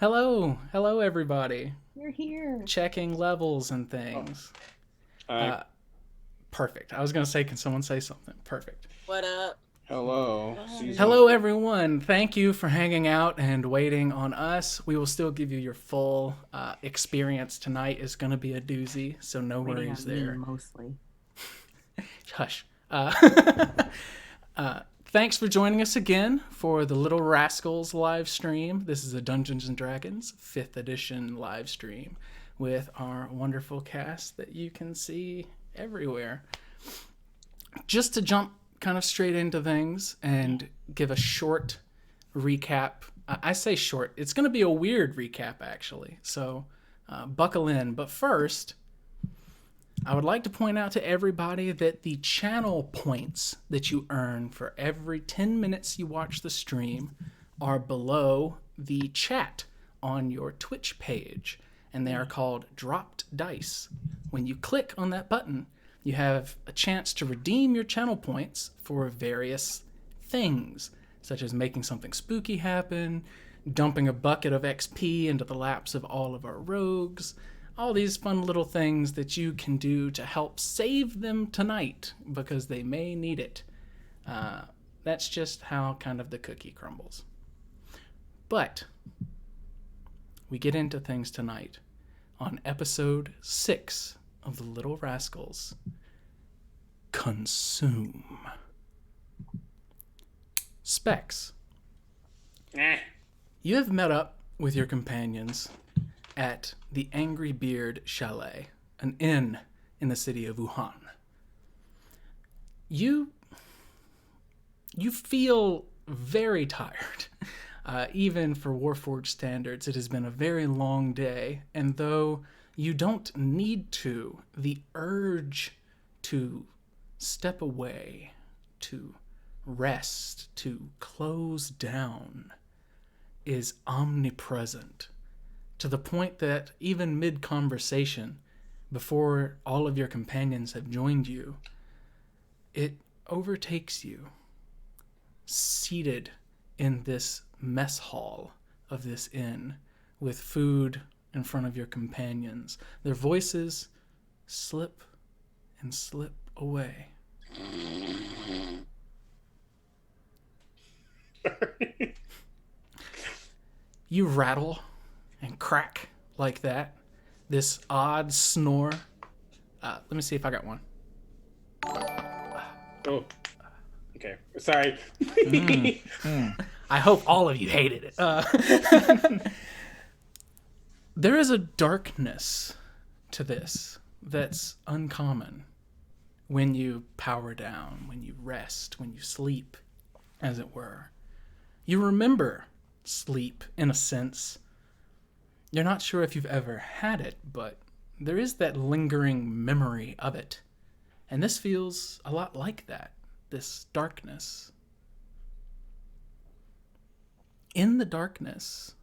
Hello, everybody. You're here. Checking levels and things. Hi. Perfect. I was gonna say, can someone say something? Perfect. What up? Hello. Hi. Hello, everyone. Thank you for hanging out and waiting on us. We will still give you your full experience tonight. Is gonna be a doozy, so no Waiting worries on me, there. mostly. Hush. Thanks for joining us again for the Little Rascals live stream. This is a Dungeons and Dragons 5th edition live stream with our wonderful cast that you can see everywhere. Just to jump kind of straight into things and give a short recap. I say short. It's going to be a weird recap, actually. So buckle in. But first, I would like to point out to everybody that the channel points that you earn for every 10 minutes you watch the stream are below the chat on your Twitch page, and they are called dropped dice. When you click on that button, you have a chance to redeem your channel points for various things, such as making something spooky happen, dumping a bucket of XP into the laps of all of our rogues, all these fun little things that you can do to help save them tonight because they may need it. That's just how kind of the cookie crumbles. But we get into things tonight on episode 6 of The Little Rascals. Consume. Specs. You have met up with your companions at the Angry Beard Chalet, an inn in the city of Yhaunn. You feel very tired. Even for Warforged standards, it has been a very long day, and though you don't need to, the urge to step away, to rest, to close down is omnipresent. To the point that even mid-conversation, before all of your companions have joined you, it overtakes you, seated in this mess hall of this inn, with food in front of your companions. Their voices slip and slip away. You rattle and crack like that. This odd snore. Let me see if I got one. Oh. Okay. Sorry. I hope all of you hated it. There is a darkness to this that's uncommon when you power down, when you rest, when you sleep, as it were. You remember sleep, in a sense. You're not sure if you've ever had it, but there is that lingering memory of it. And this feels a lot like that, this darkness. In the darkness,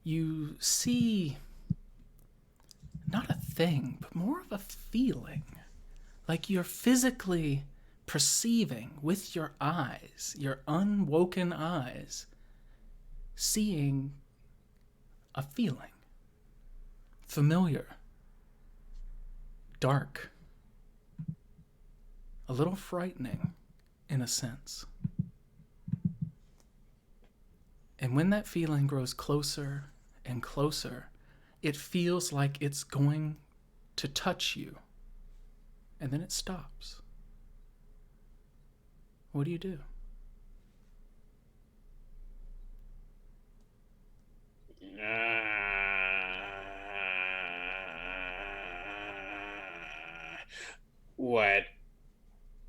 you see not a thing, but more of a feeling. Like you're physically perceiving with your eyes, your unwoken eyes, seeing a feeling. Familiar. Dark. A little frightening, in a sense. And when that feeling grows closer and closer, it feels like it's going to touch you. And then it stops. What do you do? What?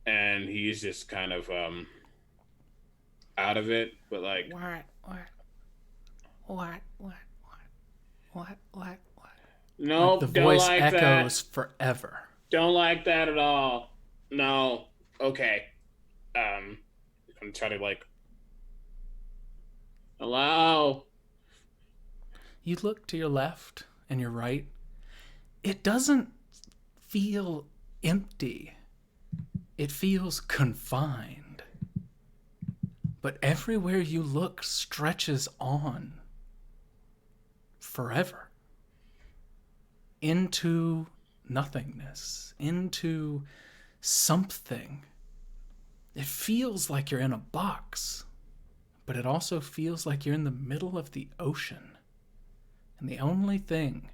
And he's just kind of out of it, but like What? no, Like the don't voice like echoes that. forever. Don't like that at all. No. Okay. I'm gonna try to like allow. You look to your left and your right. It doesn't feel empty. It feels confined. But everywhere you look stretches on. forever. Into nothingness, into something. It feels like you're in a box, but it also feels like you're in the middle of the ocean. And the only thing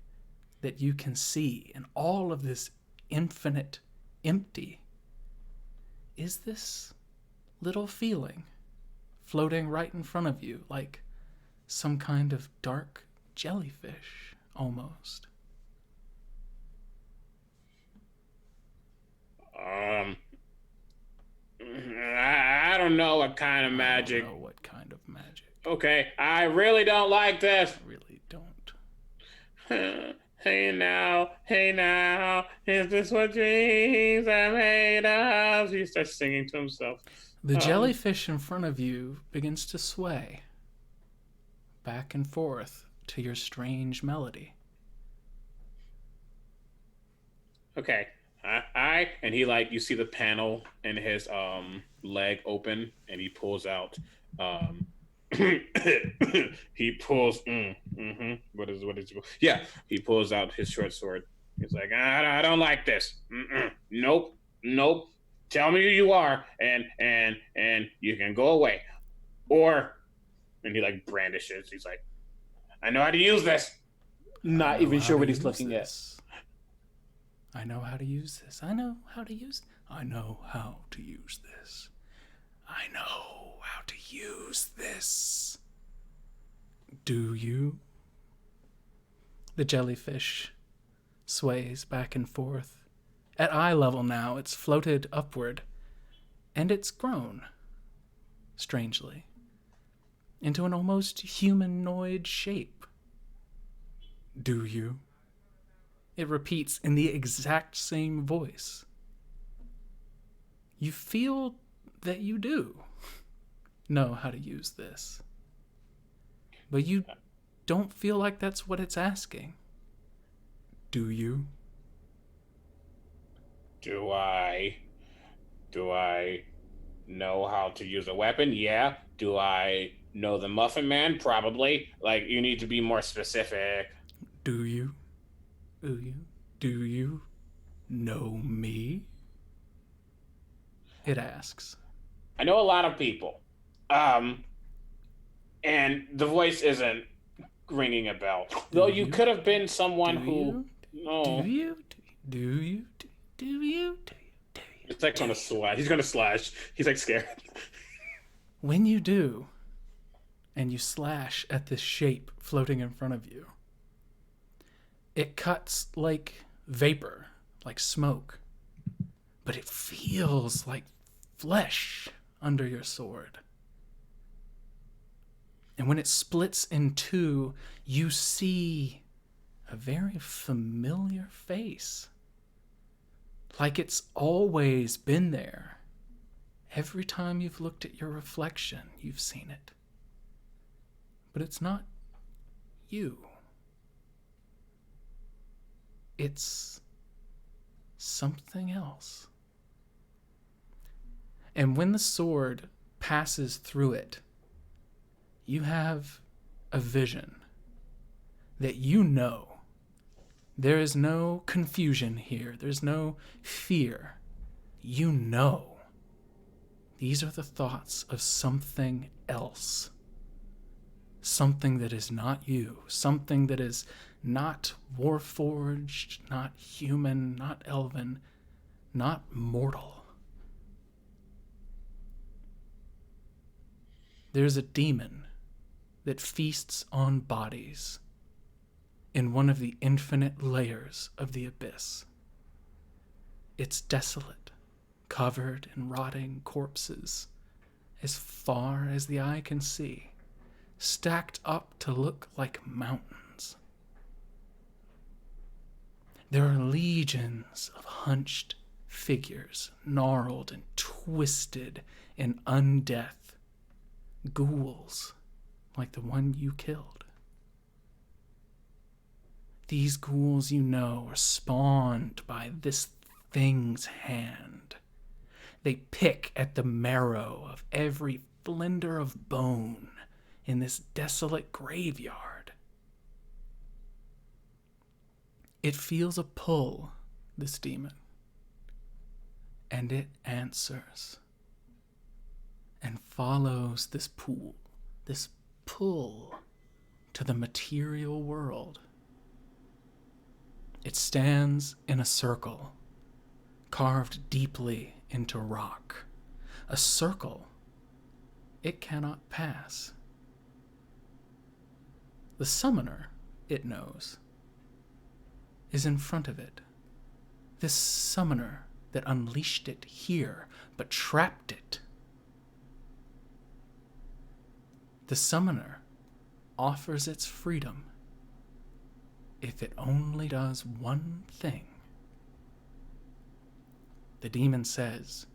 that you can see in all of this infinite empty is this little feeling floating right in front of you, like some kind of dark jellyfish, almost. I don't know what kind of magic. I don't know what kind of magic. Okay, I really don't like this. I really don't. Hey now, is this what dreams are made of? He starts singing to himself. The jellyfish in front of you begins to sway back and forth to your strange melody. Okay, and he you see the panel in his leg open, and he pulls out he pulls what is he pulls out his short sword. He's like, I don't like this. Nope. Tell me who you are, and you can go away, or, and he brandishes. He's like, I know how to use this. Not even sure what he's looking at. I know how to use this. I know how to use this. I know how to use this. I know how to use this. Do you? The jellyfish sways back and forth. At eye level now, it's floated upward, and it's grown, strangely, into an almost humanoid shape. Do you? It repeats in the exact same voice. You feel that you do know how to use this, but you don't feel like that's what it's asking. Do you? Do I know how to use a weapon? Yeah. Do I know the Muffin Man? Probably. You need to be more specific. Do you? Do you know me? It asks. I know a lot of people. And the voice isn't ringing a bell. Though you could have been someone who... No. Do you? It's gonna slash. He's gonna slash. He's scared. When you do, and you slash at this shape floating in front of you, it cuts like vapor, like smoke, but it feels like flesh under your sword. And when it splits in two, you see a very familiar face. Like it's always been there. Every time you've looked at your reflection, you've seen it. But it's not you. It's something else. And when the sword passes through it, you have a vision that you know. There is no confusion here. There's no fear. You know. These are the thoughts of something else. Something that is not you. Something that is not warforged, not human, not elven, not mortal. There's a demon that feasts on bodies in one of the infinite layers of the abyss. It's desolate, covered in rotting corpses, as far as the eye can see, stacked up to look like mountains. There are legions of hunched figures, gnarled and twisted in undeath, ghouls like the one you killed. These ghouls, you know, are spawned by this thing's hand. They pick at the marrow of every flender of bone in this desolate graveyard. It feels a pull, this demon. And it answers and follows this pull to the material world. It stands in a circle, carved deeply into rock. A circle it cannot pass. The summoner, it knows, is in front of it. This summoner that unleashed it here, but trapped it. The summoner offers its freedom if it only does one thing. The demon says,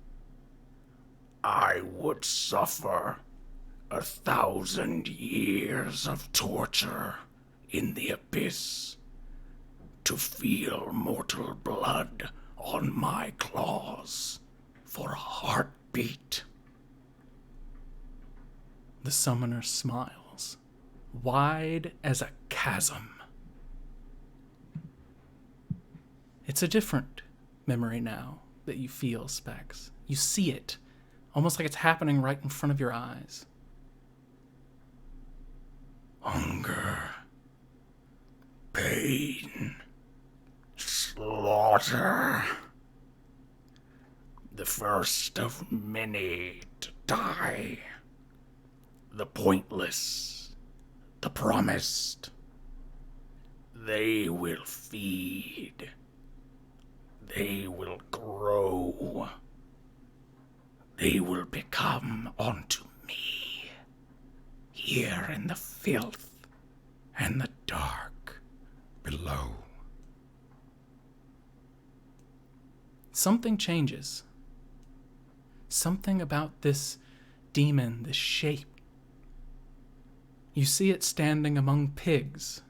I would suffer 1,000 years of torture in the abyss to feel mortal blood on my claws for a heartbeat. The summoner smiles, wide as a chasm. It's a different memory now that you feel, Specs. You see it, almost like it's happening right in front of your eyes. Hunger, pain, slaughter. The first of many to die. The pointless, the promised. They will feed. They will grow. They will become unto me, here in the filth and the dark below. Something changes. Something about this demon, this shape. You see it standing among pigs.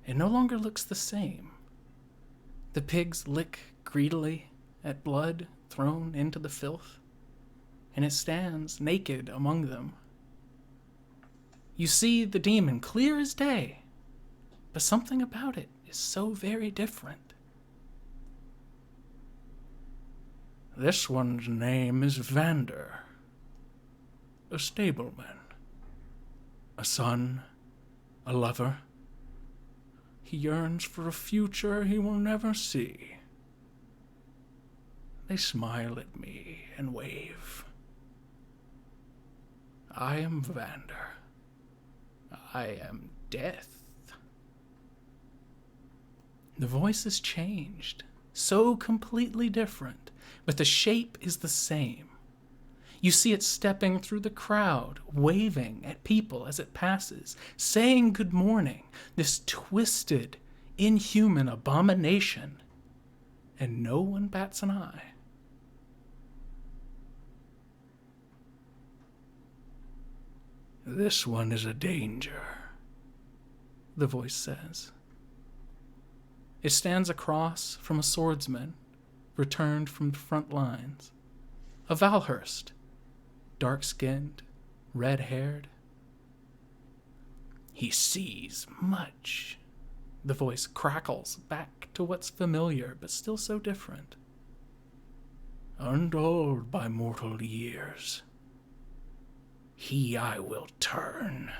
It no longer looks the same. The pigs lick greedily at blood thrown into the filth, and it stands naked among them. You see the demon clear as day, but something about it is so very different. This one's name is Vander, a stableman, a son, a lover. He yearns for a future he will never see. They smile at me and wave. I am Vander. I am death. The voice has changed, so completely different, but the shape is the same. You see it stepping through the crowd, waving at people as it passes, saying good morning, this twisted, inhuman abomination, and no one bats an eye. This one is a danger, the voice says. It stands across from a swordsman, returned from the front lines. A Valhurst, dark-skinned, red-haired. He sees much. The voice crackles back to what's familiar, but still so different. Undulled by mortal years. He I will turn.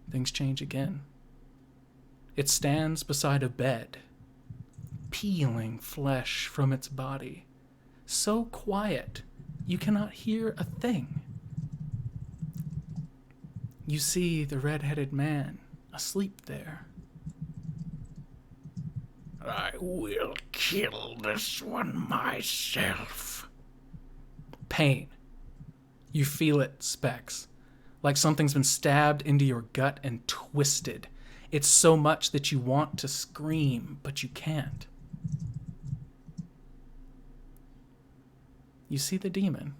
Things change again. It stands beside a bed, peeling flesh from its body, so quiet you cannot hear a thing. You see the red-headed man asleep there. I will kill this one myself. Pain. You feel it, Specs, like something's been stabbed into your gut and twisted. It's so much that you want to scream, but you can't. You see the demon,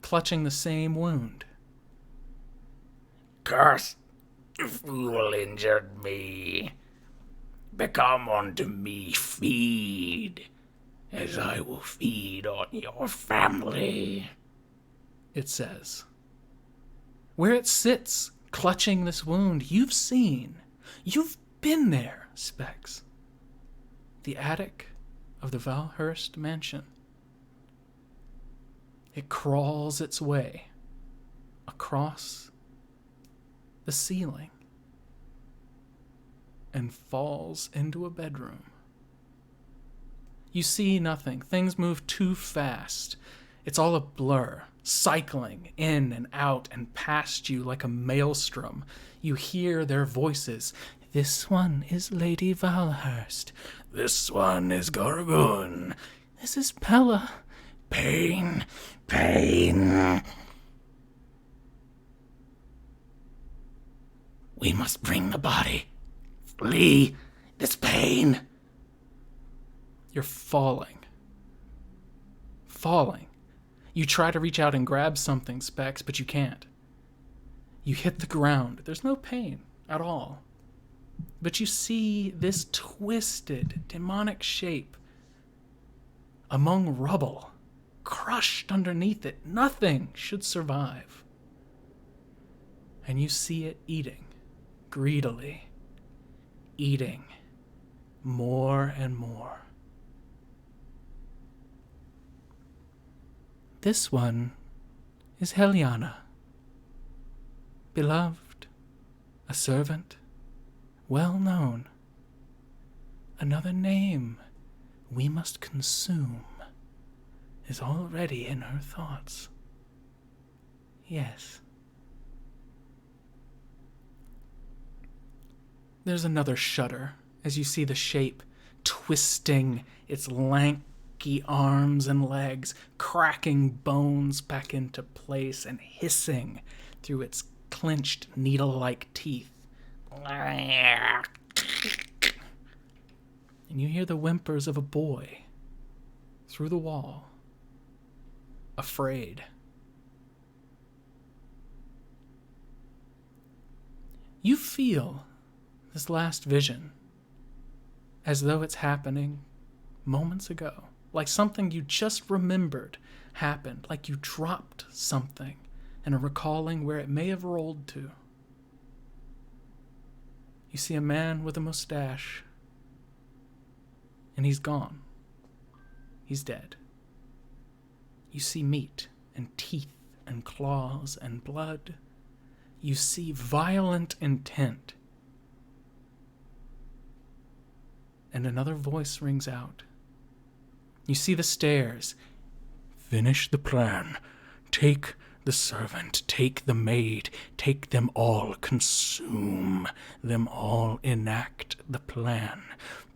clutching the same wound. Cursed fool injured me. Become unto me feed, as I will feed on your family, it says. Where it sits, clutching this wound you've seen. You've been there, Specs. The attic of the Valhurst mansion. It crawls its way across the ceiling and falls into a bedroom. You see nothing. Things move too fast. It's all a blur, cycling in and out and past you like a maelstrom. You hear their voices. This one is Lady Valhurst. This one is Gorgon. This is Pella. Pain, pain. We must bring the body. Flee this pain. You're falling. Falling. You try to reach out and grab something, Specs, but you can't. You hit the ground. There's no pain at all. But you see this twisted, demonic shape among rubble, crushed underneath it. Nothing should survive. And you see it eating, greedily, eating more and more. This one is Heliana, beloved, a servant, well known. Another name we must consume is already in her thoughts. Yes. There's another shudder as you see the shape twisting its lanky arms and legs, cracking bones back into place and hissing through its clenched needle-like teeth. And you hear the whimpers of a boy through the wall, afraid. You feel this last vision as though it's happening moments ago, like something you just remembered happened, like you dropped something and are recalling where it may have rolled to. You see a man with a mustache, and he's gone. He's dead. You see meat and teeth and claws and blood. You see violent intent. And another voice rings out. You see the stairs. Finish the plan. Take the servant, take the maid, take them all, consume them all, enact the plan.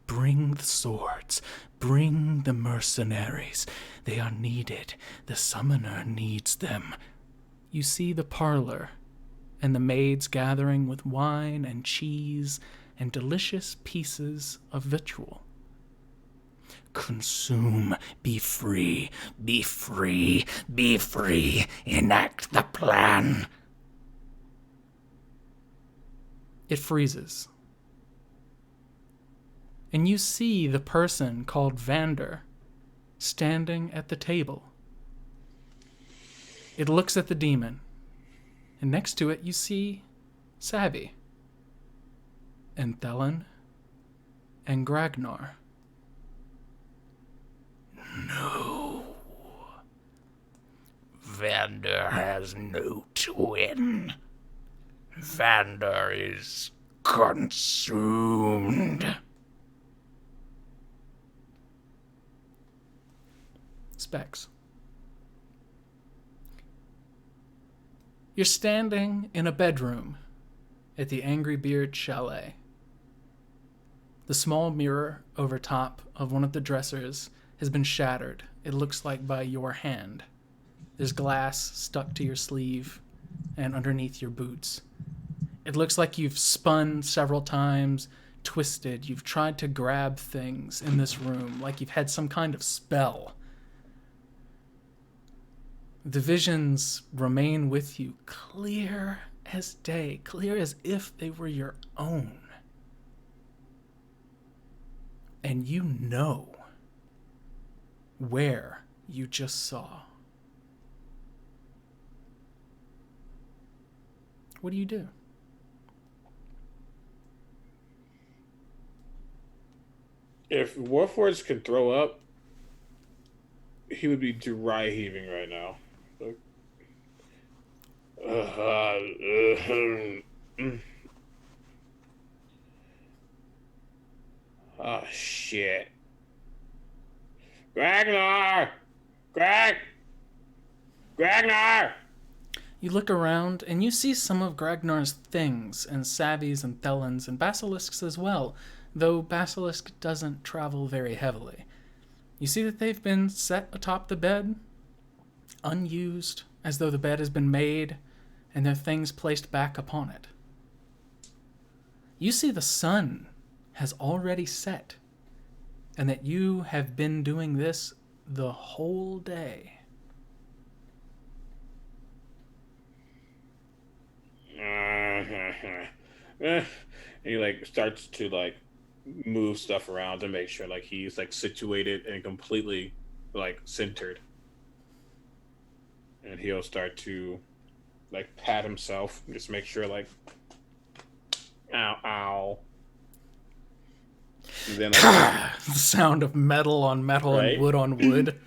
Bring the swords, bring the mercenaries. They are needed. The summoner needs them. You see the parlor, and the maids gathering with wine and cheese and delicious pieces of victual. Consume, be free, be free, be free, enact the plan. It freezes. And you see the person called Vander standing at the table. It looks at the demon, and next to it you see Savvy, and Thelen, and Gragnar. No. Vander has no twin. Vander is consumed. Specs. You're standing in a bedroom at the Angry Beard Chalet. The small mirror over top of one of the dressers has been shattered. It looks like by your hand. There's glass stuck to your sleeve and underneath your boots. It looks like you've spun several times, twisted. You've tried to grab things in this room, like you've had some kind of spell. The visions remain with you, clear as day, clear as if they were your own. And you know where you just saw. What do you do? If Warforged could throw up, he would be dry heaving right now. Like, oh shit. Ragnar! Ragnar! You look around and you see some of Gragnar's things, and Savvies and Thelans and Basilisks as well, though Basilisk doesn't travel very heavily. You see that they've been set atop the bed, unused, as though the bed has been made, and their things placed back upon it. You see the sun has already set, and that you have been doing this the whole day. He like starts to like move stuff around to make sure like he's like situated and completely like centered. And he'll start to like pat himself, just make sure like ow. And then like, The sound of metal on metal right? and wood on wood.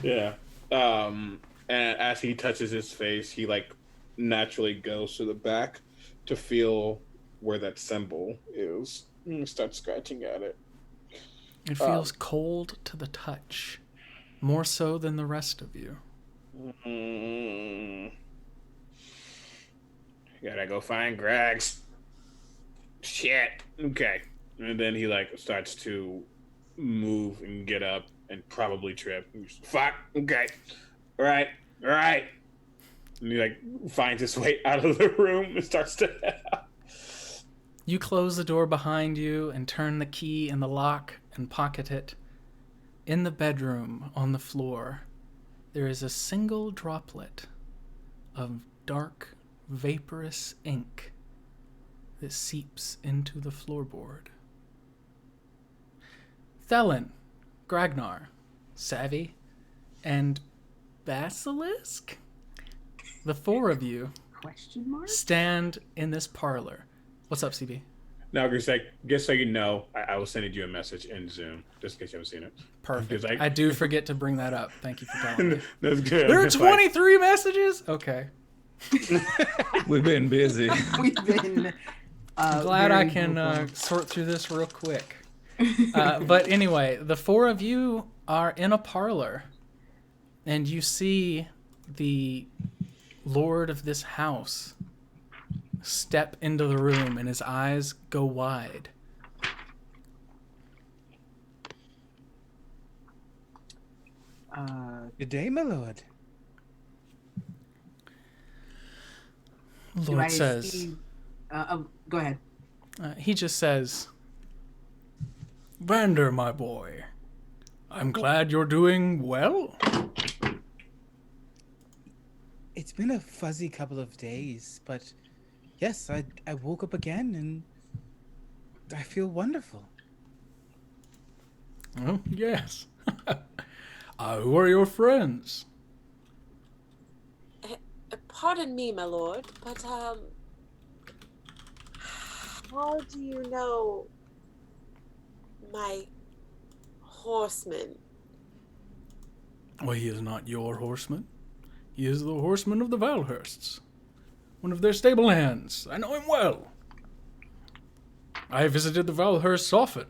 Yeah. And as he touches his face, he like naturally goes to the back to feel where that symbol is. And start scratching at it. It feels cold to the touch, more so than the rest of you. Gotta go find Grags. Shit. Okay. And then he like starts to move and get up and probably trip. Fuck. Okay. All right. And he like finds his way out of the room and starts to head out. You close the door behind you and turn the key in the lock and pocket it. In the bedroom, on the floor, there is a single droplet of dark, vaporous ink that seeps into the floorboard. Thelin, Gragnar, Savvy, and Basilisk? The four of you stand in this parlor. What's up, CB? Now, just so you know, I was sending you a message in Zoom, just in case you haven't seen it. Perfect. Like, I do forget to bring that up. Thank you for telling me. That's good. There are 23 messages? Okay. We've been busy. We've been I'm glad I can sort through this real quick. But anyway, the four of you are in a parlor, and you see the lord of this house step into the room, and his eyes go wide. Good day, my lord. Lord says... go ahead. He just says, Vander, my boy, I'm glad you're doing well. It's been a fuzzy couple of days, but yes, I woke up again and I feel wonderful. Oh, yes. Who are your friends? Pardon me, my lord, but how do you know my horseman? Well, he is not your horseman. He is the horseman of the Valhursts, one of their stable hands. I know him well. I have visited the Valhursts often.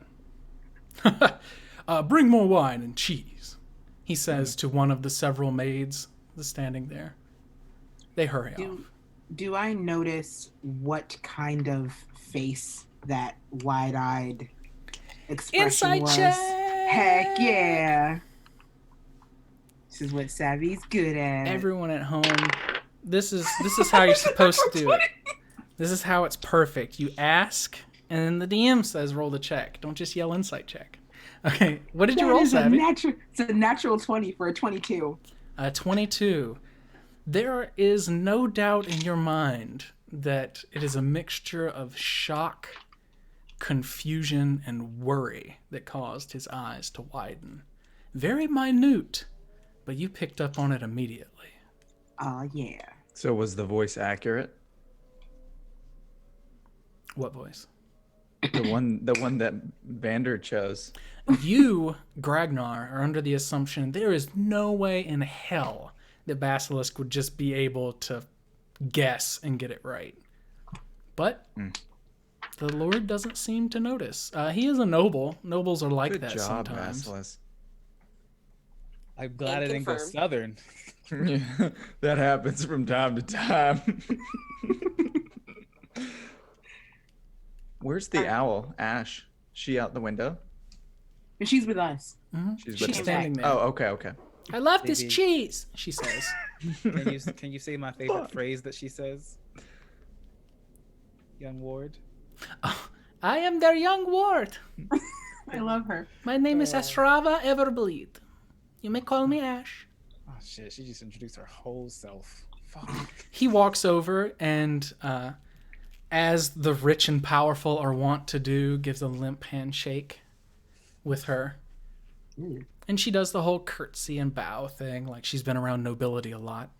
Bring more wine and cheese, he says to one of the several maids that's standing there. They hurry off. Do I notice what kind of face that wide-eyed expression Insight was? check! Heck yeah! This is what Savvy's good at. Everyone at home, this is how you're supposed to do it. This is how it's perfect. You ask, and then the DM says roll the check. Don't just yell insight check. Okay, what did you roll, Savvy? It's a natural 20 for a 22. 22. There is no doubt in your mind that it is a mixture of shock, confusion, and worry that caused his eyes to widen. Very minute, but you picked up on it immediately. Yeah. So was the voice accurate? What voice? The one that Vander chose. You, Gragnar, are under the assumption there is no way in hell that Basilisk would just be able to guess and get it right. But the Lord doesn't seem to notice. He is a noble. Nobles are like Good that job, sometimes. Basilisk. I'm glad And I didn't go confirmed. southern. Yeah, that happens from time to time. Where's the owl, Ash? She out the window? And she's with us. She's She's with us. standing there. Oh, okay. I love this Maybe- cheese, she says. Can you say my favorite phrase that she says? Young Ward. I am their young ward. I love her. My name is Estrava Everbleed. You may call me Ash. Oh shit, she just introduced her whole self. Fuck. He walks over and, as the rich and powerful are wont to do, gives a limp handshake with her. And she does the whole curtsy and bow thing, like she's been around nobility a lot.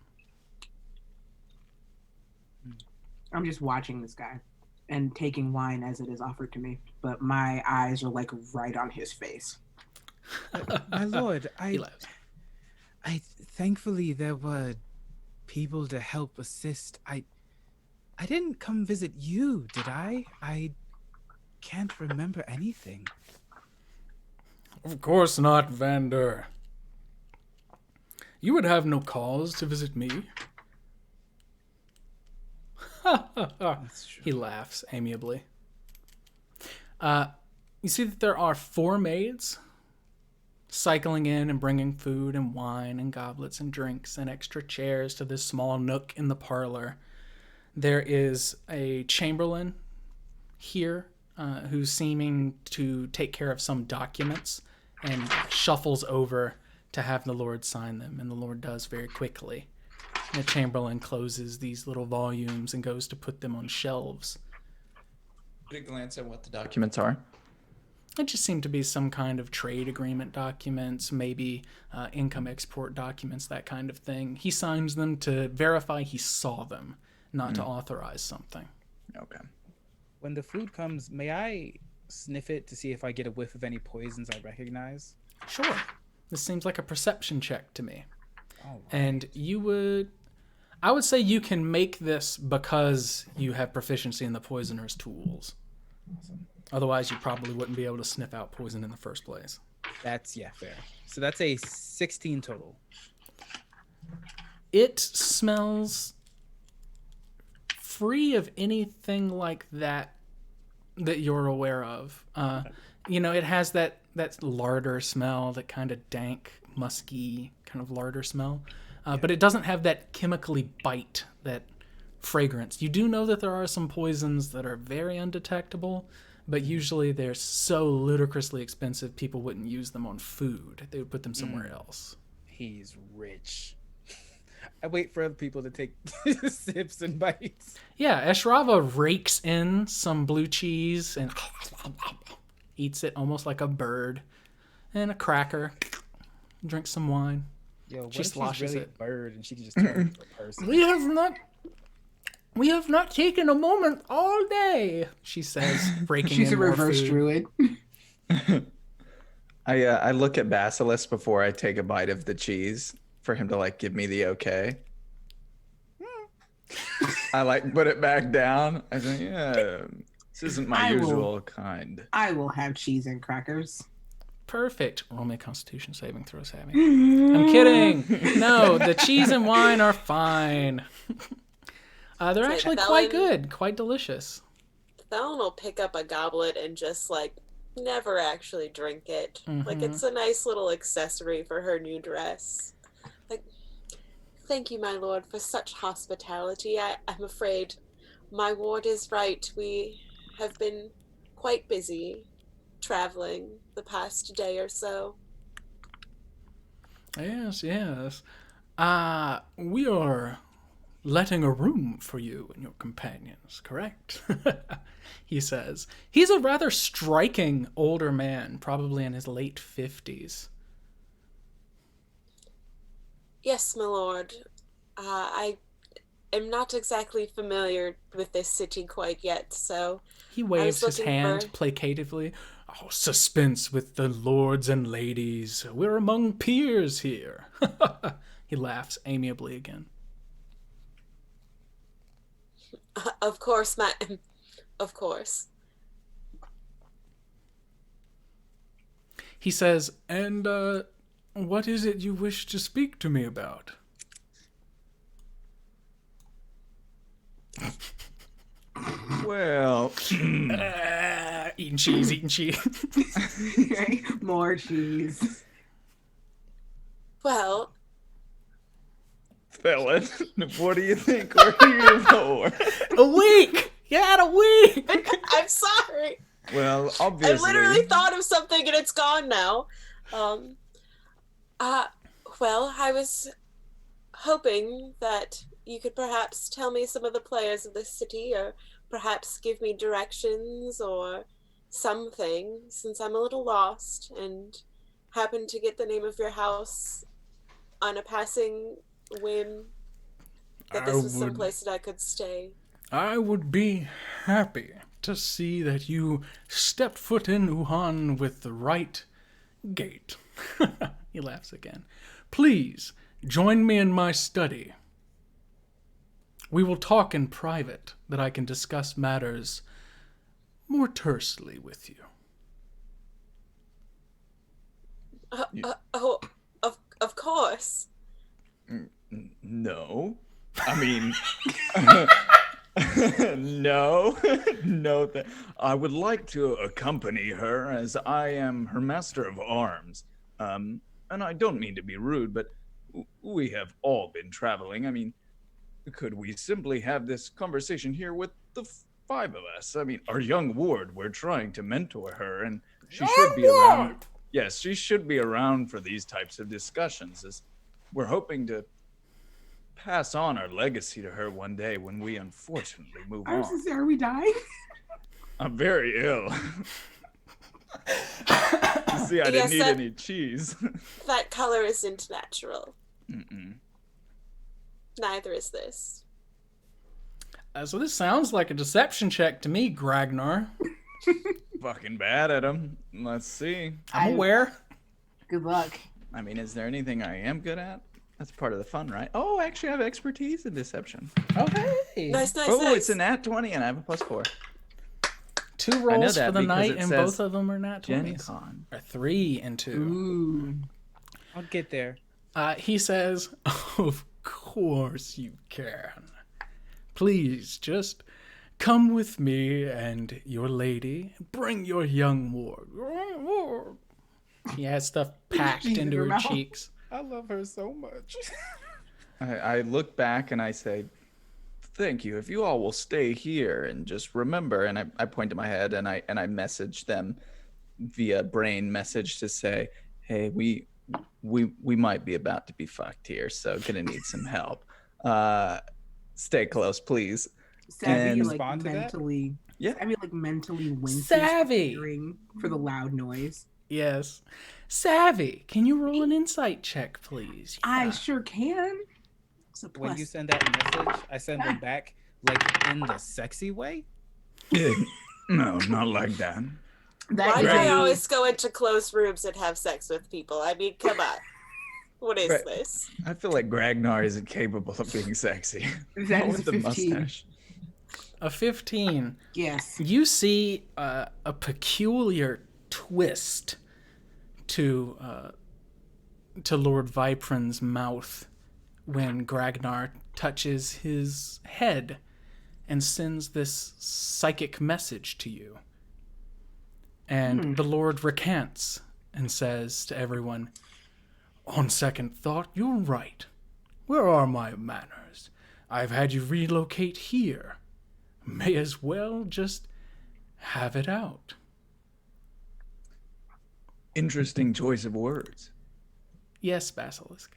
I'm just watching this guy and taking wine as it is offered to me, but my eyes are like right on his face. My lord, He laughs. I thankfully there were people to help assist. I didn't come visit you, did I? I can't remember anything. Of course not, Vander. You would have no cause to visit me. That's true. He laughs amiably. You see that there are 4 maids cycling in and bringing food and wine and goblets and drinks and extra chairs to this small nook in the parlor. There is a chamberlain here who's seeming to take care of some documents and shuffles over to have the Lord sign them, and the Lord does very quickly. And the chamberlain closes these little volumes and goes to put them on shelves. Get a glance at what the documents are. It just seemed to be some kind of trade agreement documents, maybe income export documents, that kind of thing. He signs them to verify he saw them, not to authorize something. Okay. When the food comes, may I sniff it to see if I get a whiff of any poisons I recognize? Sure. This seems like a perception check to me. Oh, And I would say you can make this because you have proficiency in the poisoner's tools. Otherwise, you probably wouldn't be able to sniff out poison in the first place. that's fair. So that's a 16 total. It smells free of anything like that you're aware of. It has that larder smell, that kind of dank, musky kind of larder smell. But it doesn't have that chemically bite, that fragrance. You do know that there are some poisons that are very undetectable, but usually they're so ludicrously expensive people wouldn't use them on food. They would put them somewhere else. He's rich. I wait for other people to take sips and bites. Yeah, Eshrava rakes in some blue cheese and eats it almost like a bird, and a cracker. Drinks some wine. Yo, what She if she's sloshes really it. a bird and she can just turn into a person? We have not taken a moment all day, she says, breaking She's in a more reverse food. druid. I look at Basilisk before I take a bite of the cheese for him to give me the okay. I put it back down. I say, yeah, this isn't my I will- usual kind. I will have cheese and crackers. Perfect. Roll me a Constitution saving throw, Sammy. I'm kidding. No, the cheese and wine are fine. They're Say, actually Felon- quite good, quite delicious. Felon will pick up a goblet and just never actually drink it. Mhm. It's a nice little accessory for her new dress. Thank you, my lord, for such hospitality. I'm afraid my ward is right. We have been quite busy traveling the past day or so. Yes. We are letting a room for you and your companions, correct? He says. He's a rather striking older man, probably in his late 50s. Yes, my lord. I am not exactly familiar with this city quite yet, so He I waves was his looking hand for... placatively. Oh, suspense with the lords and ladies. We're among peers here. He laughs amiably again. Of course, of course. He says, and, what is it you wish to speak to me about? Well, Eating cheese, eating cheese. More cheese. Well, Felon, what do you think we're here for? A week! You had a week! I'm sorry. Well, I obviously. literally thought of something and it's gone now. Well, I was hoping that you could perhaps tell me some of the players of this city, or perhaps give me directions or something, since I'm a little lost and happened to get the name of your house on a passing whim, that this was some place that I could stay. I would be happy to see that you stepped foot in Yhaunn with the right gait. He laughs again. Please, join me in my study. We will talk in private, that I can discuss matters more tersely with you. Of course. No. I mean, no. No. I would like to accompany her, as I am her master of arms. And I don't mean to be rude, but we have all been traveling. I mean, could we simply have this conversation here with the five of us? I mean, our young ward, we're trying to mentor her, and she should be around. Yes, she should be around for these types of discussions, as we're hoping to pass on our legacy to her one day when we unfortunately move on. Are we dying? I'm very ill. You see, I didn't eat any cheese. That color isn't natural. Mm-mm. Neither is this. So this sounds like a deception check to me, Gragnar. Fucking bad at him. Let's see. I'm aware. Good luck. I mean, is there anything I am good at? That's part of the fun, right? Oh, I actually have expertise in deception. Oh, hey. Nice. It's a nat 20 and I have a +4. 2 rolls that for the because night, it and says both of them are nat 20s. Gen Con. Or 3 and 2. Ooh. I'll get there. He says, of course you can. Please, just come with me and your lady. Bring your young ward. He has stuff packed into her cheeks. I love her so much. I look back and I say, thank you. If you all will stay here and just remember, and I point to my head and I message them via brain message to say, hey, we might be about to be fucked here, so gonna need some help. Stay close, please. Savvy, And like mentally. Yeah. I mean, like mentally winces Savvy for the loud noise. Yes. Savvy, can you roll an insight check, please? Yeah. I sure can. When you send that message, I send it back like in the sexy way. No, not like that. Why do I always go into closed rooms and have sex with people? I mean, come on. What is this? I feel like Gragnar isn't capable of being sexy. That is with 15. the mustache. A 15. Yes. You see a peculiar twist to Lord Viprin's mouth when Gragnar touches his head and sends this psychic message to you. And the Lord recants and says to everyone, on second thought, you're right. Where are my manners? I've had you relocate here. May as well just have it out. Interesting choice of words. Yes, Basilisk.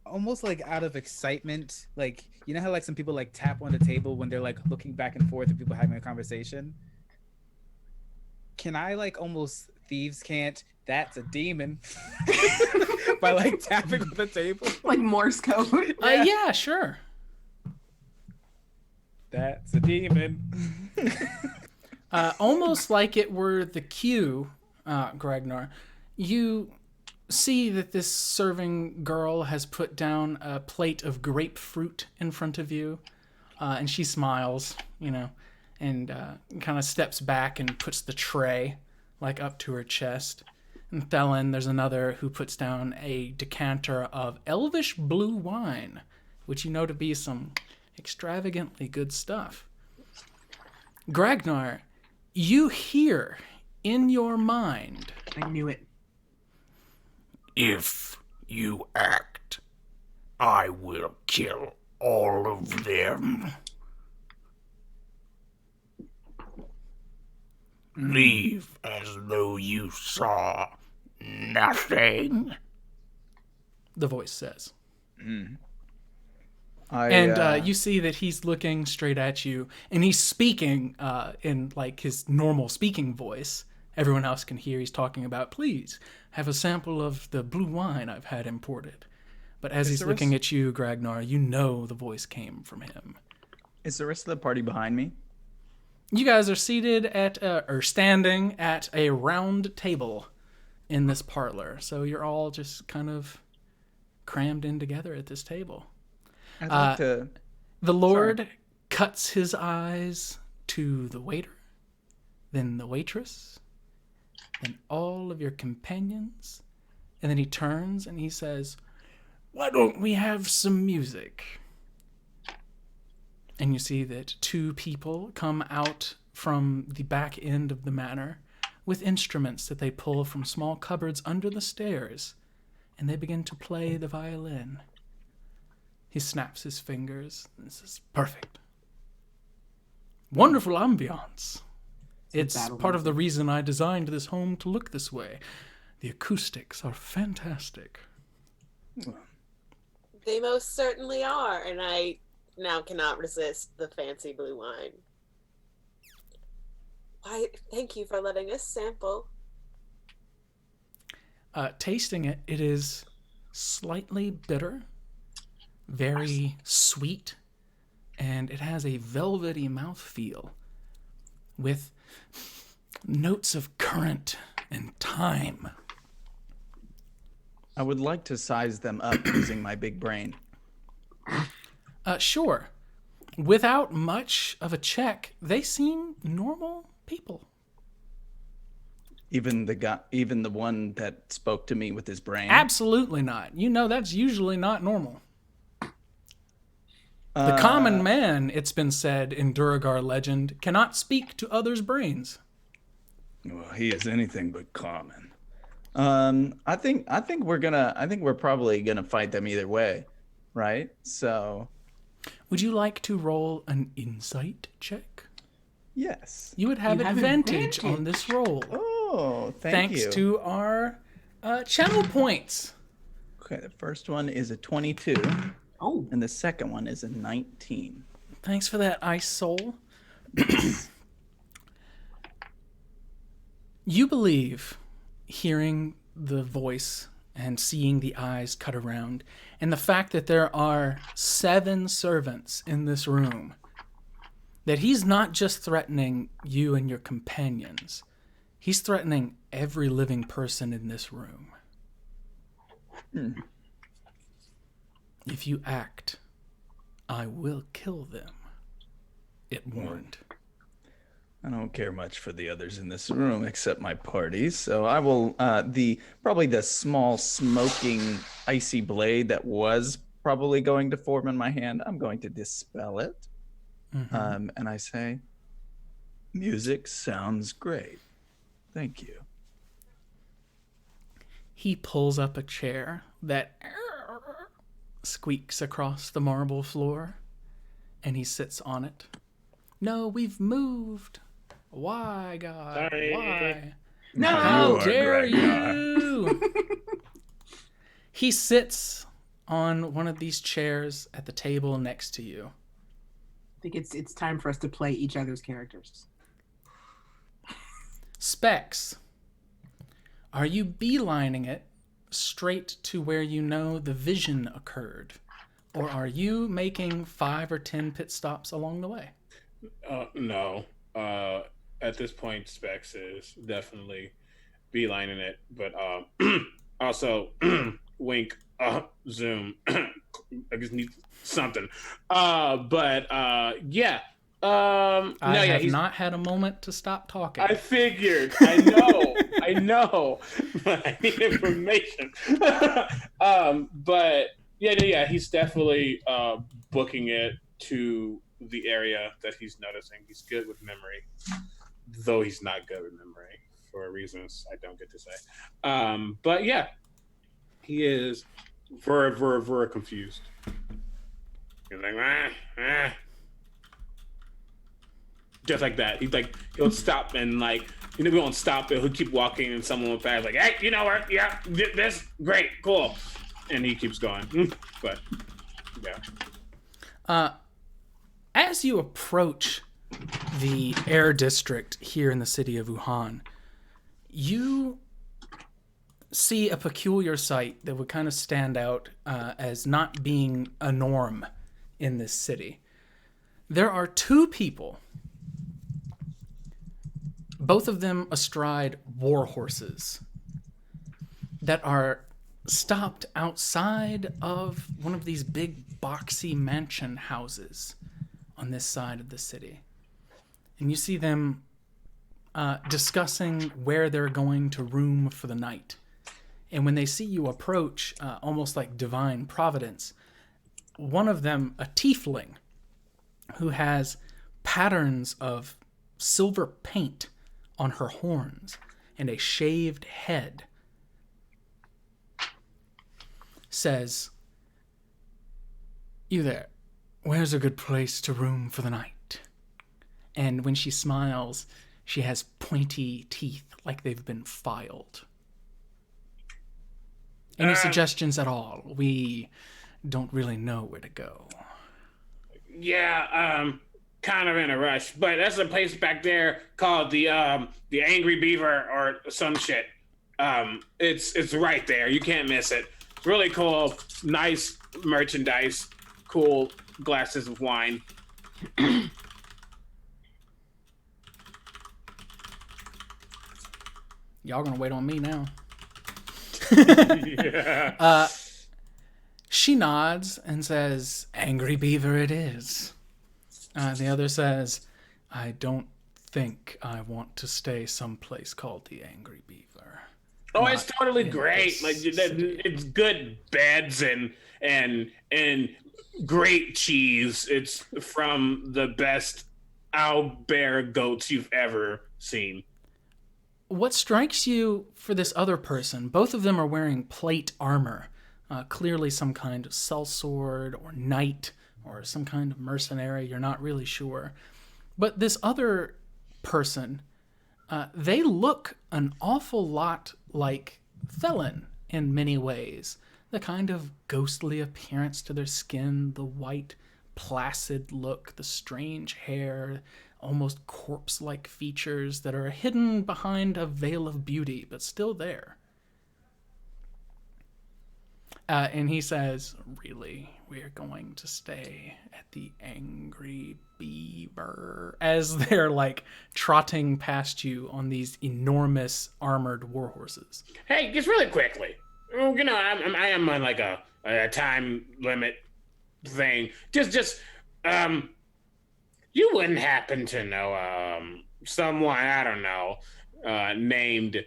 Almost like out of excitement, like, you know how like some people like tap on the table when they're like looking back and forth and people having a conversation? Can I like almost thieves can't, that's a demon, by like tapping on the table? Like Morse code? Yeah, sure. That's a demon. Almost like it were the cue, Gragnar, you see that this serving girl has put down a plate of grapefruit in front of you, and she smiles, and kind of steps back and puts the tray like up to her chest. And Thelen, there's another who puts down a decanter of elvish blue wine, which you know to be some extravagantly good stuff. Gragnar, you hear in your mind, I knew it. If you act, I will kill all of them. Leave as though you saw nothing. the voice says. You You see that he's looking straight at you, and he's speaking in like his normal speaking voice. Everyone else can hear he's talking about, please have a sample of the blue wine I've had imported. But as he's looking at you, Gragnar, you know the voice came from him. Is the rest of the party behind me? You guys are seated or standing at a round table in this parlor. So you're all just kind of crammed in together at this table. I'd like to... The Lord cuts his eyes to the waiter, then the waitress, then all of your companions, and then he turns and he says, "Why don't we have some music?" And you see that two people come out from the back end of the manor with instruments that they pull from small cupboards under the stairs, and they begin to play the violin. He snaps his fingers and says, "Perfect. Wonderful ambiance. It's part of the reason I designed this home to look this way. The acoustics are fantastic." They most certainly are, and I now cannot resist the fancy blue wine. Why, thank you for letting us sample. Tasting it, it is slightly bitter, very sweet, and it has a velvety mouthfeel with notes of currant and thyme. I would like to size them up using my big brain. Sure. Without much of a check, they seem normal people. Even the one that spoke to me with his brain. Absolutely not. You know that's usually not normal. The common man, it's been said in Duragar legend, cannot speak to others' brains. Well, he is anything but common. I think we're probably gonna fight them either way, right? So, would you like to roll an insight check? Yes. You would have advantage on this roll. Oh, thank you. Thanks to our channel points. Okay, the first one is a 22. Oh. And the second one is a 19. Thanks for that, Ice Soul. You believe, hearing the voice and seeing the eyes cut around, and the fact that there are 7 servants in this room, that he's not just threatening you and your companions. He's threatening every living person in this room. If you act, I will kill them, it warned. I don't care much for the others in this room except my party, so I will probably the small smoking icy blade that was probably going to form in my hand, I'm going to dispel it. And I say, music sounds great. Thank you. He pulls up a chair that squeaks across the marble floor, and he sits on it. "No, we've moved. Why, God? Sorry. Why? No! How dare you?" He sits on one of these chairs at the table next to you. I think it's time for us to play each other's characters. Specs, are you beelining it straight to where you know the vision occurred? Or are you making 5 or 10 pit stops along the way? No. At this point, Specs is definitely beelining it, but also wink, zoom. I just need something. But yeah. I No, yeah, have he's. not had a moment to stop talking. I figured. I know. I know. But I need information. But yeah. He's definitely booking it to the area that he's noticing. He's good with memory, though he's not good with memory for reasons I don't get to say. But yeah, he is very confused. He's like, just like that. He'll stop and we won't stop, but he'll keep walking, and someone will pass like, hey, you know what? Yeah, this great, cool, and he keeps going. But yeah. As you approach the air district here in the city of Yhaunn, you see a peculiar sight that would kind of stand out as not being a norm in this city. There are two people, both of them astride war horses, that are stopped outside of one of these big boxy mansion houses on this side of the city. And you see them discussing where they're going to room for the night. And when they see you approach, almost like divine providence, one of them, a tiefling, who has patterns of silver paint on her horns and a shaved head, says, "You there, where's a good place to room for the night?" And when she smiles, she has pointy teeth like they've been filed. Any suggestions at all? We don't really know where to go. Yeah, kind of in a rush, but that's a place back there called the Angry Beaver or some shit. It's right there. You can't miss it. It's really cool. Nice merchandise. Cool glasses of wine. Y'all gonna wait on me now. Yeah. She nods and says, "Angry Beaver it is." The other says, "I don't think I want to stay someplace called the Angry Beaver." Oh, Not it's totally in great. this Like city. it's good beds and great cheese. It's from the best owlbear goats you've ever seen. What strikes you for this other person, both of them are wearing plate armor, clearly some kind of sellsword or knight or some kind of mercenary, you're not really sure. But this other person, they look an awful lot like Felon in many ways. The kind of ghostly appearance to their skin, the white, placid look, the strange hair, almost corpse-like features that are hidden behind a veil of beauty, but still there. And he says, "Really, we're going to stay at the Angry Beaver," as they're trotting past you on these enormous armored war horses. Hey, just really quickly. I am on a time limit thing. Just you wouldn't happen to know someone, I don't know, named,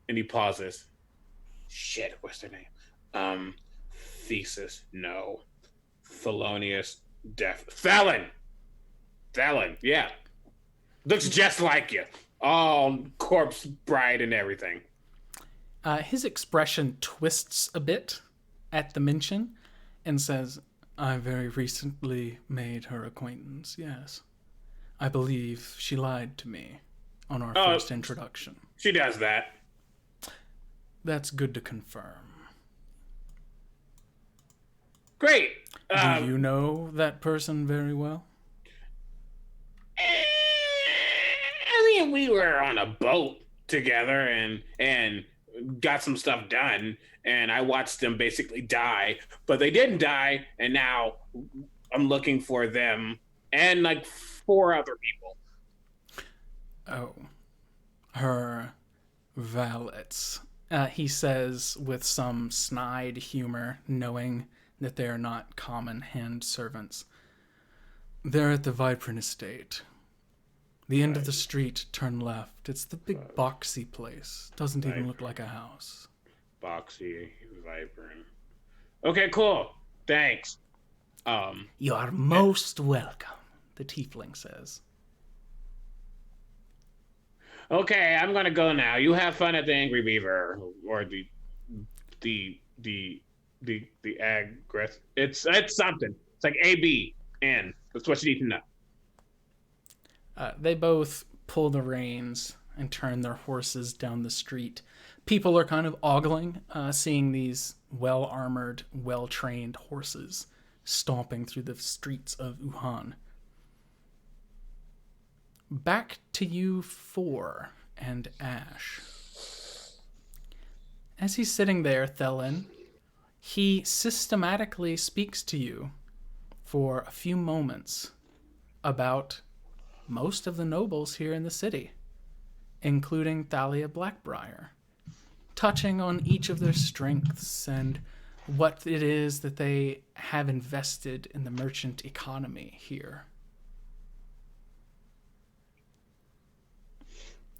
and he pauses. Shit, what's their name? Thesis, no. Thelonious, Felon, yeah. Looks just like you. All corpse bride and everything. His expression twists a bit at the mention and says, "I very recently made her acquaintance, yes. I believe she lied to me on our first introduction." She does that. That's good to confirm. Great. Do you know that person very well? I mean, we were on a boat together and got some stuff done, and I watched them basically die, but they didn't die, and now I'm looking for them and 4 other people. Oh. Her valets. He says with some snide humor, knowing that they are not common hand servants. They're at the Vibrant Estate. The end of the street, turn left. It's the big boxy place. Doesn't even look like a house. Boxy, Vibrant. Okay, cool. Thanks. You are most welcome. The tiefling says. Okay, I'm gonna go now. You have fun at the Angry Beaver or the aggress. It's something. It's like ABN. That's what you need to know. They both pull the reins and turn their horses down the street. People are kind of ogling, seeing these well-armored, well-trained horses stomping through the streets of Yhaunn. Back to you 4 and Ash. As he's sitting there, Thelen, he systematically speaks to you for a few moments about most of the nobles here in the city, including Thalia Blackbriar, touching on each of their strengths and what it is that they have invested in the merchant economy here.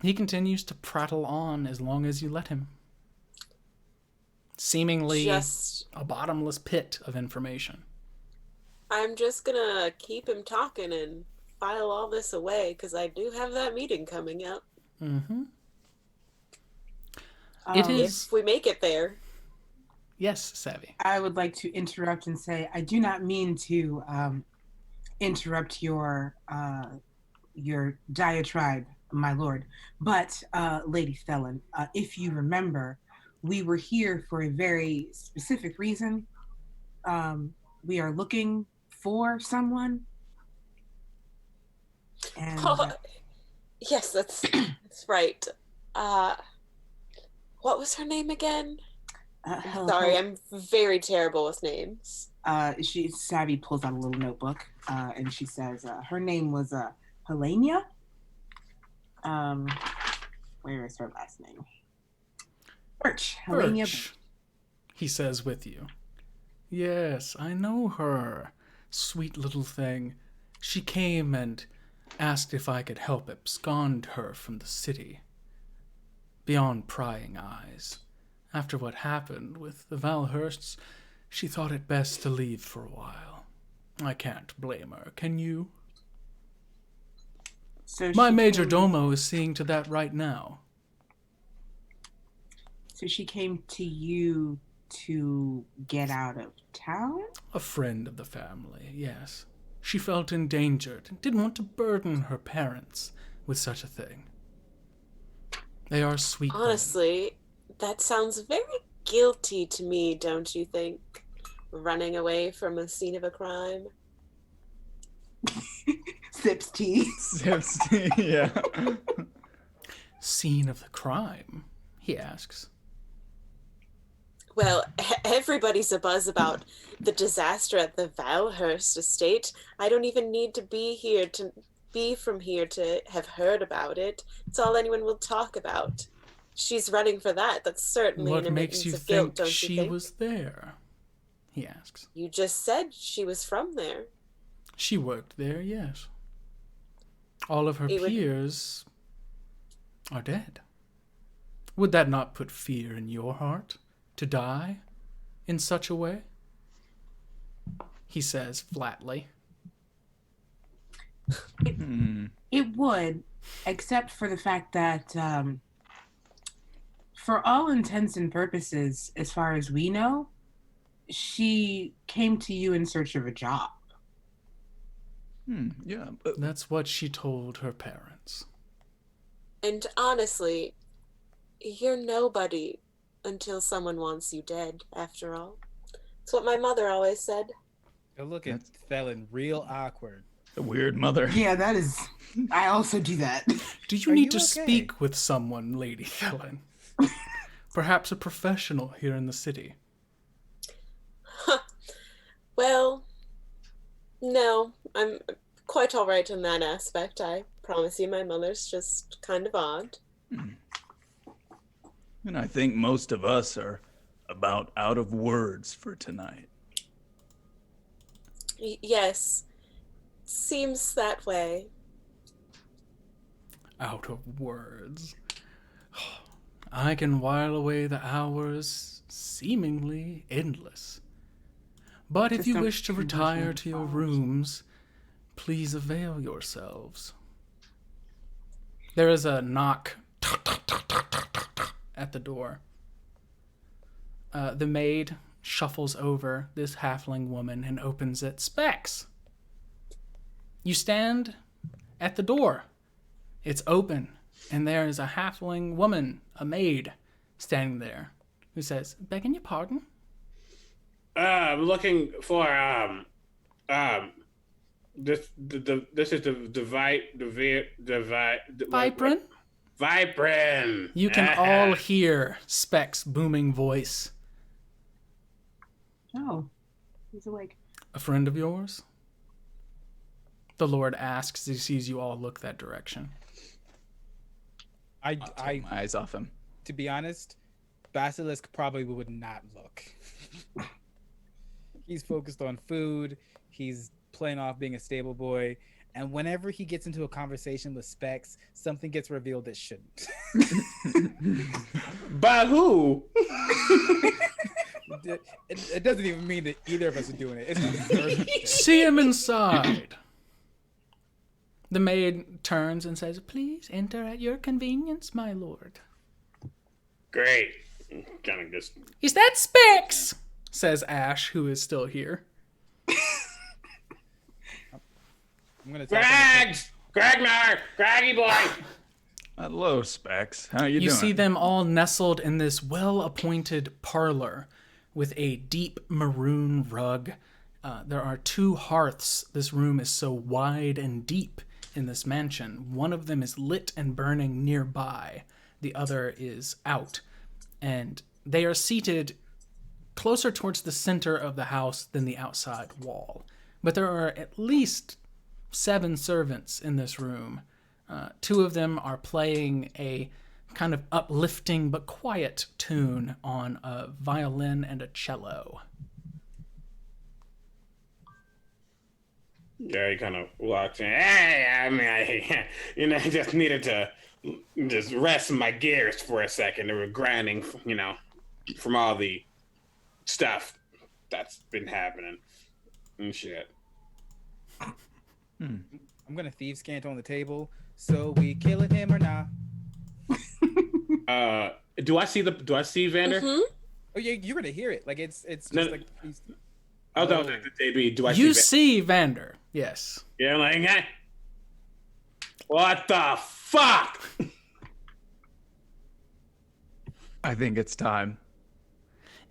He continues to prattle on as long as you let him. Seemingly Just, a bottomless pit of information. I'm just gonna keep him talking and file all this away because I do have that meeting coming up. Mm-hmm. It is... If we make it there. Yes, Savvy. I would like to interrupt and say I do not mean to interrupt your diatribe, my lord. But Lady Thelen, if you remember, we were here for a very specific reason. We are looking for someone. And yes, that's right. What was her name again? Sorry, I'm very terrible with names. Savvy pulls out a little notebook, and she says her name was Helenia. Where is her last name? Birch. Helenia Birch. He says with you. Yes, I know her. Sweet little thing. She came and asked if I could help abscond her from the city. Beyond prying eyes. After what happened with the Valhursts, she thought it best to leave for a while. I can't blame her, can you? So my major domo is seeing to that right now. So she came to you to get out of town? A friend of the family, yes. She felt endangered and didn't want to burden her parents with such a thing. They are sweet. Honestly, that sounds very guilty to me, don't you think? Running away from a scene of a crime. Sips tea. Sips tea, yeah. Scene of the crime, he asks. Well, everybody's abuzz about the disaster at the Valhurst estate. I don't even need to be from here to have heard about it. It's all anyone will talk about. She's running for that. That's certainly what an makes admittance you of guilt, think don't she you think? was there? He asks. You just said she was from there. She worked there, yes. All of her peers are dead. Would that not put fear in your heart? To die in such a way? He says flatly. It would, except for the fact that for all intents and purposes, as far as we know, she came to you in search of a job. Yeah. That's what she told her parents. And honestly, you're nobody until someone wants you dead, after all. That's what my mother always said. Go look at Thelen, real awkward. A weird mother. Yeah, that is... I also do that. Do you need to speak with someone, Lady Thelen? Perhaps a professional here in the city. Well, no. I'm quite all right in that aspect. I promise you, my mother's just kind of odd. And I think most of us are about out of words for tonight. Yes, seems that way. Out of words. I can while away the hours seemingly endless. But if Just you don't wish to mention retire the to your flowers. rooms, please avail yourselves. There is a knock at the door. The maid shuffles over this halfling woman and opens it. Specs! You stand at the door. It's open, and there is a halfling woman, a maid, standing there, who says, "Begging your pardon?" I'm looking for this is Vibrant? Vibrant. You can all hear Specs' booming voice. Oh, he's awake. A friend of yours? The Lord asks as he sees you all look that direction. I Take my eyes off him. to be honest, Basilisk probably would not look. He's focused on food. He's playing off being a stable boy. And whenever he gets into a conversation with Specs, something gets revealed that shouldn't. By who? It doesn't even mean that either of us are doing it. It's not a third thing. See him inside. The maid turns and says, "Please enter at your convenience, my lord." Great. Kind of just. "Is that Specs?" says Ash, who is still here. I'm gonna tap on the- Gragnar! Graggy boy! Hello, Specs. How you You doing? see them all nestled in this well-appointed parlor with a deep maroon rug. There are 2 hearths. This room is so wide and deep in this mansion. One of them is lit and burning nearby. The other is out. And they are seated closer towards the center of the house than the outside wall. But there are at least 7 servants in this room. 2 of them are playing a kind of uplifting but quiet tune on a violin and a cello. Gary kind of walks in. Hey, I just needed to just rest my gears for a second. They were grinding, from all the stuff that's been happening and shit. I'm gonna thieves cant on the table. So we killing him or not? Do I see Vander? Mm-hmm. Oh yeah, you're gonna hear it. Like it's just No. like he's, Oh, no, do I see You Vander? see Vander, yes. Yeah, I'm like, hey, what the fuck? I think it's time.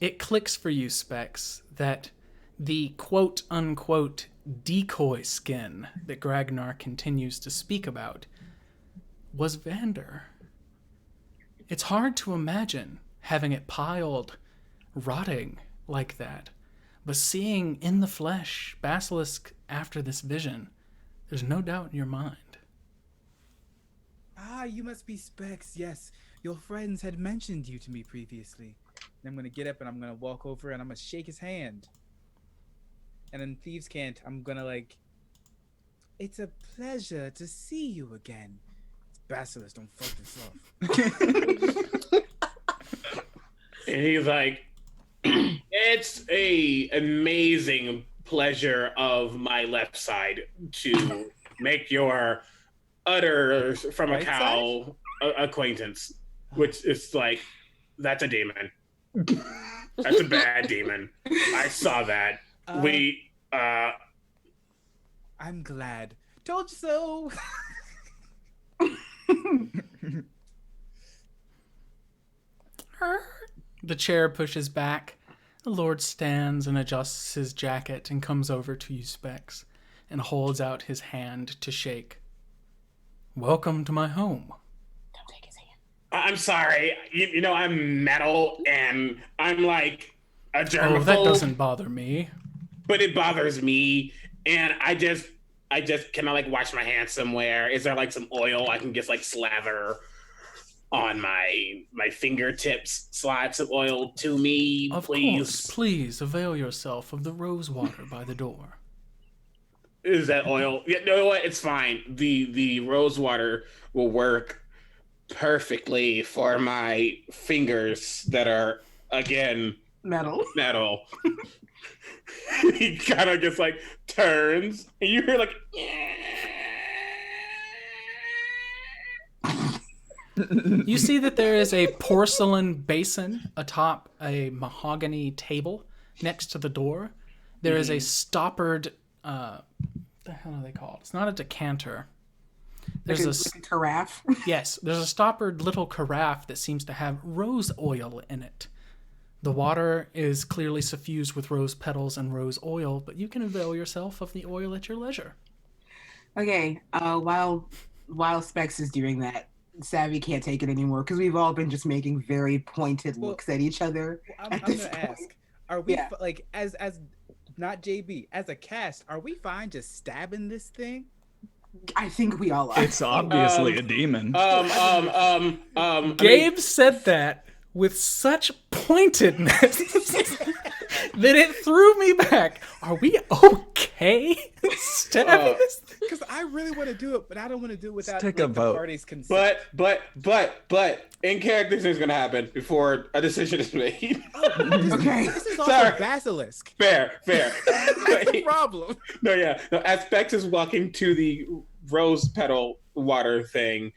It clicks for you, Specs, that the quote-unquote decoy skin that Gragnar continues to speak about was Vander. It's hard to imagine having it piled, rotting like that. But seeing in the flesh Basilisk after this vision, there's no doubt in your mind. Ah, you must be Specs. Yes, your friends had mentioned you to me previously. And I'm gonna get up and I'm gonna walk over and I'm gonna shake his hand. And then thieves can't. I'm gonna like. It's a pleasure to see you again. It's Basilisk. Don't fuck this up. And he's like, it's a amazing pleasure of my left side to make your utter from a Right cow acquaintance, which is like, that's a demon. That's a bad demon. I saw that. I'm glad. Told you so. The chair pushes back. The Lord stands and adjusts his jacket and comes over to you, Specs, and holds out his hand to shake. "Welcome to my home." Don't take his hand. I'm sorry. I'm metal and I'm like a germaphobe. Oh, that doesn't bother me. But it bothers me. And I can I like wash my hands somewhere? Is there like some oil I can just like slather on my fingertips? Slide some oil to me, Of please. course, please avail yourself of the rose water by the door. Is that oil? Yeah, no, what? It's fine. The rose water will work perfectly for my fingers that are again Metal. He kind of just like turns, and you hear like. You see that there is a porcelain basin atop a mahogany table next to the door. There is a stoppered, what the hell are they called? It's not a decanter. There's like a carafe. Yes, there's a stoppered little carafe that seems to have rose oil in it. The water is clearly suffused with rose petals and rose oil, but you can avail yourself of the oil at your leisure. Okay, while Specs is doing that, Savvy can't take it anymore because we've all been just making very pointed looks at each other. I'm gonna ask: are we like as not JB as a cast? Are we fine just stabbing this thing? I think we all are. It's obviously a demon. Gabe said that with such pointedness that it threw me back. Are we okay stabbing this thing? Because I really want to do it, but I don't want to do it without take like, a the vote. party's consent. But in character, things gonna happen before a decision is made. Okay. This is also Basilisk. Fair. That's the problem. No, as Specs is walking to the rose petal water thing,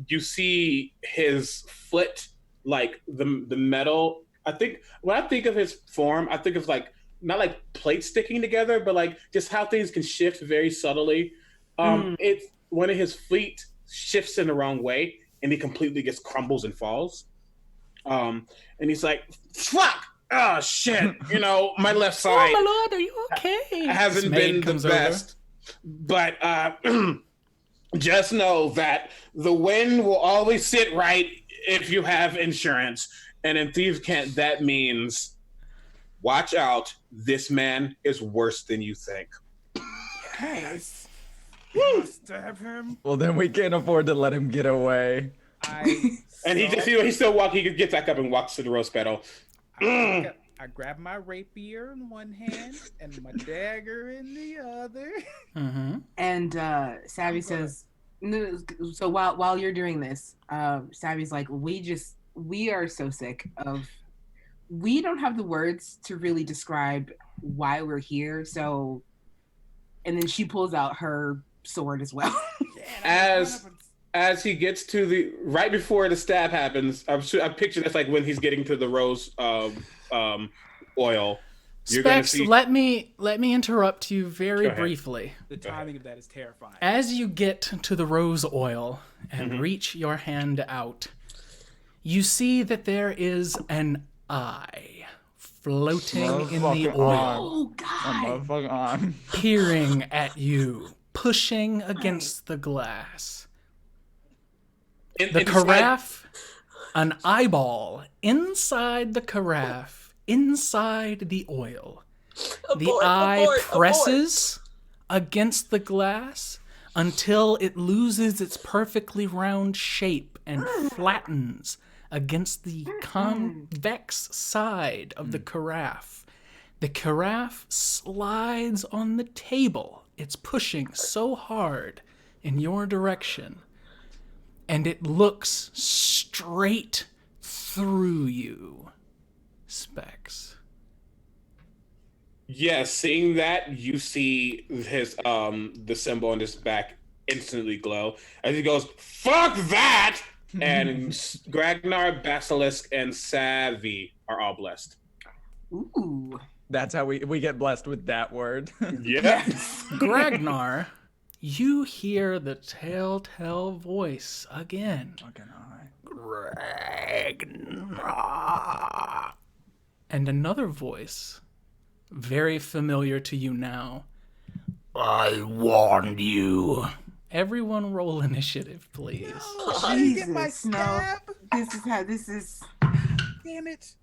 you see his foot, like the metal. I think when I think of his form, I think of like not like plates sticking together, but like just how things can shift very subtly. It's one of his feet shifts in the wrong way, and he completely just crumbles and falls. And he's like, "Fuck! Oh shit! My left side." Oh my lord, are you okay? Hasn't been the best, but just know that the wind will always sit right if you have insurance. And in Thieves' Cant, that means watch out. This man is worse than you think. Yes. Stab him. Well, then we can't afford to let him get away. And he's still walking. He gets back up and walks to the rose petal. I grab my rapier in one hand and my dagger in the other. Mm-hmm. And Savvy says, no, so while you're doing this, Savvy's like, we are so sick of, we don't have the words to really describe why we're here. So, and then she pulls out her sword as well. As he gets to the right before the stab happens, I picture that's like when he's getting to the rose oil. Specs, let me interrupt you very briefly. The timing of that is terrifying. As you get to the rose oil and reach your hand out, you see that there is an eye floating in the oil. Oh God! Peering at you, pushing against the glass. The carafe, an eyeball inside the carafe, inside the oil. The eye presses against the glass until it loses its perfectly round shape and flattens against the convex side of the carafe. The carafe slides on the table. It's pushing so hard in your direction. And it looks straight through you, Specs. Yes, seeing that, you see his the symbol on his back instantly glow as he goes, "Fuck that!" And Gragnar, Basilisk, and Savvy are all blessed. Ooh. That's how we get blessed with that word. Yes. Gragnar, you hear the telltale voice again. Fucking eye. Gragnar. And another voice, very familiar to you now. I warned you. Everyone roll initiative, please. I didn't get my stab. This is how this is. Damn it.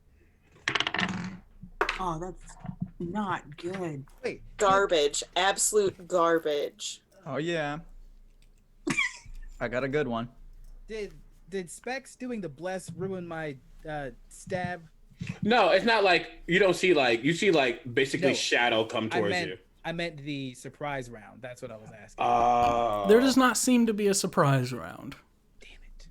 Oh, that's Not good. Wait. Garbage. Absolute garbage. Oh yeah. I got a good one. Did Specs doing the bless ruin my stab? No, it's not like you don't see like you see like basically No, shadow come towards you. I meant the surprise round. That's what I was asking. There does not seem to be a surprise round. Damn it.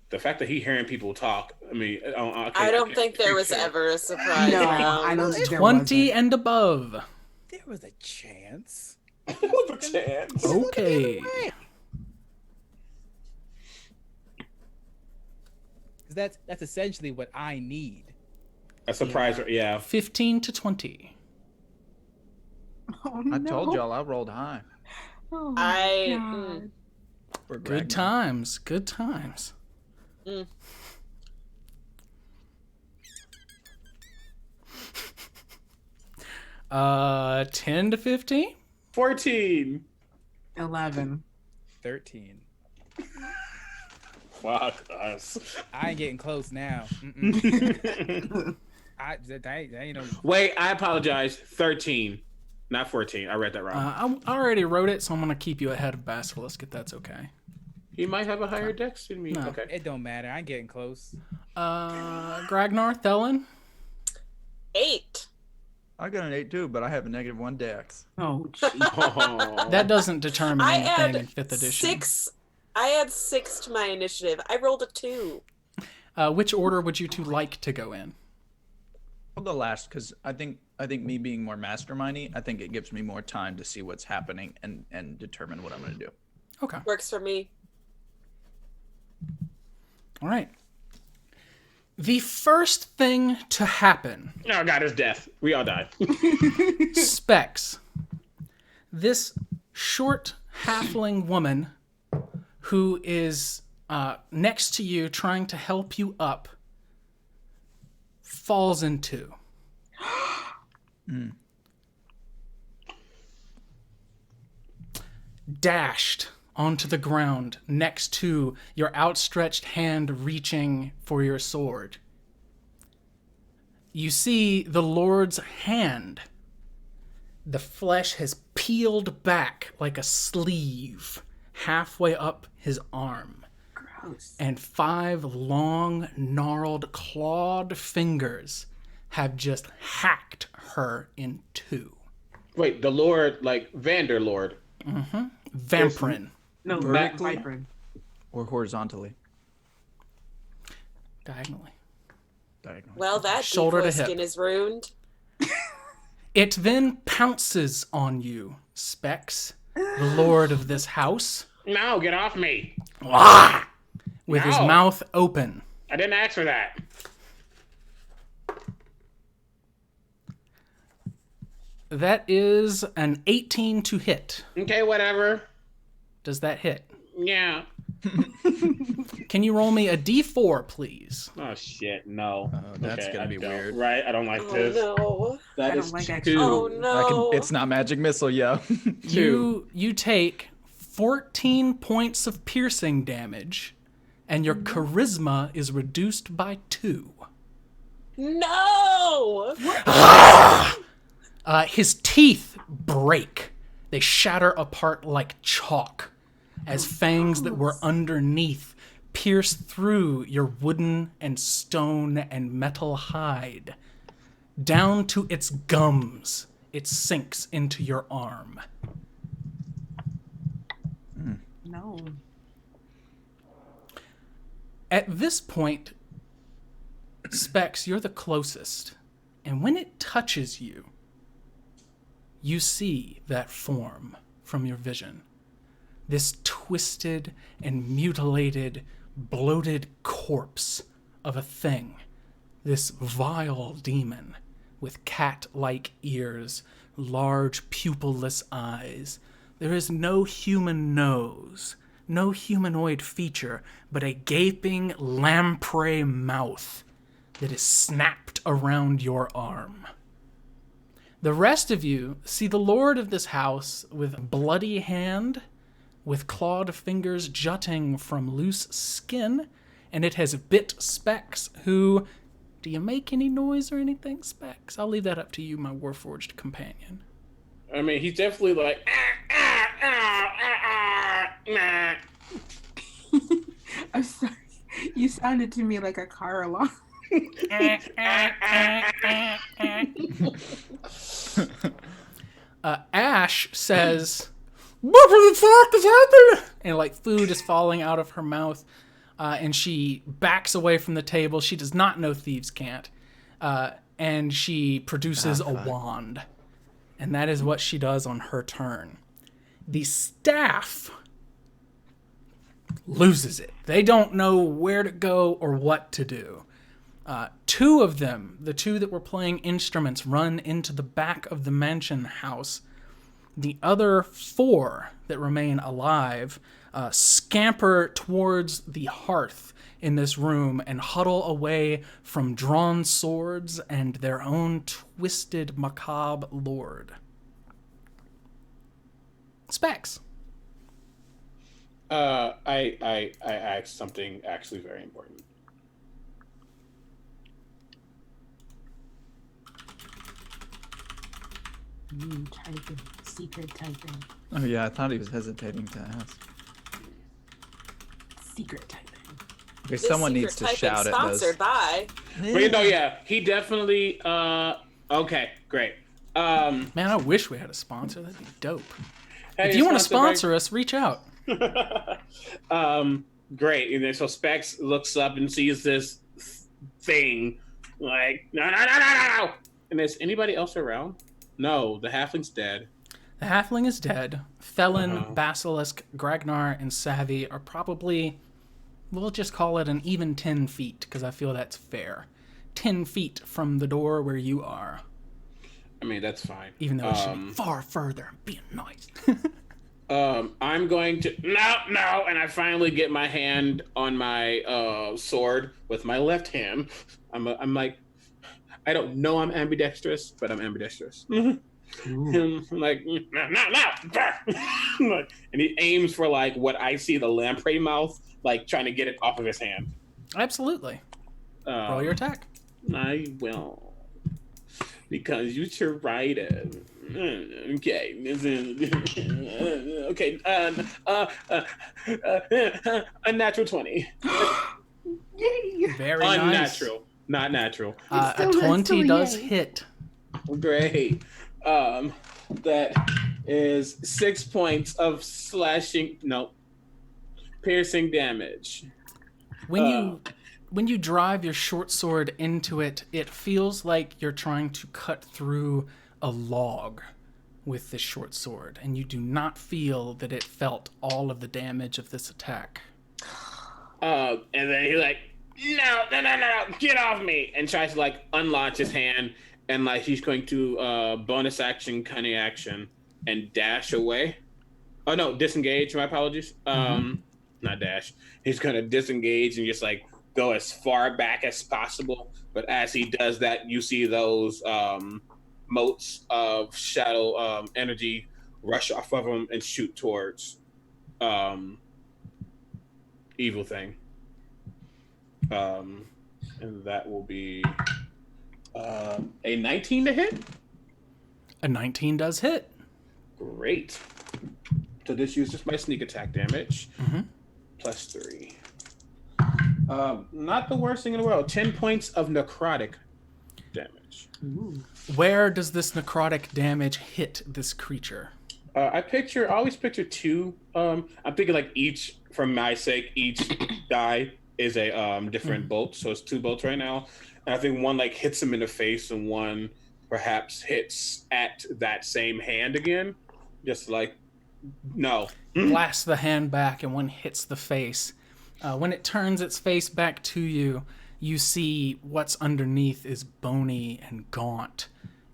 The fact that he hearing people talk. I mean, I don't think there was ever a surprise No, round. I don't think there 20 wasn't. and above. There was a chance. What's the chance? Okay. Because that's essentially what I need. A surprise, yeah. 15 to 20. Oh, no. I told y'all I rolled high. Oh, my God. For Good Ragnar. times. Good times. Mm. Uh, 10 to 15? 14. 11. 13. Fuck us. I ain't getting close now. That ain't no. Wait, I apologize. 13, not 14. I read that wrong. I already wrote it, so I'm going to keep you ahead of Basilisk if that's okay. He might have a higher dex than me. No. Okay. It don't matter. I ain't getting close. Gragnar, Thelen? 8. I got an 8 too, but I have a -1 dex. Oh, geez. Oh. That doesn't determine I anything had in 5th edition. 6. I had 6 to my initiative. I rolled a 2. Which order would you two like to go in? I'll go last because I think me being more mastermindy, I think it gives me more time to see what's happening and determine what I'm going to do. Okay. Works for me. All right. The first thing to happen, Oh god, it's death. We all died. Specs. This short halfling woman who is next to you trying to help you up falls in two. Dashed onto the ground next to your outstretched hand reaching for your sword. You see the Lord's hand. The flesh has peeled back like a sleeve halfway up his arm. Gross. And 5 long, gnarled, clawed fingers have just hacked her in two. Wait, the Lord, like Vanderlord. Vampirin. No, not Vertically? Viper. Or horizontally. Diagonally. Well, that Shoulder decoy to hip. skin is ruined. It then pounces on you, Specs, the lord of this house, No, get off me. with his No. mouth open. I didn't ask for that. That is an 18 to hit. Okay, whatever. Does that hit? Yeah. Can you roll me a d4, please? Oh shit, no. That's Okay, gonna I be don't. weird. Right? I don't like Oh this. no. That I is don't like 2. action. Oh no. It's not magic missile, yo. 2. You take 14 points of piercing damage, and your charisma is reduced by 2. No! His teeth break. They shatter apart like chalk as fangs that were underneath pierce through your wooden and stone and metal hide. Down to its gums, it sinks into your arm. No. At this point, Specs, you're the closest. And when it touches you, you see that form from your vision. This twisted and mutilated, bloated corpse of a thing. This vile demon with cat-like ears, large pupilless eyes. There is no human nose, no humanoid feature, but a gaping lamprey mouth that is snapped around your arm. The rest of you see the lord of this house with bloody hand, with clawed fingers jutting from loose skin, and it has bit Specs, who Do you make any noise or anything, Specs? I'll leave that up to you, my Warforged companion. I mean, he's definitely like, nah. I'm sorry. You sounded to me like a car alarm. Ash says, "What the fuck is happening?" And like food is falling out of her mouth, and she backs away from the table. She does not know thieves can't, and she produces a wand, and that is what she does on her turn. The staff loses it. They don't know where to go or what to do. Two of them, the two that were playing instruments, run into the back of the mansion house. The other four that remain alive scamper towards the hearth in this room and huddle away from drawn swords and their own twisted, macabre lord. Specs. I asked something actually very important. Typing. Secret typing. Oh yeah, I thought he was hesitating to ask. Secret typing. Okay, someone needs to shout at those. Sponsored by. But yeah, he definitely. Okay, great. Man, I wish we had a sponsor. That'd be dope. Hey, If you want to sponsor us, reach out. Great. And then so Specs looks up and sees this thing. Like, no. And is anybody else around? No, the halfling's dead. The halfling is dead. Felon, Basilisk, Gragnar, and Savvy are probably, we'll just call it an even 10 feet, because I feel that's fair. 10 feet from the door where you are. I mean, that's fine. Even though it should be far further. I'm being nice. I'm going to... No! And I finally get my hand on my sword with my left hand. I'm like... I don't know I'm ambidextrous, but I'm ambidextrous. And I'm like, no. And he aims for like what I see the lamprey mouth, like trying to get it off of his hand. Absolutely. Roll your attack. I will. Because you tried it. Okay. Okay. A natural 20. Very Unnatural. nice. Not natural. A 20 does hit. Great. That is 6 points of piercing damage. When you drive your short sword into it, it feels like you're trying to cut through a log with this short sword, and you do not feel that it felt all of the damage of this attack. And then he's like, no, get off me, and tries to like unlatch his hand, and like he's going to bonus action, cunning action, and dash away. Oh no, disengage. My apologies. Not dash. He's gonna disengage and just like go as far back as possible. But as he does that, you see those motes of shadow energy rush off of him and shoot towards evil thing. And that will be a 19 to hit. A 19 does hit. Great. So this uses my sneak attack damage. Plus 3. Not the worst thing in the world. 10 points of necrotic damage. Ooh. Where does this necrotic damage hit this creature? I always picture 2. I'm thinking like each, for my sake, each die is a different bolt. So it's 2 bolts right now. And I think one like hits him in the face and one perhaps hits at that same hand again. Just like, no. Blasts the hand back and one hits the face. When it turns its face back to you, you see what's underneath is bony and gaunt,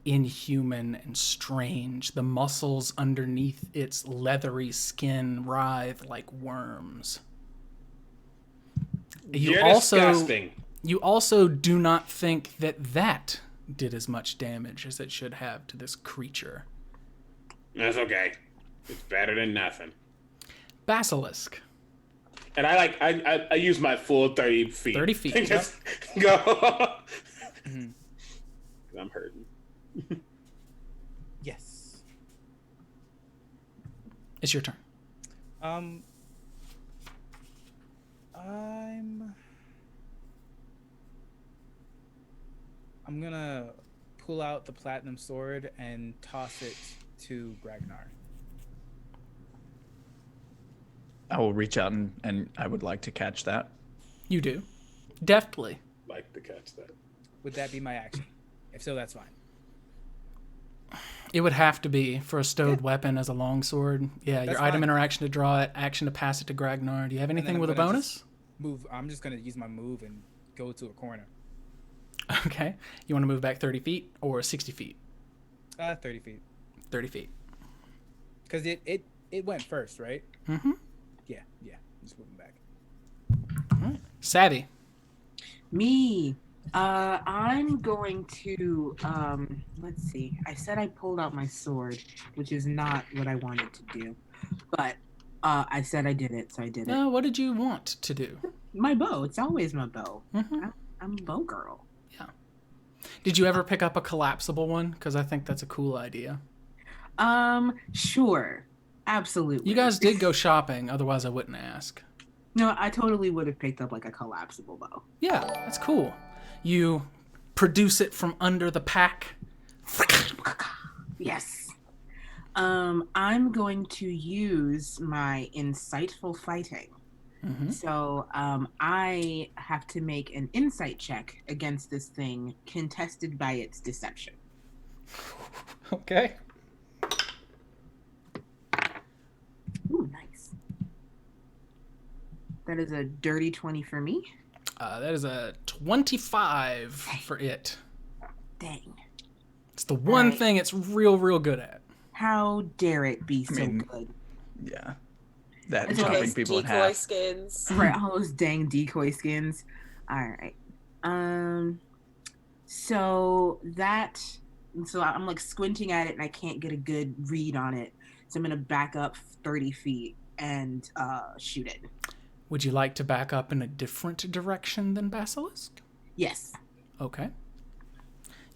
inhuman and strange. The muscles underneath its leathery skin writhe like worms. You're disgusting. You also do not think that did as much damage as it should have to this creature. That's okay. It's better than nothing. Basilisk. And I use my full 30 feet. 30 feet. Just go. Mhm. 'Cause I'm hurting. Yes. It's your turn. I'm gonna pull out the platinum sword and toss it to Gragnar. I will reach out and I would like to catch that. You do. Deftly. Like to catch that. Would that be my action? If so, that's fine. It would have to be for a stowed weapon as a longsword. Yeah, That's your item fine. interaction to draw it, action to pass it to Gragnar. Do you have And then anything I'm with a gonna bonus? just move. I'm just gonna use my move and go to a corner. Okay. You want to move back 30 feet or 60 feet? 30 feet. 30 feet. Because it went first, right? Mm-hmm. Yeah. Just moving back. All right. Savvy. Me. I'm going to let's see. I said I pulled out my sword, which is not what I wanted to do. But I said I did it, so I did it. What did you want to do? My bow. It's always my bow. Mm-hmm. I'm a bow girl. Yeah. Did you ever pick up a collapsible one? Because I think that's a cool idea. Sure. Absolutely. You guys did go shopping, otherwise I wouldn't ask. No, I totally would have picked up like a collapsible bow. Yeah, that's cool. You produce it from under the pack. Yes. I'm going to use my insightful fighting. Mm-hmm. So I have to make an insight check against this thing contested by its deception. Okay. Ooh, nice. That is a dirty 20 for me. That is a 25 for it. Dang. It's the one Right. thing it's real good at. How dare it be so mean, good? Yeah. That It's chopping Those people in decoy half. skins. Right, all those dang decoy skins. All right. So I'm like squinting at it and I can't get a good read on it. So I'm gonna back up 30 feet and shoot it. Would you like to back up in a different direction than Basilisk? Yes. Okay.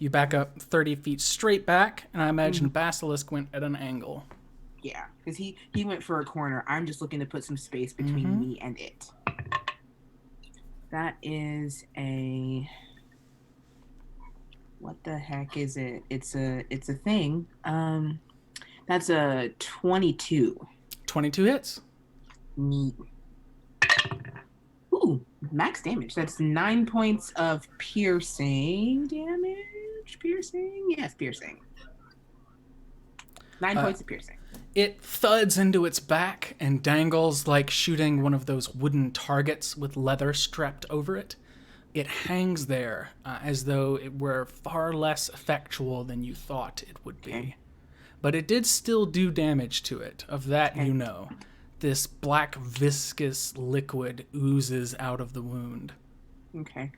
You back up 30 feet straight back, and I imagine Basilisk went at an angle. Yeah, because he went for a corner. I'm just looking to put some space between me and it. That is a... What the heck is it? It's a thing. That's a 22. 22 hits. Neat. Ooh, max damage. That's 9 points of piercing damage. Piercing? Yes, piercing. 9 points of piercing. It thuds into its back and dangles like shooting one of those wooden targets with leather strapped over it. It hangs there as though it were far less effectual than you thought it would be. Okay. But it did still do damage to it. Of that you know. This black viscous liquid oozes out of the wound. Okay.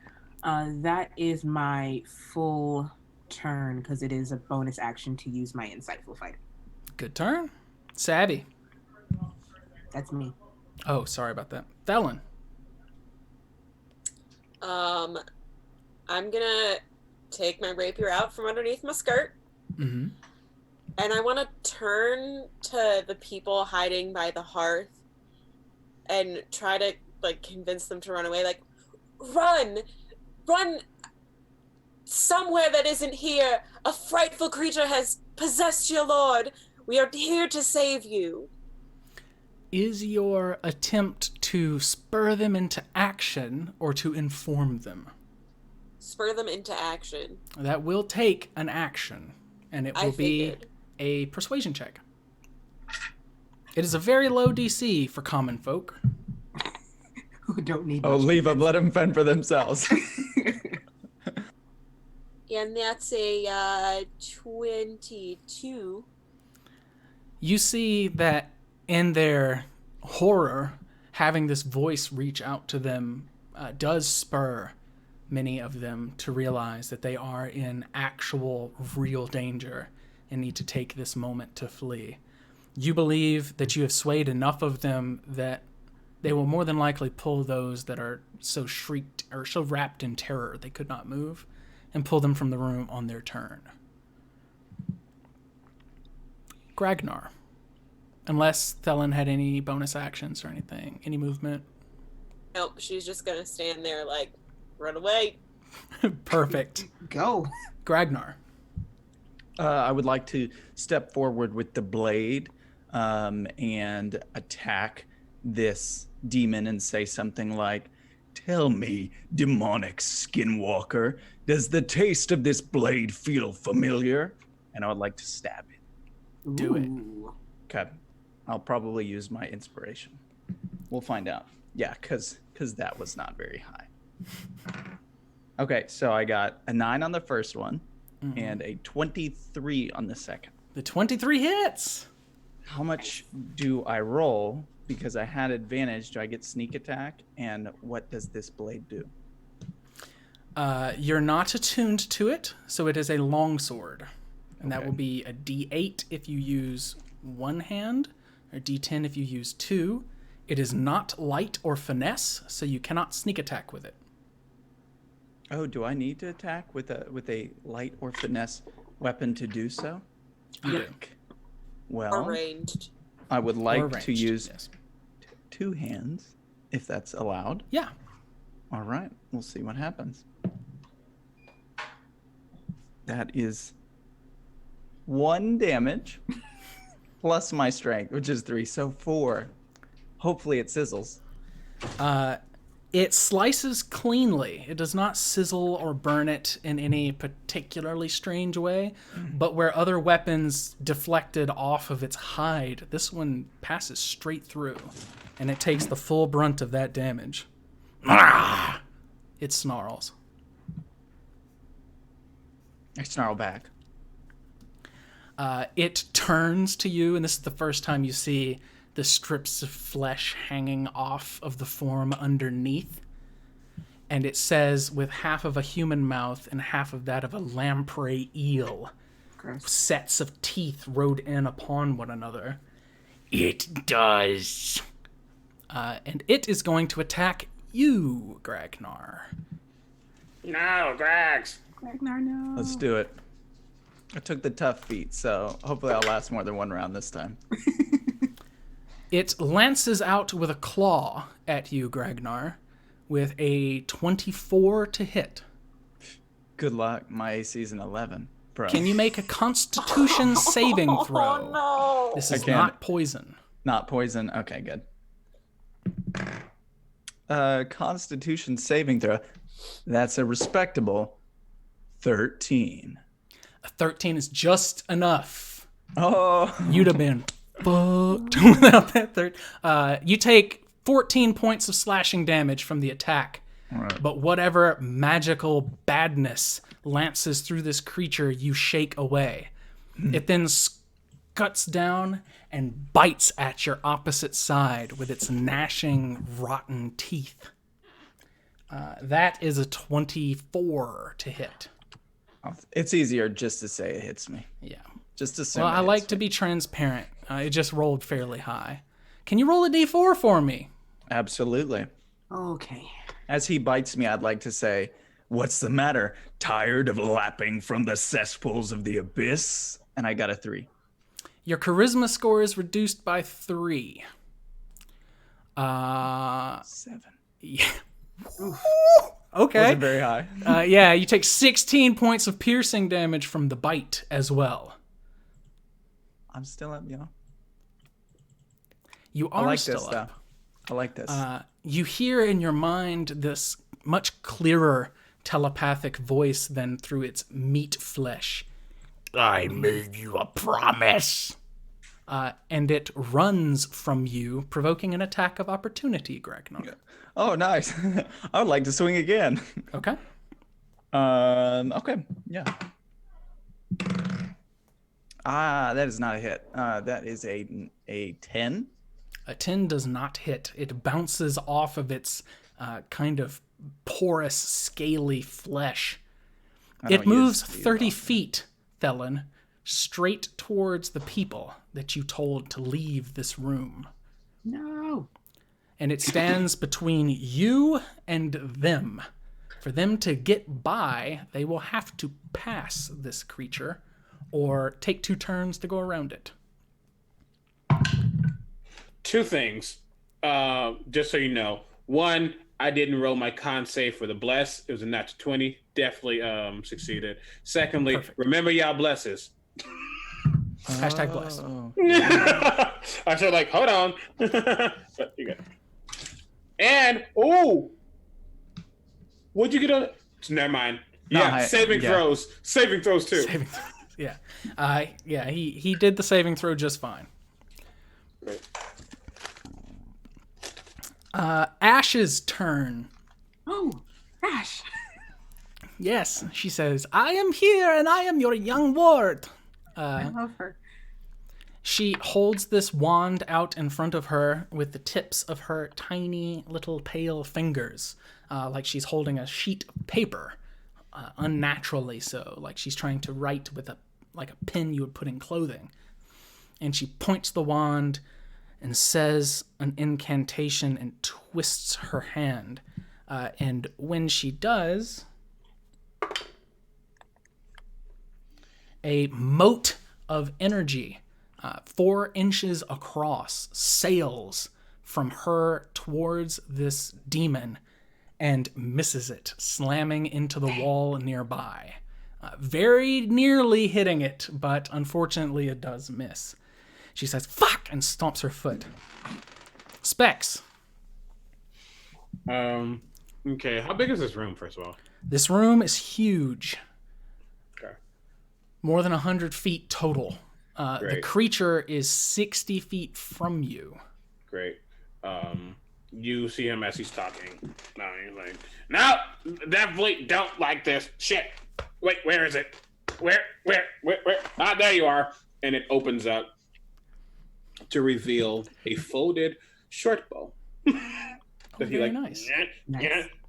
That is my full turn because it is a bonus action to use my insightful fighting. Good turn. Savvy. That's me. Oh, sorry about that. Felon. I'm gonna take my rapier out from underneath my skirt. Mm-hmm. And I want to turn to the people hiding by the hearth and try to like convince them to run away. Like, run somewhere that isn't here. A frightful creature has possessed your lord. We are here to save you. Is your attempt to spur them into action or to inform them? Spur them into action. That will take an action, and it will be a persuasion check. It is a very low DC for common folk. Who don't need Oh, much leave them. Let them fend for themselves. And that's a 22. You see that in their horror, having this voice reach out to them does spur many of them to realize that they are in actual, real danger and need to take this moment to flee. You believe that you have swayed enough of them that they will more than likely pull those that are so shrieked or so wrapped in terror they could not move, and pull them from the room on their turn. Gragnar. Unless Thelen had any bonus actions or anything. Any movement. Nope, she's just going to stand there like, run away. Perfect. Go. Gragnar. I would like to step forward with the blade and attack this demon and say something like, "Tell me, demonic skinwalker, does the taste of this blade feel familiar?" And I would like to stab it. Do it. Okay. I'll probably use my inspiration. We'll find out. Yeah, because that was not very high. Okay, so I got a 9 on the first one and a 23 on the second. The 23 hits. How much do I roll? Because I had advantage. Do I get sneak attack? And what does this blade do? You're not attuned to it, so it is a longsword. And that Okay. will be a D8 if you use one hand, or D10 if you use two. It is not light or finesse, so you cannot sneak attack with it. Oh, do I need to attack with a light or finesse weapon to do so? You do. Well, Arranged. I would like Or to ranged, use yes. two hands, if that's allowed. Yeah. All right, we'll see what happens. That is 1 damage plus my strength, which is 3, so 4. Hopefully it sizzles. It slices cleanly. It does not sizzle or burn it in any particularly strange way, but where other weapons deflected off of its hide, this one passes straight through, and it takes the full brunt of that damage. It snarls. I snarl back. It turns to you, and this is the first time you see the strips of flesh hanging off of the form underneath. And it says, with half of a human mouth and half of that of a lamprey eel, Gross. sets of teeth rode in upon one another. It does. And it is going to attack you, Gragnar. No, Grags. Ragnar, no. Let's do it. I took the tough feat, so hopefully I'll last more than one round this time. It lances out with a claw at you, Gragnar, with a 24 to hit. Good luck. My AC is an 11. Bro. Can you make a Constitution saving throw? Oh, no. This is I can. not poison. Not poison. Okay, good. Constitution saving throw. That's a respectable 13. A 13 is just enough. Oh. You'd have been fucked without that third. You take 14 points of slashing damage from the attack. Right. But whatever magical badness lances through this creature, you shake away. It then scuts down and bites at your opposite side with its gnashing, rotten teeth. That is a 24 to hit. It's easier just to say it hits me. Yeah. Just assume. Well, it I hits like to me. be transparent. It just rolled fairly high. Can you roll a d4 for me? Absolutely. Okay. As he bites me, I'd like to say, "What's the matter? Tired of lapping from the cesspools of the abyss?" And I got a 3. Your charisma score is reduced by 3. 7. Yeah. Okay. Wasn't very high. Yeah, you take 16 points of piercing damage from the bite as well. I'm still up, y'all. You I are like still this up. stuff. I like this. You hear in your mind this much clearer telepathic voice than through its meat flesh. I made you a promise. And it runs from you, provoking an attack of opportunity, Gragnar. Oh, nice. I would like to swing again. Okay. Okay. Yeah. That is not a hit. That is a 10. A 10 does not hit. It bounces off of its kind of porous, scaly flesh. I It don't moves use these 30 often. feet, Thelen, straight towards the people that you told to leave this room. No. And it stands between you and them, For them to get by, they will have to pass this creature or take 2 turns to go around it. 2 things, just so you know. 1, I didn't roll my con save for the bless. It was a natural 20. Definitely succeeded. Secondly, Perfect. remember y'all blesses. Hashtag bless. I said, like, hold on. But you got it. And, what'd you get on it? Never mind. Yeah, saving throws. Saving throws, too. Saving throws, yeah. Yeah, he did the saving throw just fine. Great. Ash's turn. Oh, Ash. Yes, she says, I am here and I am your young ward. I love her. She holds this wand out in front of her with the tips of her tiny little pale fingers, like she's holding a sheet of paper, unnaturally so, like she's trying to write with a pen you would put in clothing. And she points the wand and says an incantation and twists her hand. And when she does, a mote of energy, 4 inches across, sails from her towards this demon and misses it, slamming into the wall nearby. Very nearly hitting it, but unfortunately it does miss. She says, fuck, and stomps her foot. Specs. Okay, how big is this room, first of all? This room is huge. Okay. More than 100 feet total. The Great. creature is 60 feet from you. Great. You see him as he's talking. No, he's like, no, definitely don't like this. Shit. Wait, where is it? Where? Ah, there you are. And it opens up to reveal a folded short bow. Very nice.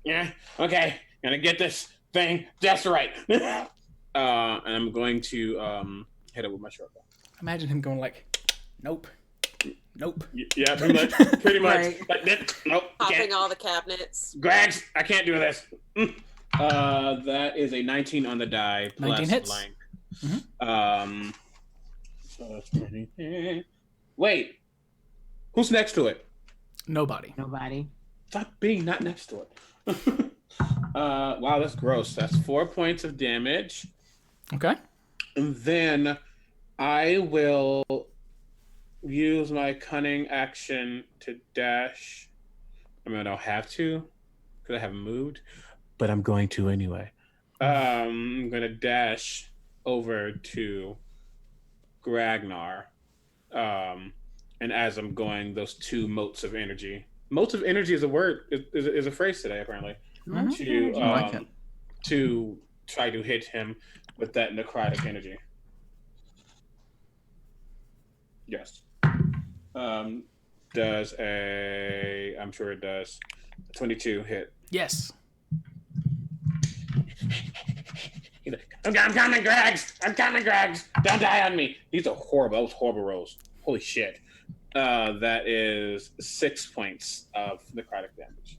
Yeah. Okay, gonna get this thing just right. And I'm going to hit it with my short bow. Imagine him going like, nope. Yeah, pretty much. Right. Like this. Nope. Popping all the cabinets. Gregs, I can't do this. That is a 19 on the die. 19 hits. Blank. Mm-hmm. Wait. Who's next to it? Nobody. Stop being not next to it. Wow, that's gross. That's 4 points of damage. Okay. And then I will use my cunning action to dash. I mean, I don't have to because I haven't moved, but I'm going to anyway. I'm going to dash over to Gragnar. And as I'm going, those 2 motes of energy. Motes of energy is a word, is a phrase today, apparently. Mm-hmm. To try to hit him with that necrotic energy. Yes. Does I'm sure it does, 22 hit. Yes. I'm coming, Gregs! I'm coming, Gregs! Don't die on me! These are horrible. Those horrible rolls. Holy shit. That is 6 points of necrotic damage.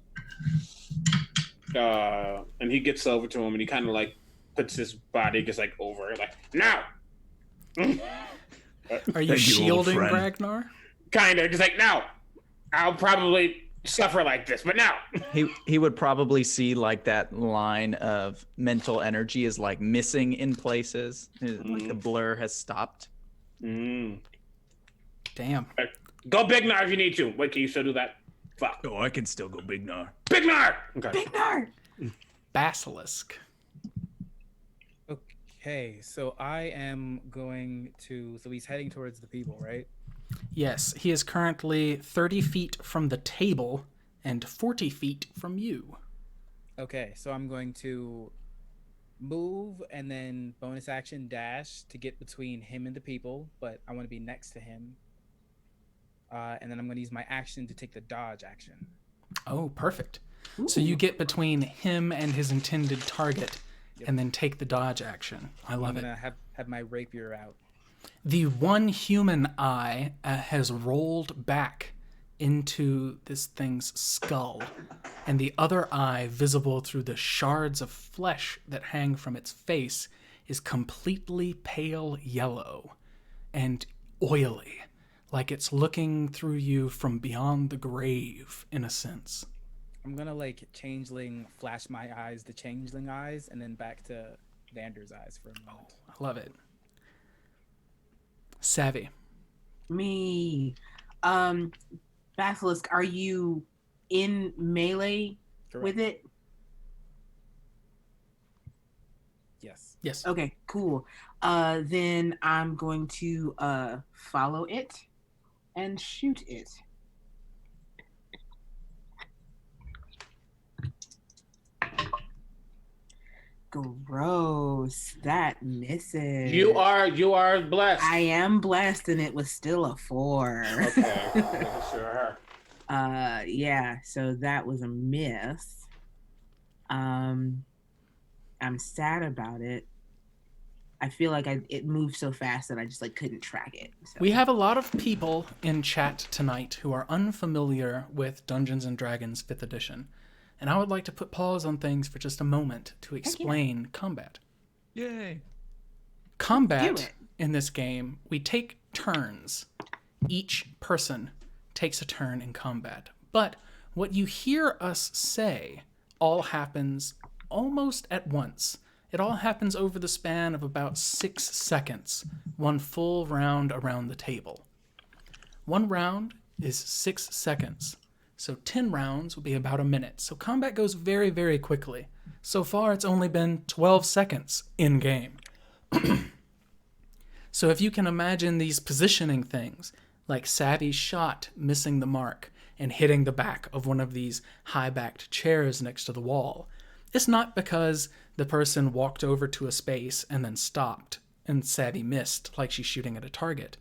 And he gets over to him and he kind of like puts his body just like over, like, no! Are you shielding Ragnar? Kind of, just like, no! I'll probably suffer like this, but no! He would probably see like that line of mental energy is like missing in places. Like the blur has stopped. Damn. Go Big Nar if you need to. Wait, can you still do that? Fuck. Oh, I can still go Big Nar. Big Nar! Okay. Big Nar! Basilisk. Okay, so I am going to. So he's heading towards the people, right? Yes, he is currently 30 feet from the table and 40 feet from you. Okay, so I'm going to move and then bonus action dash to get between him and the people, but I want to be next to him. And then I'm going to use my action to take the dodge action. Oh, perfect. Ooh. So you get between him and his intended target and then take the dodge action. I love it. I'm going to have my rapier out. The one human eye has rolled back into this thing's skull, and the other eye, visible through the shards of flesh that hang from its face, is completely pale yellow and oily, like it's looking through you from beyond the grave, in a sense. I'm gonna like changeling flash my eyes to changeling eyes and then back to Vander's eyes for a moment. I love it. Savvy. Me. Basilisk, are you in melee Correct. with it? Yes. Okay, cool. Then I'm going to follow it and shoot it. Gross. That misses. You are blessed. I am blessed, and it was still a 4. Okay. Sure. Yeah, so that was a miss. I'm sad about it. I feel like it moved so fast that I just like couldn't track it. So. We have a lot of people in chat tonight who are unfamiliar with Dungeons and Dragons 5th edition, and I would like to put pause on things for just a moment to explain combat. Yay. Combat in this game, we take turns. Each person takes a turn in combat. But what you hear us say all happens almost at once. It all happens over the span of about 6 seconds, one full round around the table. One round is 6 seconds, so 10 rounds will be about a minute. So combat goes very, very quickly. So far, it's only been 12 seconds in-game. So if you can imagine these positioning things, like Savvy's shot missing the mark and hitting the back of one of these high-backed chairs next to the wall, it's not because the person walked over to a space and then stopped and Savvy missed like she's shooting at a target.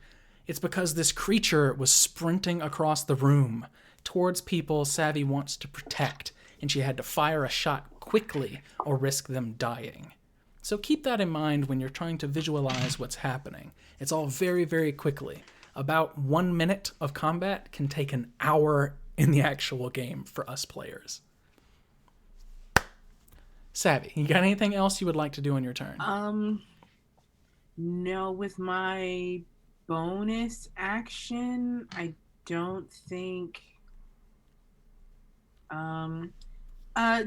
It's because this creature was sprinting across the room towards people Savvy wants to protect, and she had to fire a shot quickly or risk them dying. So keep that in mind when you're trying to visualize what's happening. It's all very, very quickly. About 1 minute of combat can take an hour in the actual game for us players. Savvy, you got anything else you would like to do on your turn? No, with my bonus action, I don't think.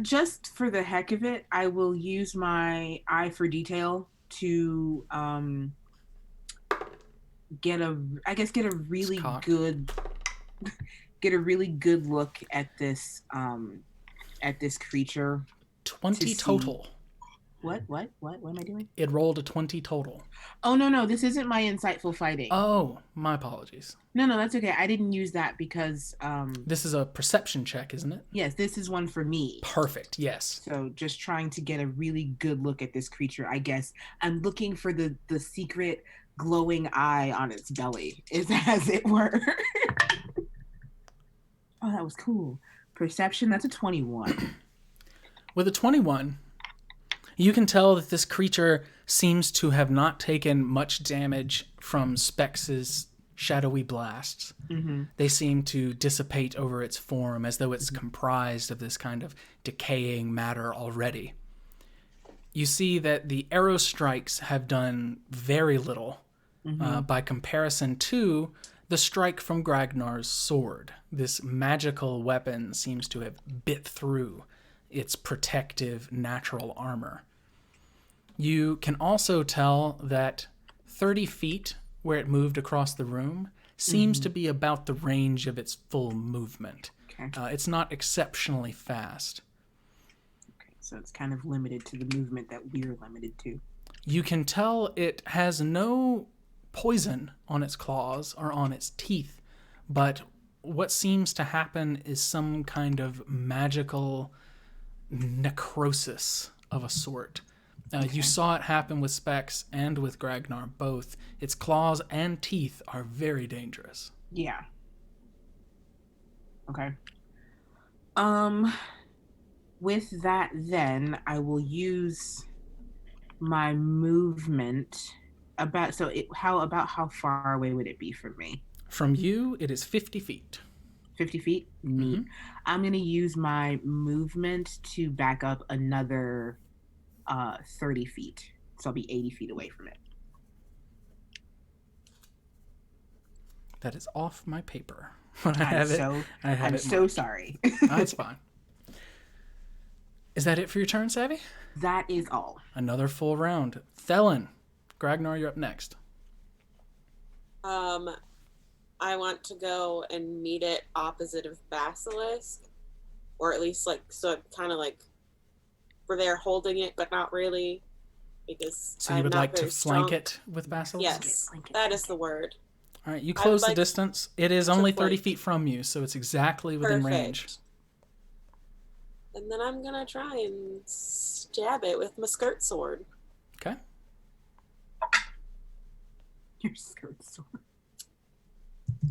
Just for the heck of it, I will use my eye for detail to get a really good look at this creature. 20 total. What am I doing? It rolled a 20 total. Oh, no, this isn't my insightful fighting. Oh, my apologies. No, that's okay. I didn't use that because... This is a perception check, isn't it? Yes, this is one for me. Perfect, yes. So just trying to get a really good look at this creature, I guess. I'm looking for the secret glowing eye on its belly, as it were. Oh, that was cool. Perception, that's a 21. With a 21... you can tell that this creature seems to have not taken much damage from Spex's shadowy blasts. Mm-hmm. They seem to dissipate over its form as though it's comprised of this kind of decaying matter already. You see that the arrow strikes have done very little by comparison to the strike from Gragnar's sword. This magical weapon seems to have bit through its protective natural armor. You can also tell that 30 feet where it moved across the room seems to be about the range of its full movement. Okay. It's not exceptionally fast. Okay, so it's kind of limited to the movement that we're limited to. You can tell it has no poison on its claws or on its teeth, but what seems to happen is some kind of magical necrosis of a sort. You saw it happen with Specs and with Gragnar both. Its claws and teeth are very dangerous. Yeah. Okay. With that then, I will use my movement how far away would it be from me? From you, it is 50 feet. 50 feet? Neat. I'm going to use my movement to back up another 30 feet. So I'll be 80 feet away from it. That is off my paper. I'm so marked. sorry. That's fine. Is that it for your turn, Savvy? That is all. Another full round. Thelen, Gragnar, you're up next. I want to go and meet it opposite of Basilisk, or at least so kind of where they're holding it, but not really, because so you would like to flank it with Basilisk? Yes, that is the word. All right, you close the distance. It is only 30 feet from you, so it's exactly within range. And then I'm gonna try and stab it with my skirt sword. Okay. Your skirt sword.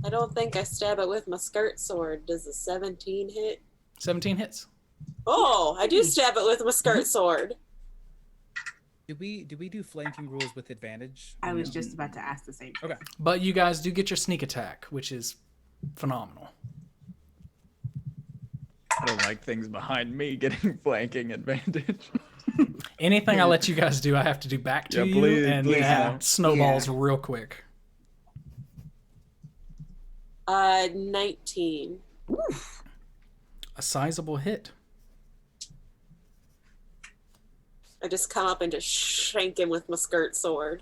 I don't think I stab it with my skirt sword. Does a 17 hit? 17 hits. Oh, I do stab it with my skirt sword. Do we do flanking rules with advantage? I was just about to ask the same. Okay. But you guys do get your sneak attack, which is phenomenal. I don't like things behind me getting flanking advantage. Anything I let you guys do, I have to do back to you, and it snowballs real quick. 19. Oof. A sizable hit. I just come up and just shank him with my skirt sword.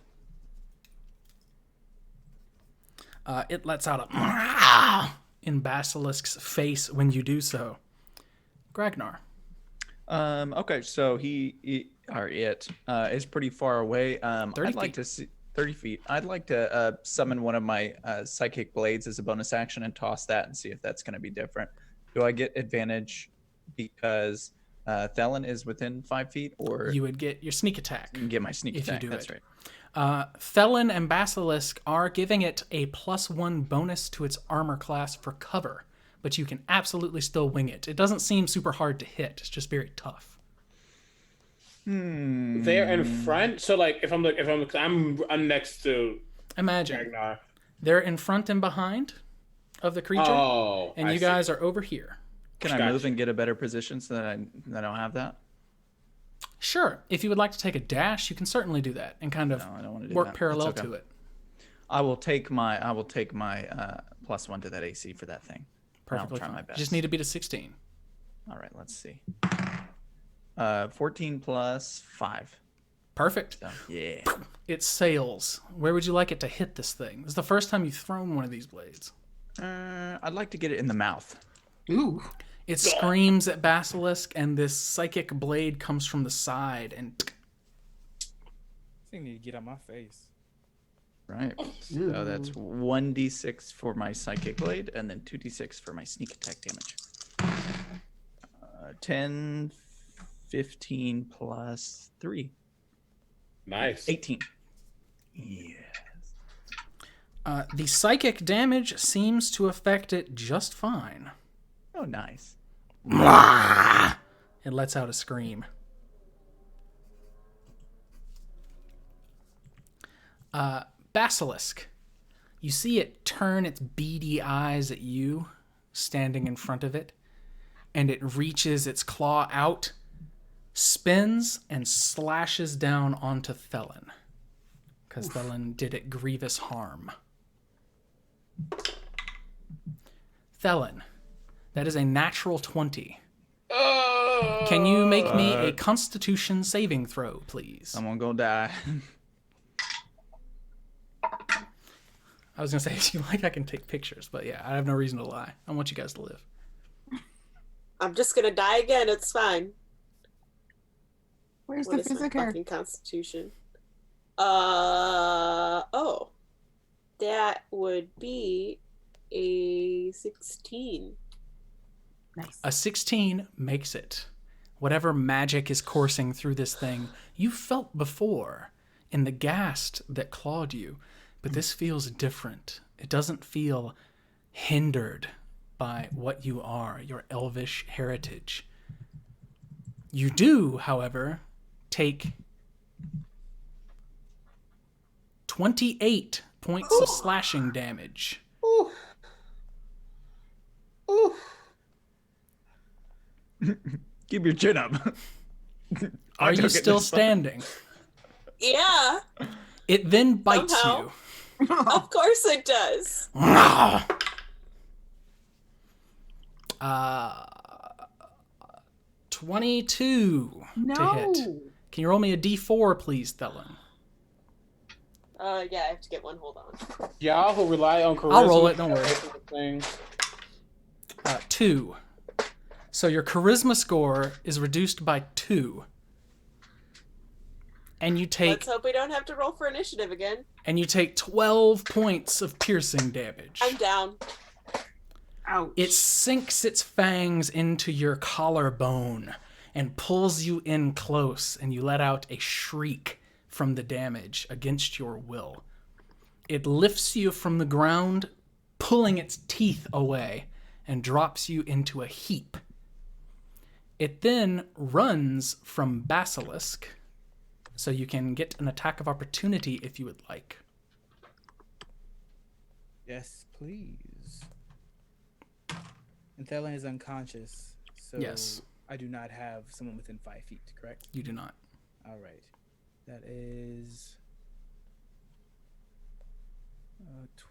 It lets out a in Basilisk's face when you do so. Gragnar. Okay, so he is pretty far away. 30 I'd like to see 30 feet. I'd like to summon one of my psychic blades as a bonus action and toss that and see if that's going to be different. Do I get advantage because Thelen is within 5 feet, or you would get your sneak attack? You can get my sneak attack. You do that's it. right. Thelen and Basilisk are giving it a +1 bonus to its armor class for cover, but you can absolutely still wing it. It doesn't seem super hard to hit. It's just very tough. They're in front, so if I'm next to. Imagine Ragnar. They're in front and behind of the creature. Oh, and you guys are over here. Can I move and get a better position so that I don't have that? Sure. If you would like to take a dash, you can certainly do that and kind of I don't want to do work that. parallel It's okay. to it. I will take my +1 to that AC for that thing. Perfectly I'll try fine. my best. You just need to beat a 16. All right, let's see. 14 plus 5. Perfect. So, yeah. It sails. Where would you like it to hit this thing? This is the first time you've thrown one of these blades. I'd like to get it in the mouth. Ooh. It screams at Basilisk, and this psychic blade comes from the side, and This thing need to get on my face. Right. So that's 1d6 for my psychic blade, and then 2d6 for my sneak attack damage. 10, 15 plus 3. Nice. 18. Yes. the psychic damage seems to affect it just fine. Oh, nice. It lets out a scream. Basilisk. You see it turn its beady eyes at you, standing in front of it, and it reaches its claw out, spins, and slashes down onto Thelen, because Thelen did it grievous harm. Thelen, that is a natural 20. Can you make me a Constitution saving throw, please? Someone gonna die. I was going to say, if you like, I can take pictures, but yeah, I have no reason to lie. I want you guys to live. I'm just going to die again. It's fine. Where's What the is my physical? fucking Constitution? Oh. That would be a 16. Nice. A 16 makes it. Whatever magic is coursing through this thing, you felt before in the ghast that clawed you, but this feels different. It doesn't feel hindered by what you are, your elvish heritage. You do, however, take 28 points of slashing damage. Keep your chin up. Are you still standing? Yeah, It then bites Somehow. of course it does. you. 22 to hit. Can you roll me a d4, please, Thelen? Yeah, I have to get one. Hold on. Y'all who rely on charisma. I'll roll it, don't worry. Thing. 2. So your charisma score is reduced by 2. And you take Let's hope we don't have to roll for initiative again. 12 points of piercing damage. I'm down. Ouch. It sinks its fangs into your collarbone and pulls you in close, and you let out a shriek from the damage against your will. It lifts you from the ground, pulling its teeth away, and drops you into a heap. It then runs from Basilisk, so you can get an attack of opportunity if you would like. Yes, please. And Thelen is unconscious, so Yes. I do not have someone within 5 feet, correct? You do not. All right. That is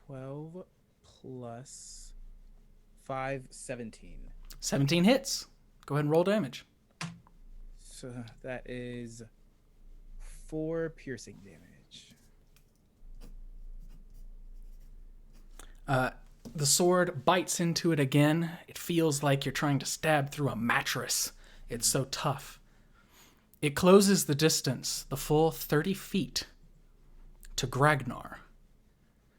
12 plus 5, 17. 17 hits. Go ahead and roll damage. So that is 4 piercing damage. The sword bites into it again. It feels like you're trying to stab through a mattress. It's so tough. It closes the distance, the full 30 feet, to Gragnar.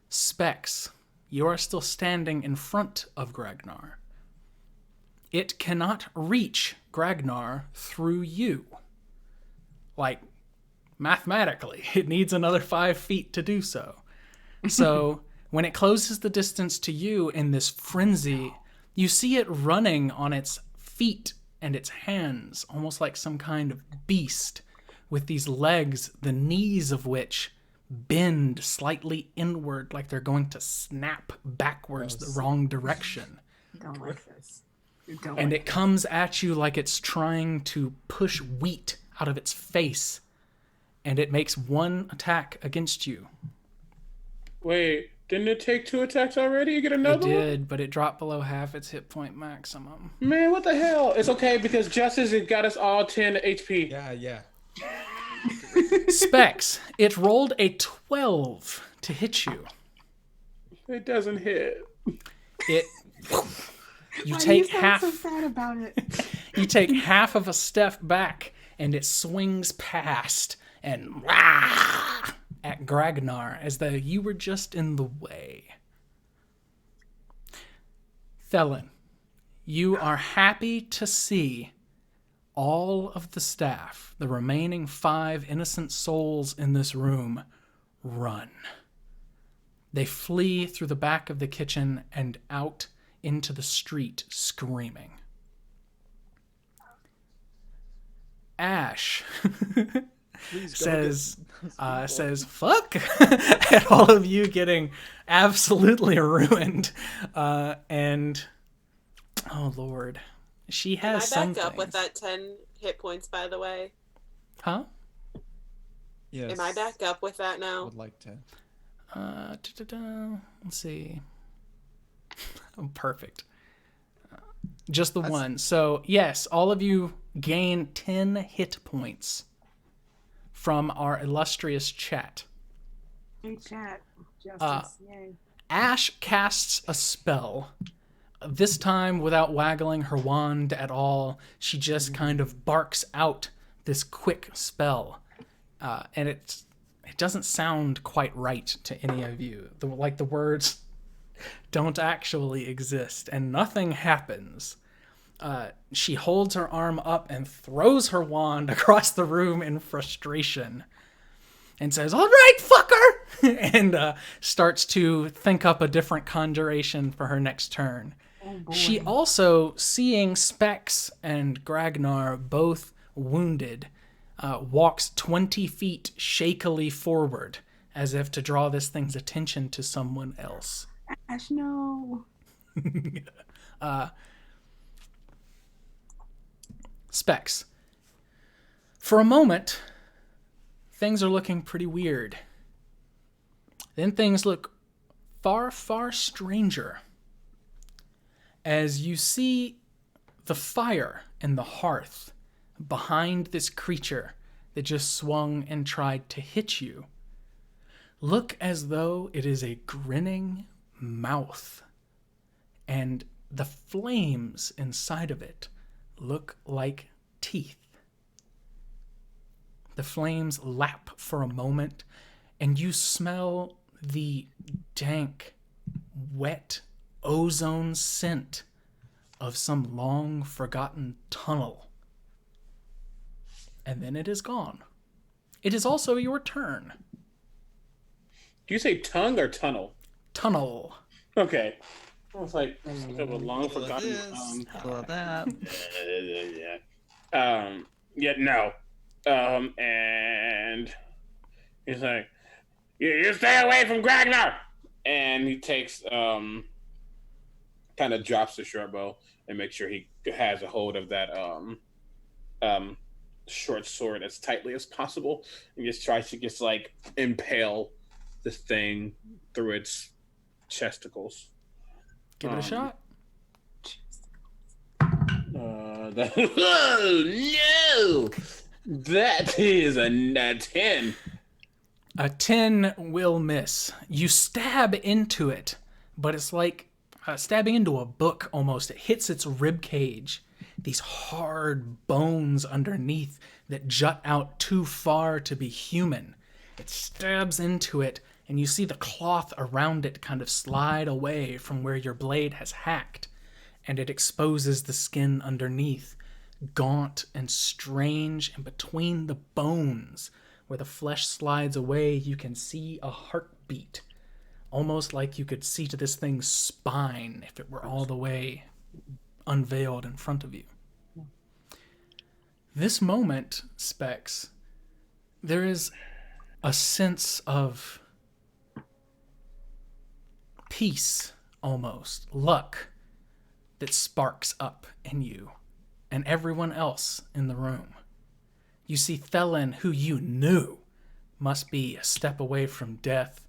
Specs, you are still standing in front of Gragnar. It cannot reach Gragnar through you. Like, mathematically, it needs another 5 feet to do so. So, when it closes the distance to you in this frenzy, you see it running on its feet and its hands, almost like some kind of beast, with these legs, the knees of which bend slightly inward, like they're going to snap backwards the wrong direction. I don't like this. And it comes at you like it's trying to push wheat out of its face, and it makes one attack against you. Wait, didn't it take 2 attacks already? You get It another one? did, but it dropped below half its hit point maximum. Man, what the hell? It's okay because Justice has got us all 10 HP. Yeah. Specs, it rolled a 12 to hit you. It doesn't hit. It you Why take do you sound half so sad about it? you take half of a step back, and it swings past and rah, at Gragnar as though you were just in the way. Thelen, you are happy to see all of the staff, the remaining 5 innocent souls in this room, run. They flee through the back of the kitchen and out into the street screaming. Ash says fuck at all of you getting absolutely ruined. And oh Lord, she has Am I back something. up with that 10 hit points, by the way? Huh? Yes. Am I back up with that I now? would like to. Let's see. Oh, perfect. Just the one. So, yes, all of you gain 10 hit points from our illustrious chat. Hey, chat. Justice. Yay. Ash casts a spell. This time, without waggling her wand at all, she just kind of barks out this quick spell. And it doesn't sound quite right to any of you. The words don't actually exist, and nothing happens. She holds her arm up and throws her wand across the room in frustration and says, "All right, fucker!" and starts to think up a different conjuration for her next turn. Oh, She also, seeing Specs and Gragnar both wounded, walks 20 feet shakily forward as if to draw this thing's attention to someone else. Ash, no. Specs. For a moment, things are looking pretty weird. Then things look far, far stranger as you see the fire in the hearth behind this creature that just swung and tried to hit you look as though it is a grinning mouth, and the flames inside of it look like teeth. The flames lap for a moment, and you smell the dank, wet ozone scent of some long-forgotten tunnel. And then it is gone. It is also your turn. Do you say tongue or tunnel? Tunnel. Okay. I was like, a long forgotten. That. Yeah, no. And he's like, you stay away from Gragnar! And he takes, kind of drops the short bow and makes sure he has a hold of that, short sword as tightly as possible, and just tries to just like impale this thing through its chesticles. Give it a shot. Oh no! That is a 10. A 10 will miss. You stab into it, but it's like stabbing into a book almost. It hits its rib cage. These hard bones underneath that jut out too far to be human. It stabs into it, and you see the cloth around it kind of slide away from where your blade has hacked, and it exposes the skin underneath, gaunt and strange, and between the bones, where the flesh slides away, you can see a heartbeat, almost like you could see to this thing's spine if it were all the way unveiled in front of you. This moment, Specs, there is a sense of peace, almost, luck, that sparks up in you and everyone else in the room. You see Thelen, who you knew must be a step away from death,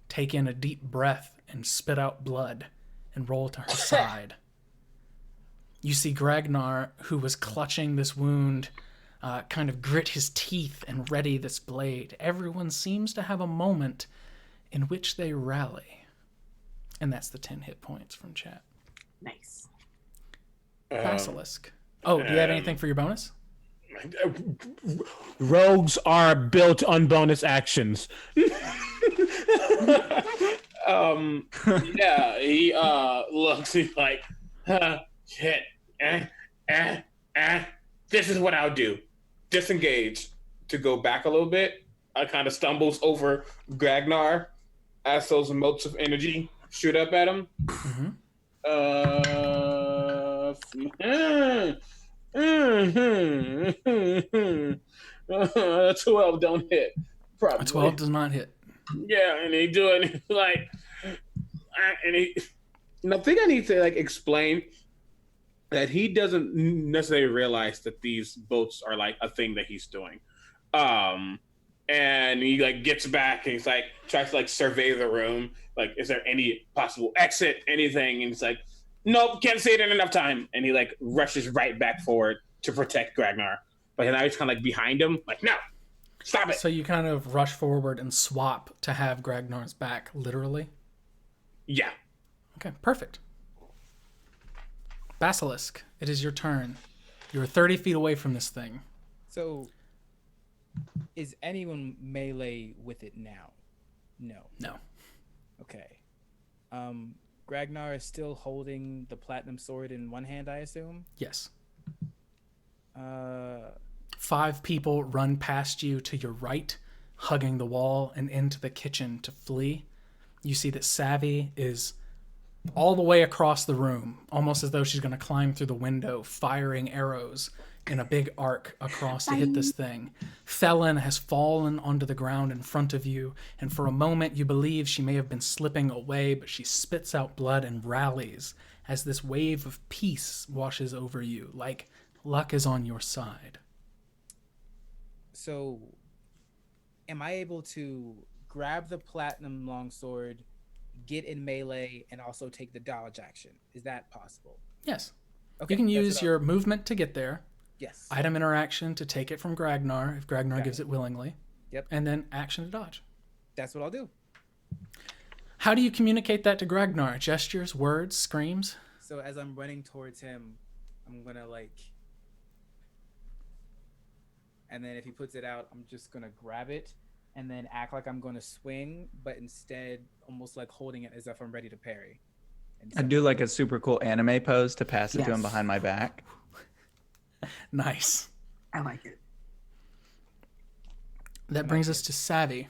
take in a deep breath and spit out blood and roll to her side. You see Gragnar, who was clutching this wound, kind of grit his teeth and ready this blade. Everyone seems to have a moment in which they rally. And that's the 10 hit points from chat. Nice. Basilisk. Oh, do you have anything for your bonus? Rogues are built on bonus actions. Yeah, he looks, he's like, shit, this is what I'll do. Disengage to go back a little bit. I kind of stumbles over Gragnar as those motes of energy shoot up at him. Mm-hmm. A 12 don't hit. Probably. A 12 does not hit. Yeah, and he do it like, and he. And I think I need to like explain that he doesn't necessarily realize that these boats are like a thing that he's doing. And he like gets back and he's like tries to like survey the room. Like, is there any possible exit, anything? And he's like, nope, can't see it in enough time. And he like rushes right back forward to protect Gragnar. But now he's kind of like behind him, like, no, stop it. So you kind of rush forward and swap to have Gragnar's back, literally? Yeah. Okay, perfect. Basilisk, it is your turn. You're 30 feet away from this thing. So, is anyone melee with it now? No. No. Okay. Gragnar is still holding the platinum sword in one hand, I assume? Yes. 5 people run past you to your right, hugging the wall and into the kitchen to flee. You see that Savvy is all the way across the room, almost as though she's going to climb through the window, firing arrows in a big arc across to hit this thing. Thelen has fallen onto the ground in front of you, and for a moment you believe she may have been slipping away, but she spits out blood and rallies as this wave of peace washes over you, like Luck is on your side. So, am I able to grab the platinum longsword, get in melee, and also take the dodge action? Is that possible? Yes. Okay, You can that's use what your movement to get there. Yes. Item interaction to take it from Gragnar, if Gragnar Got gives it willingly. Yep. And then action to dodge. That's what I'll do. How do you communicate that to Gragnar? Gestures, words, screams? So as I'm running towards him, I'm gonna and then if he puts it out, I'm just gonna grab it and then act like I'm gonna swing, but instead almost like holding it as if I'm ready to parry. I do like a super cool anime pose to pass it to him behind my back. Nice. I like it. That brings us to Savvy.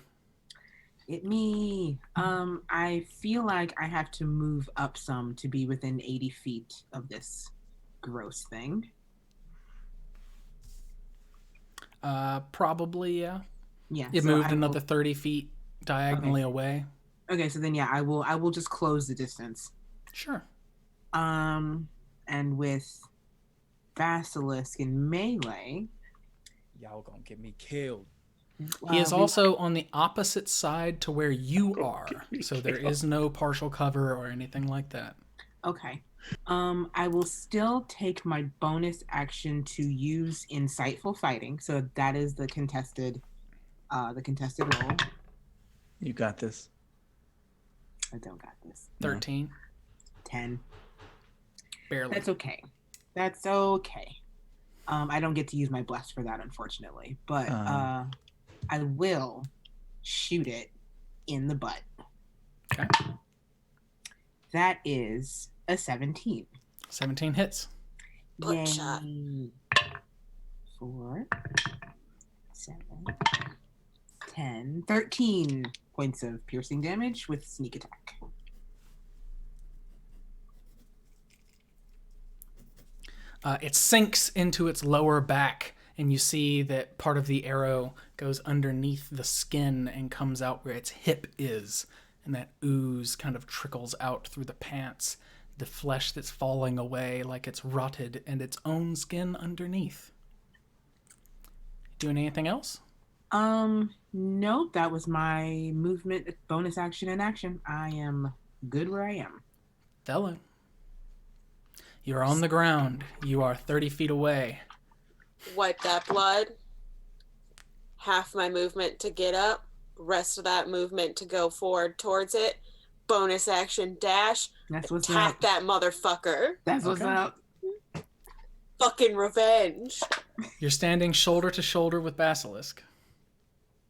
Me. I feel like I have to move up some to be within 80 feet of this gross thing. Probably, yeah. Yeah. It so moved I another will- 30 feet diagonally away. Okay, so then yeah, I will just close the distance. Sure. And with Basilisk in melee, Y'all gonna get me killed. He is also on the opposite side to where you are, so there is no partial cover or anything like that. Okay. I will still take my bonus action to use insightful fighting. So that is the contested roll. You got this. I don't got this. 13. 10. Barely. That's okay. That's okay. I don't get to use my bless for that, unfortunately. But I will shoot it in the butt. Okay. That is a 17. 17 hits. Butt shot. 4, 7, 10, 13 points of piercing damage with sneak attack. It sinks into its lower back, and you see that part of the arrow goes underneath the skin and comes out where its hip is, and that ooze kind of trickles out through the pants, the flesh that's falling away like it's rotted, and its own skin underneath. Doing anything else? No, that was my movement, bonus action, and action. I am good where I am. Thellen. You're on the ground. You are 30 feet away. Wipe that blood. Half my movement to get up. Rest of that movement to go forward towards it. Bonus action dash. That's what's Attack up. that motherfucker. That's what's up. Fucking revenge. You're standing shoulder to shoulder with Basilisk.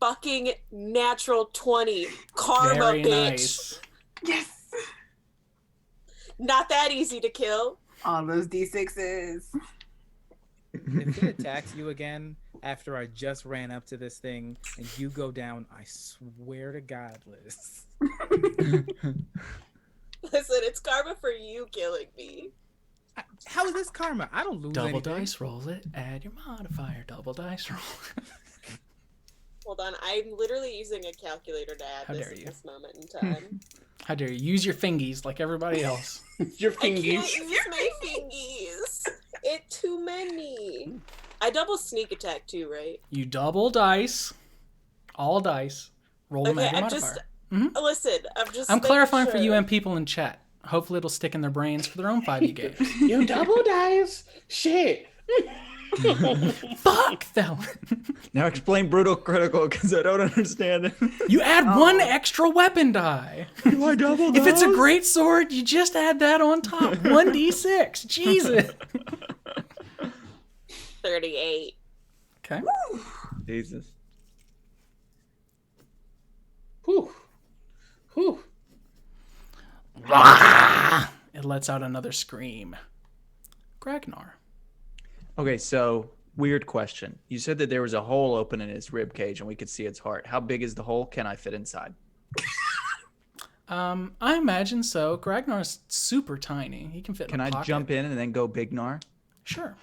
Fucking natural 20. Karma, Very bitch. nice. Yes. Not that easy to kill. All those D6s. If it attacks you again after I just ran up to this thing and you go down, I swear to God, Liz. Listen, it's karma for you killing me. How is this karma? I don't lose Double anything. dice roll it. Add your modifier. Double dice roll. Hold on, I'm literally using a calculator to add How this dare at you. this moment in time. How dare you? Use your fingies like everybody else. Your I can't fingies. use my fingies. It too many. I double sneak attack too, right? You double dice. All dice. Roll them Okay, at your I'm modifier. just listen. I'm I'm clarifying making for you sure. and people in chat. Hopefully it'll stick in their brains for their own 5e games. You double dice? Shit. Fuck them. Now explain brutal critical because I don't understand it. You add one extra weapon die. Do I double If it's a those? great sword, you just add that on top. 1d6. Jesus. 38. Okay. Jesus. Whew. Whew. It lets out another scream. Gragnar. Okay, so weird question. You said that there was a hole open in his rib cage and we could see its heart. How big is the hole? Can I fit inside? I imagine so. Gragnar's super tiny. He can fit Can in a I pocket. jump in and then go big gnar? Sure.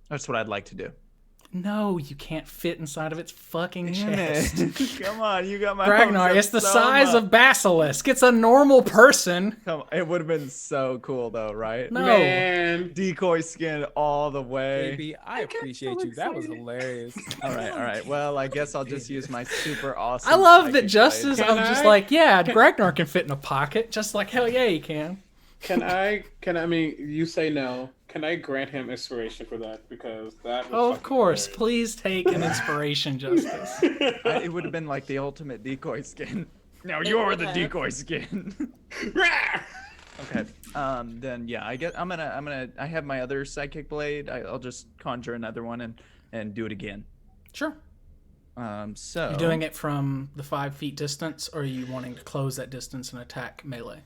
That's what I'd like to do. No, you can't fit inside of its fucking Damn chest. it. Come on, you got my Ragnar, hopes up it's the so size much. of Basilisk. It's a normal person. Come on. It would have been so cool though, right? No. Man. Decoy skin all the way. Baby, I appreciate so you. That was excited. hilarious. All right. Well, I guess I'll just use my super awesome. I love that psychic Justice, blade. I'm just like, yeah, Ragnar can fit in a pocket. Just like, hell yeah, he can. I mean, you say no. Can I grant him inspiration for that? Because that was Oh, of fucking course. hilarious. Please take an inspiration, Justice. It would have been like the ultimate decoy skin. Now you're would the have. decoy skin. Rah! Okay. Then yeah, I guess I have my other psychic blade. I'll just conjure another one and do it again. Sure. So You doing it from the 5 feet distance, or are you wanting to close that distance and attack melee?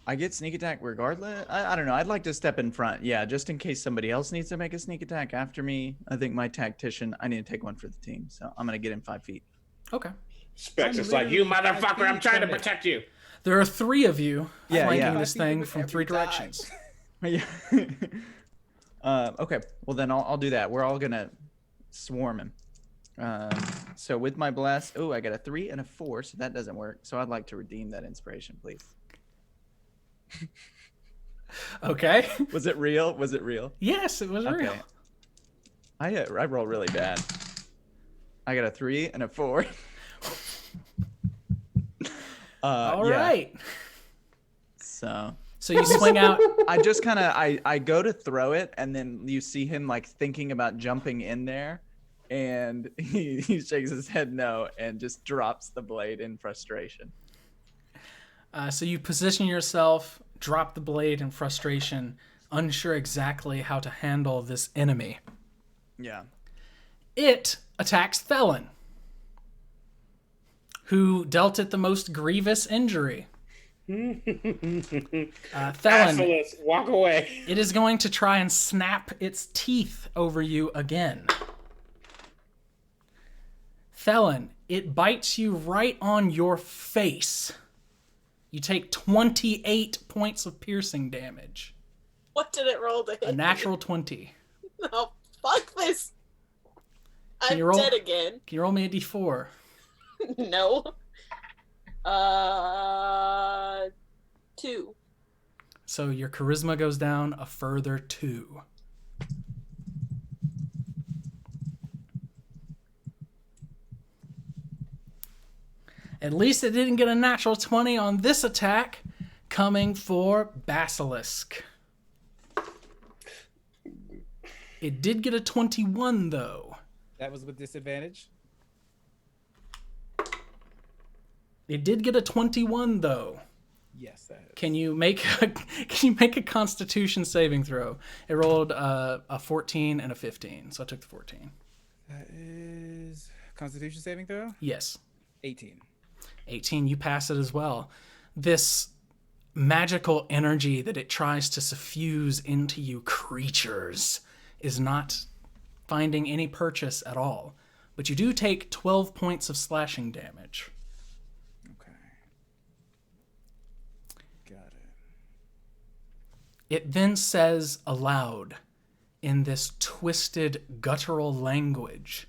I get sneak attack regardless. I don't know. I'd like to step in front. Yeah, just in case somebody else needs to make a sneak attack after me. I think my tactician, I need to take one for the team. So I'm going to get in 5 feet. Okay. Specs I'm is like, you literally motherfucker, 5 I'm feet trying to from it. protect you. There are 3 of you Yeah, flanking yeah. this 5 feet thing of it from 3 every time. directions. Yeah. Okay. Well, then I'll do that. We're all going to swarm him. So with my blast, I got a 3 and a 4, so that doesn't work. So I'd like to redeem that inspiration, please. Okay. Was it real? Was it real? Yes, it was real. Okay. I roll really bad. I got a 3 and a 4. All yeah. right. So So you swing out. I just kind of I go to throw it, and then you see him like thinking about jumping in there, and he shakes his head no and just drops the blade in frustration. So you position yourself, drop the blade in frustration, unsure exactly how to handle this enemy. Yeah. It attacks Thelon, who dealt it the most grievous injury. Thelon, Basilisk, walk away. it is going to try and snap its teeth over you again. Thelon, it bites you right on your face. You take 28 points of piercing damage. What did it roll to hit? A natural 20. Oh, fuck this. Can I'm you roll? dead again. Can you roll me a d4? No. 2. So your charisma goes down a further 2. At least it didn't get a natural 20 on this attack, coming for Basilisk. It did get a 21, though. That was with disadvantage. It did get a 21, though. Yes, that is. Can you make a Constitution saving throw? It rolled a 14 and a 15, so I took the 14. That is Constitution saving throw. Yes. 18. 18, you pass it as well. This magical energy that it tries to suffuse into you creatures is not finding any purchase at all. But you do take 12 points of slashing damage. Okay. Got it. It then says aloud in this twisted, guttural language,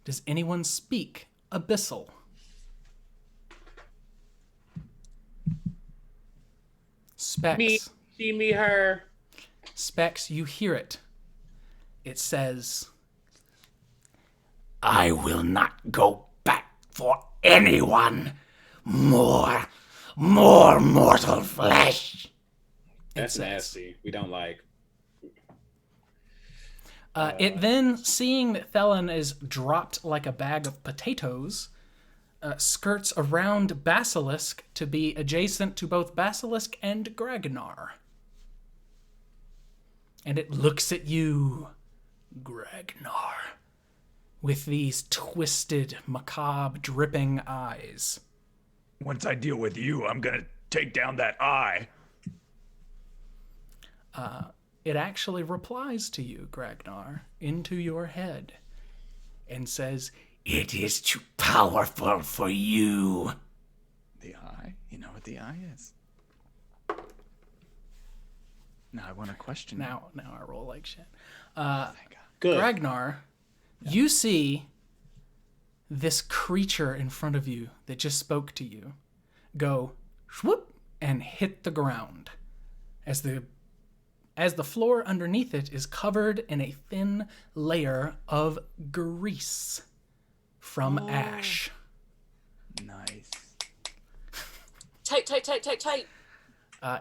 does anyone speak Abyssal? Specs. Me, she, me, her. Specs, you hear it. It says, I will not go back for anyone. More mortal flesh. That's says. nasty. We don't like. It then, seeing that Thelon is dropped like a bag of potatoes, skirts around Basilisk to be adjacent to both Basilisk and Gragnar. And it looks at you, Gragnar, with these twisted, macabre, dripping eyes. Once I deal with you, I'm gonna take down that eye. It actually replies to you, Gragnar, into your head, and says, It is too powerful for you. The eye? You know what the eye is. Now I want to question. now I roll like shit. Good. Ragnar, you see this creature in front of you that just spoke to you go whoop and hit the ground as the floor underneath it is covered in a thin layer of grease from ash. Nice. Tight.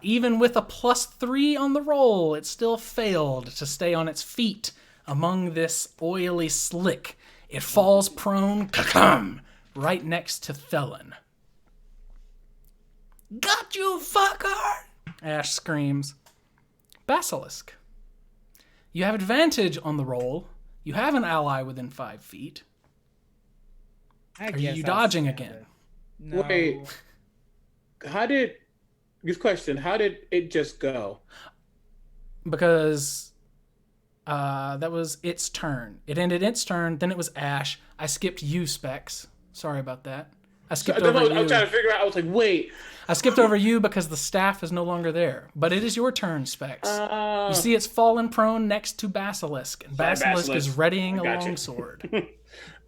Even with a +3 on the roll, it still failed to stay on its feet among this oily slick. It falls prone, right next to Thelen. Got you, fucker! Ash screams. Basilisk. You have advantage on the roll. You have an ally within 5 feet. Are you dodging again? No. Wait. Good question. How did it just go? Because that was its turn. It ended its turn, then it was Ash. I skipped you, Specs. Sorry about that. I skipped over you. I'm trying to figure out. I was like, wait. I skipped over you because the staff is no longer there. But it is your turn, Specs. You see it's fallen prone next to Basilisk. And Basilisk is readying a longsword.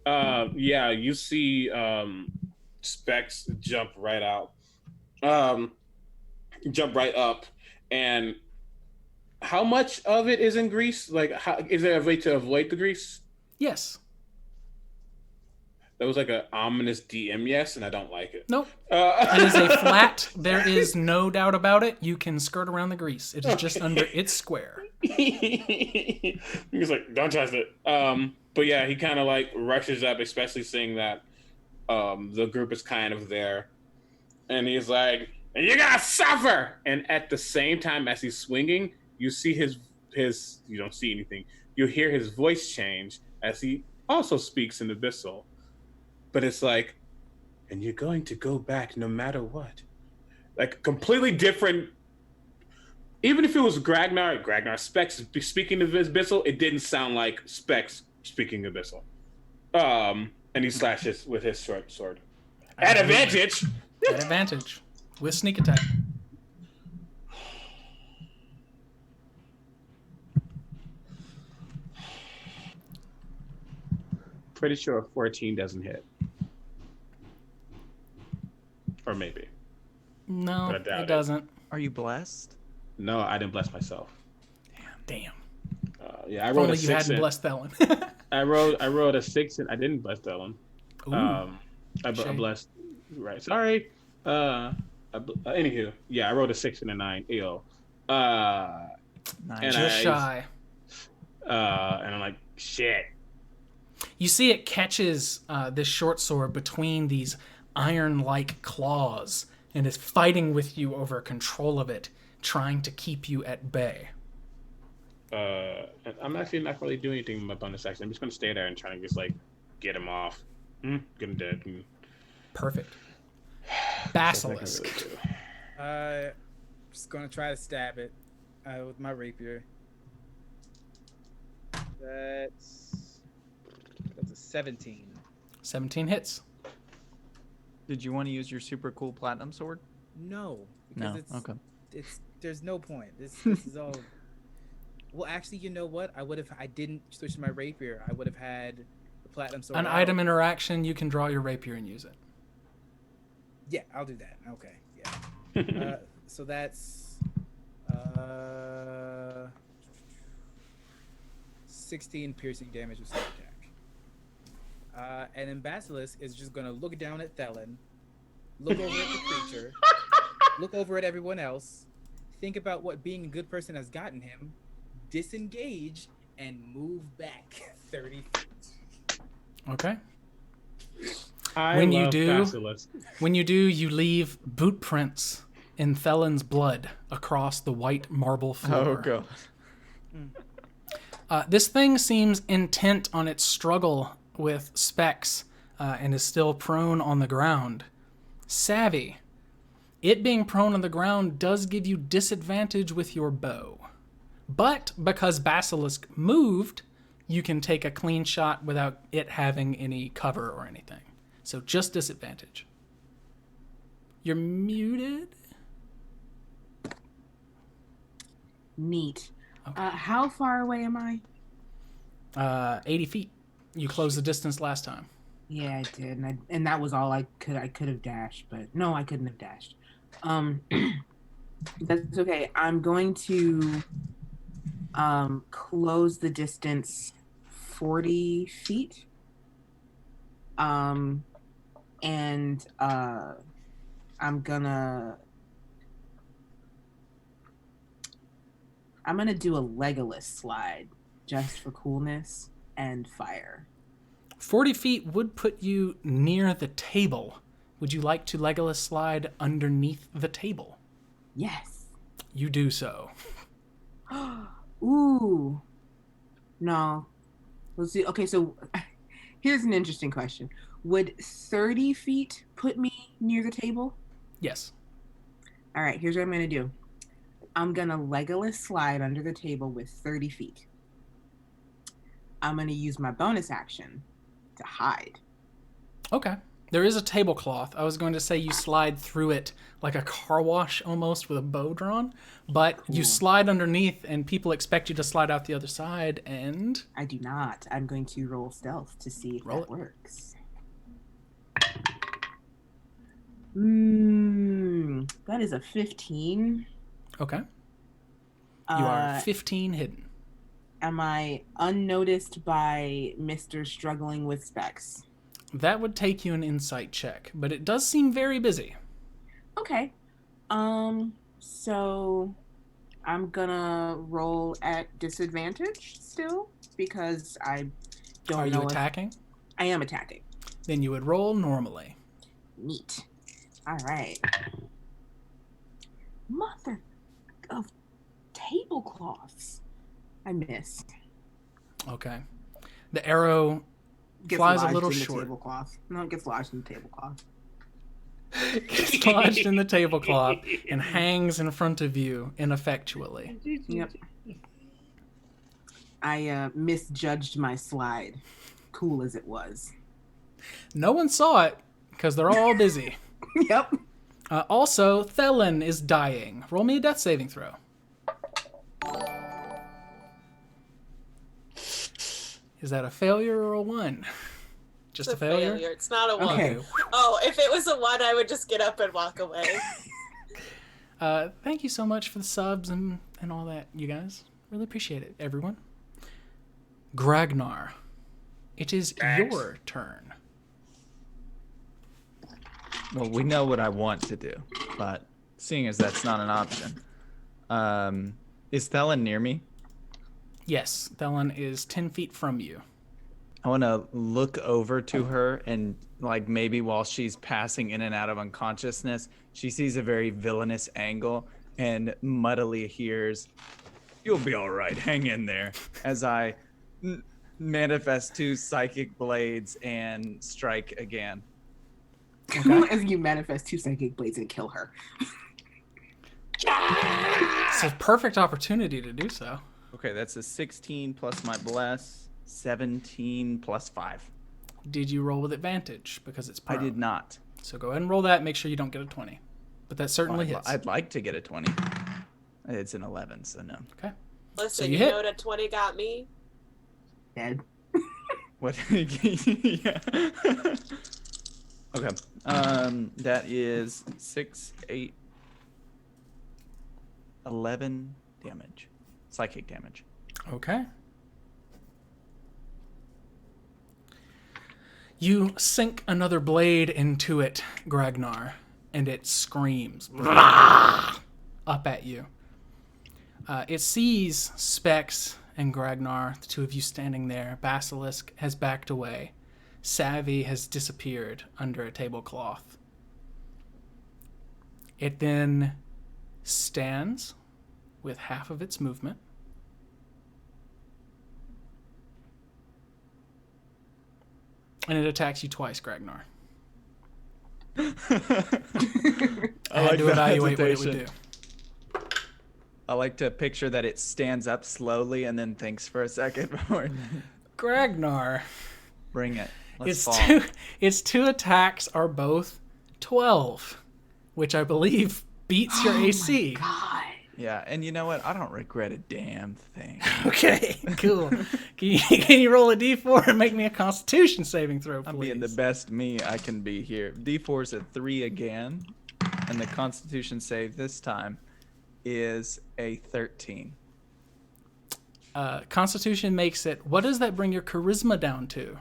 Yeah, you see Specs jump right out. Jump right up. And how much of it is in grease? Like, is there a way to avoid the grease? Yes. That was like an ominous DM yes, and I don't like it. Nope. It is a flat. There is no doubt about it. You can skirt around the grease. It is just under its square. He's like, don't trust it. But yeah, he kind of like rushes up, especially seeing that the group is kind of there. And he's like, you gotta suffer! And at the same time as he's swinging, you see his you don't see anything. You hear his voice change as he also speaks in Abyssal. But it's like, and you're going to go back no matter what. Like, completely different. Even if it was Ragnar Specs speaking of Abyssal, it didn't sound like Specs speaking Abyssal. And he slashes with his short sword. At advantage! At advantage. With sneak attack. Pretty sure a 14 doesn't hit. Or maybe. No, But I doubt it doesn't. Are you blessed? No, I didn't bless myself. Damn. Yeah, I If rolled only a you 6. hadn't blessed that one. I rolled a 6 and I didn't bless that one. I Shame. blessed. Right. Sorry. Anywho, yeah, I rolled a 6 and a 9. Ew. Nice. And Just shy. And I'm like, shit. You see it catches this short sword between these iron-like claws and is fighting with you over control of it, trying to keep you at bay. I'm actually not really doing anything with my bonus action. I'm just going to stay there and try to just, like, get him off. Get him dead. Perfect. Basilisk. Just gonna try to stab it with my rapier. That's a 17. 17 hits. Did you want to use your super cool platinum sword? No, No. because Okay. there's no point. This is all. Well, actually, you know what? I didn't switch to my rapier. I would have had the platinum sword. An item interaction, you can draw your rapier and use it. Yeah, I'll do that. Okay, yeah. So that's 16 piercing damage with sneak attack. And then Basilisk is just gonna look down at Thelen, look over at the creature, look over at everyone else, think about what being a good person has gotten him, disengage, and move back 30 feet. Okay. When you do, you leave boot prints in Thelen's blood across the white marble floor. Oh god. This thing seems intent on its struggle with Specs and is still prone on the ground. Savvy. It being prone on the ground does give you disadvantage with your bow. But because Basilisk moved, you can take a clean shot without it having any cover or anything. So just disadvantage. You're muted? Neat. Okay. How far away am I? 80 feet. You closed the distance last time. Yeah, I did, and that was all I could have dashed, but no, I couldn't have dashed. That's okay. I'm going to close the distance 40 feet. And I'm gonna do a Legolas slide just for coolness and fire. 40 feet would put you near the table. Would you like to Legolas slide underneath the table? Yes. You do so. Ooh. No. Let's see. Okay, so here's an interesting question. Would 30 feet put me near the table? Yes. All right, here's what I'm going to do. I'm going to Legolas slide under the table with 30 feet. I'm going to use my bonus action to hide. Okay. There is a tablecloth. I was going to say you slide through it like a car wash almost with a bow drawn, but you slide underneath and people expect you to slide out the other side and... I do not. I'm going to roll stealth to see if that works. That is a 15. Okay. You are 15 hidden. Am I unnoticed by Mr. Struggling with Specs? That would take you an insight check, but it does seem very busy. Okay. So I'm gonna roll at disadvantage still because I don't know. Are you attacking? I am attacking. Then you would roll normally. Neat. All right. Mother of tablecloths. I missed. Okay. The arrow flies a little short. Tablecloth. No, it gets lodged in the tablecloth. Gets lodged in the tablecloth and hangs in front of you ineffectually. Yep. I misjudged my slide, cool as it was. No one saw it because they're all busy. Yep. Also, Thelen is dying. Roll me a death saving throw. Is that a failure or a 1? Just a failure? It's not a 1. Okay. Oh, if it was a 1, I would just get up and walk away. Thank you so much for the subs and all that, you guys. Really appreciate it, everyone. Gragnar, it is your turn. Well, we know what I want to do, but seeing as that's not an option, is Thelen near me? Yes, Thelen is 10 feet from you. I want to look over to her and, like, maybe while she's passing in and out of unconsciousness, she sees a very villainous angle and muddily hears, "You'll be all right, hang in there," as I manifest 2 psychic blades and strike again. Okay. As you manifest 2 psychic blades and kill her. It's a perfect opportunity to do so. Okay, that's a 16 plus my bless, 17 plus 5. Did you roll with advantage because it's prone? I did not. So go ahead and roll that. Make sure you don't get a 20. But that certainly hits. I'd like to get a 20. It's an 11, so no. Okay. Listen, So you you hit. know what a 20 got me? Dead. What? Yeah. Okay. That is 6, 8, 11 damage. Psychic damage. Okay. You sink another blade into it, Gragnar, and it screams up at you. It sees Specs and Gragnar, the two of you standing there. Basilisk has backed away. Savvy has disappeared under a tablecloth. It then stands with half of its movement. And it attacks you twice, Gragnar. I had to evaluate what it would do. I like to picture that it stands up slowly and then thinks for a second before. Gragnar. Bring it. Let's fall. Its 2 attacks are both 12, which I believe beats your AC. God. Yeah, and you know what? I don't regret a damn thing. Okay, cool. Can you roll a d4 and make me a Constitution saving throw, please? I'm being the best me I can be here. D4's a 3 again, and the Constitution save this time is a 13. Constitution makes it. What does that bring your charisma down to?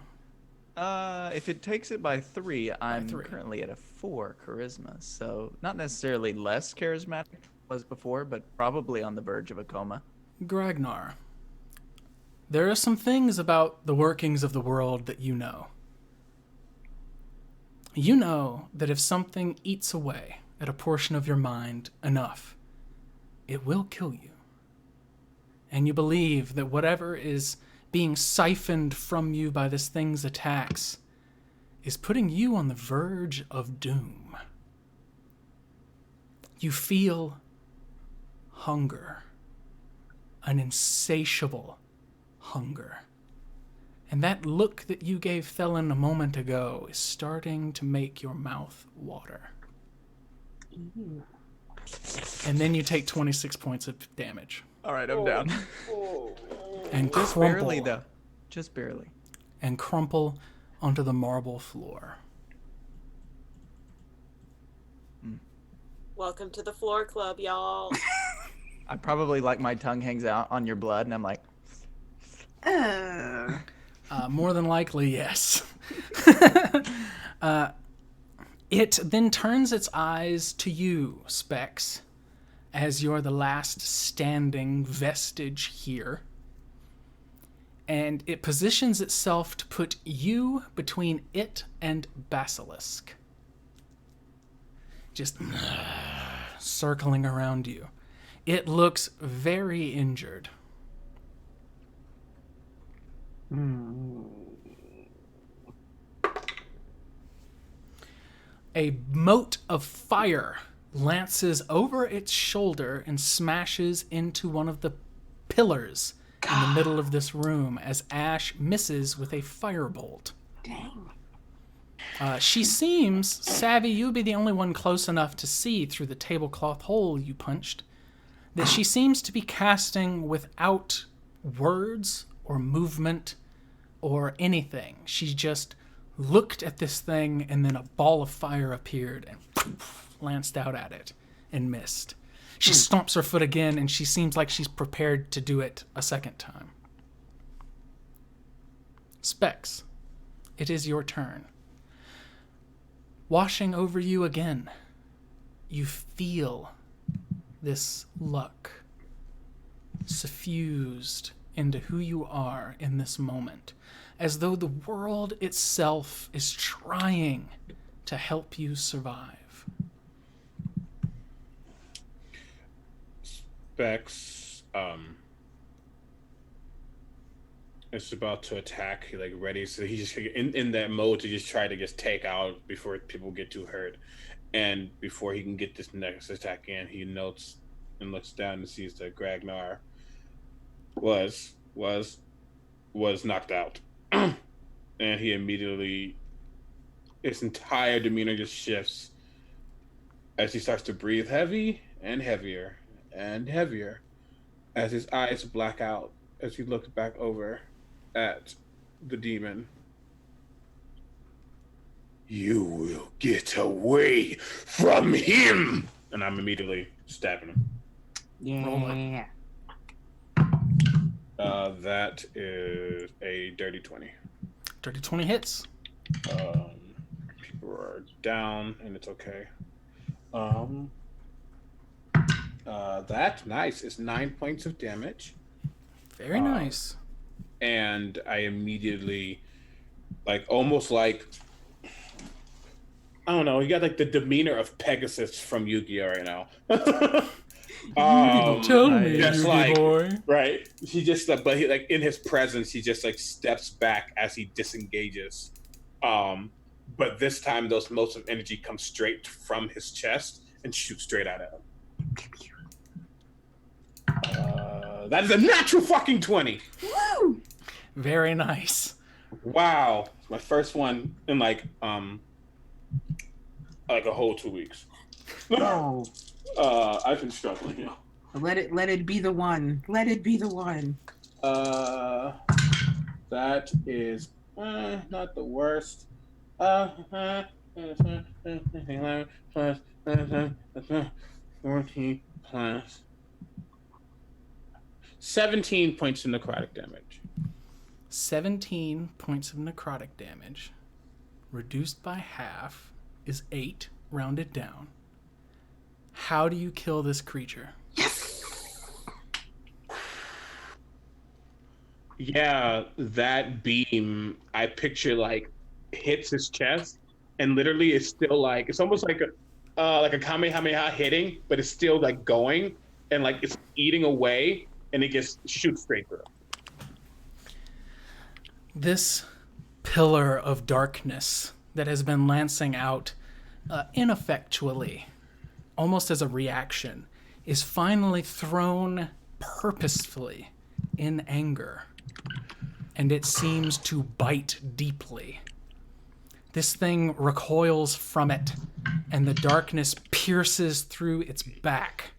If it takes it by 3, I'm currently at a 4 charisma, so not necessarily less charismatic than I was before, but probably on the verge of a coma. Gragnar, there are some things about the workings of the world that you know. You know that if something eats away at a portion of your mind enough, it will kill you. And you believe that whatever is being siphoned from you by this thing's attacks is putting you on the verge of doom. You feel hunger, an insatiable hunger. And that look that you gave Thelen a moment ago is starting to make your mouth water. And then you take 26 points of damage. All right, I'm down. And just crumple, barely, though. Just barely. And crumple onto the marble floor. Welcome to the floor club, y'all. I probably like my tongue hangs out on your blood, and I'm like... More than likely, yes. It then turns its eyes to you, Specs, as you're the last standing vestige here. And it positions itself to put you between it and Basilisk. Just circling around you. It looks very injured. A mote of fire lances over its shoulder and smashes into one of the pillars in the middle of this room as Ash misses with a firebolt. Dang. She seems, Savvy, you'd be the only one close enough to see through the tablecloth hole you punched, that she seems to be casting without words or movement or anything. She just looked at this thing and then a ball of fire appeared and poof, lanced out at it and missed. She stomps her foot again and she seems like she's prepared to do it a second time. Specs, it is your turn. Washing over you again, you feel this luck suffused into who you are in this moment, as though the world itself is trying to help you survive. Specs, is about to attack. He ready, so he's just in that mode to just try to just take out before people get too hurt. And before he can get this next attack in, he notes and looks down and sees that Gragnar was knocked out. And he immediately, his entire demeanor just shifts as he starts to breathe heavy and heavier and heavier as his eyes black out as he looks back over at the demon. You will get away from him! And I'm immediately stabbing him. Yeah. That is a dirty 20. Dirty 20 hits. People are down, and it's okay. That, nice. It's 9 points of damage. Very nice. And I immediately, almost I don't know, you got the demeanor of Pegasus from Yu-Gi-Oh! Right now. Tell me, just Yu-Gi boy. Right. He just, but he, in his presence, he just, steps back as he disengages. But this time, those motes of energy come straight from his chest and shoot straight at him. That is a natural fucking 20. Woo! Very nice. Wow. It's my first one in a whole 2 weeks. Oh. I've been struggling, Let it be the one. Let it be the one. That is not the worst. 14 plus 17 points of necrotic damage. 17 points of necrotic damage, reduced by half, is 8, rounded down. How do you kill this creature? Yeah, that beam, I picture like hits his chest, and literally it's still like it's almost like a Kamehameha hitting, but it's still like going and like it's eating away, and it just shoots straight through. This pillar of darkness that has been lancing out ineffectually, almost as a reaction, is finally thrown purposefully in anger, and it seems to bite deeply. This thing recoils from it, and the darkness pierces through its back.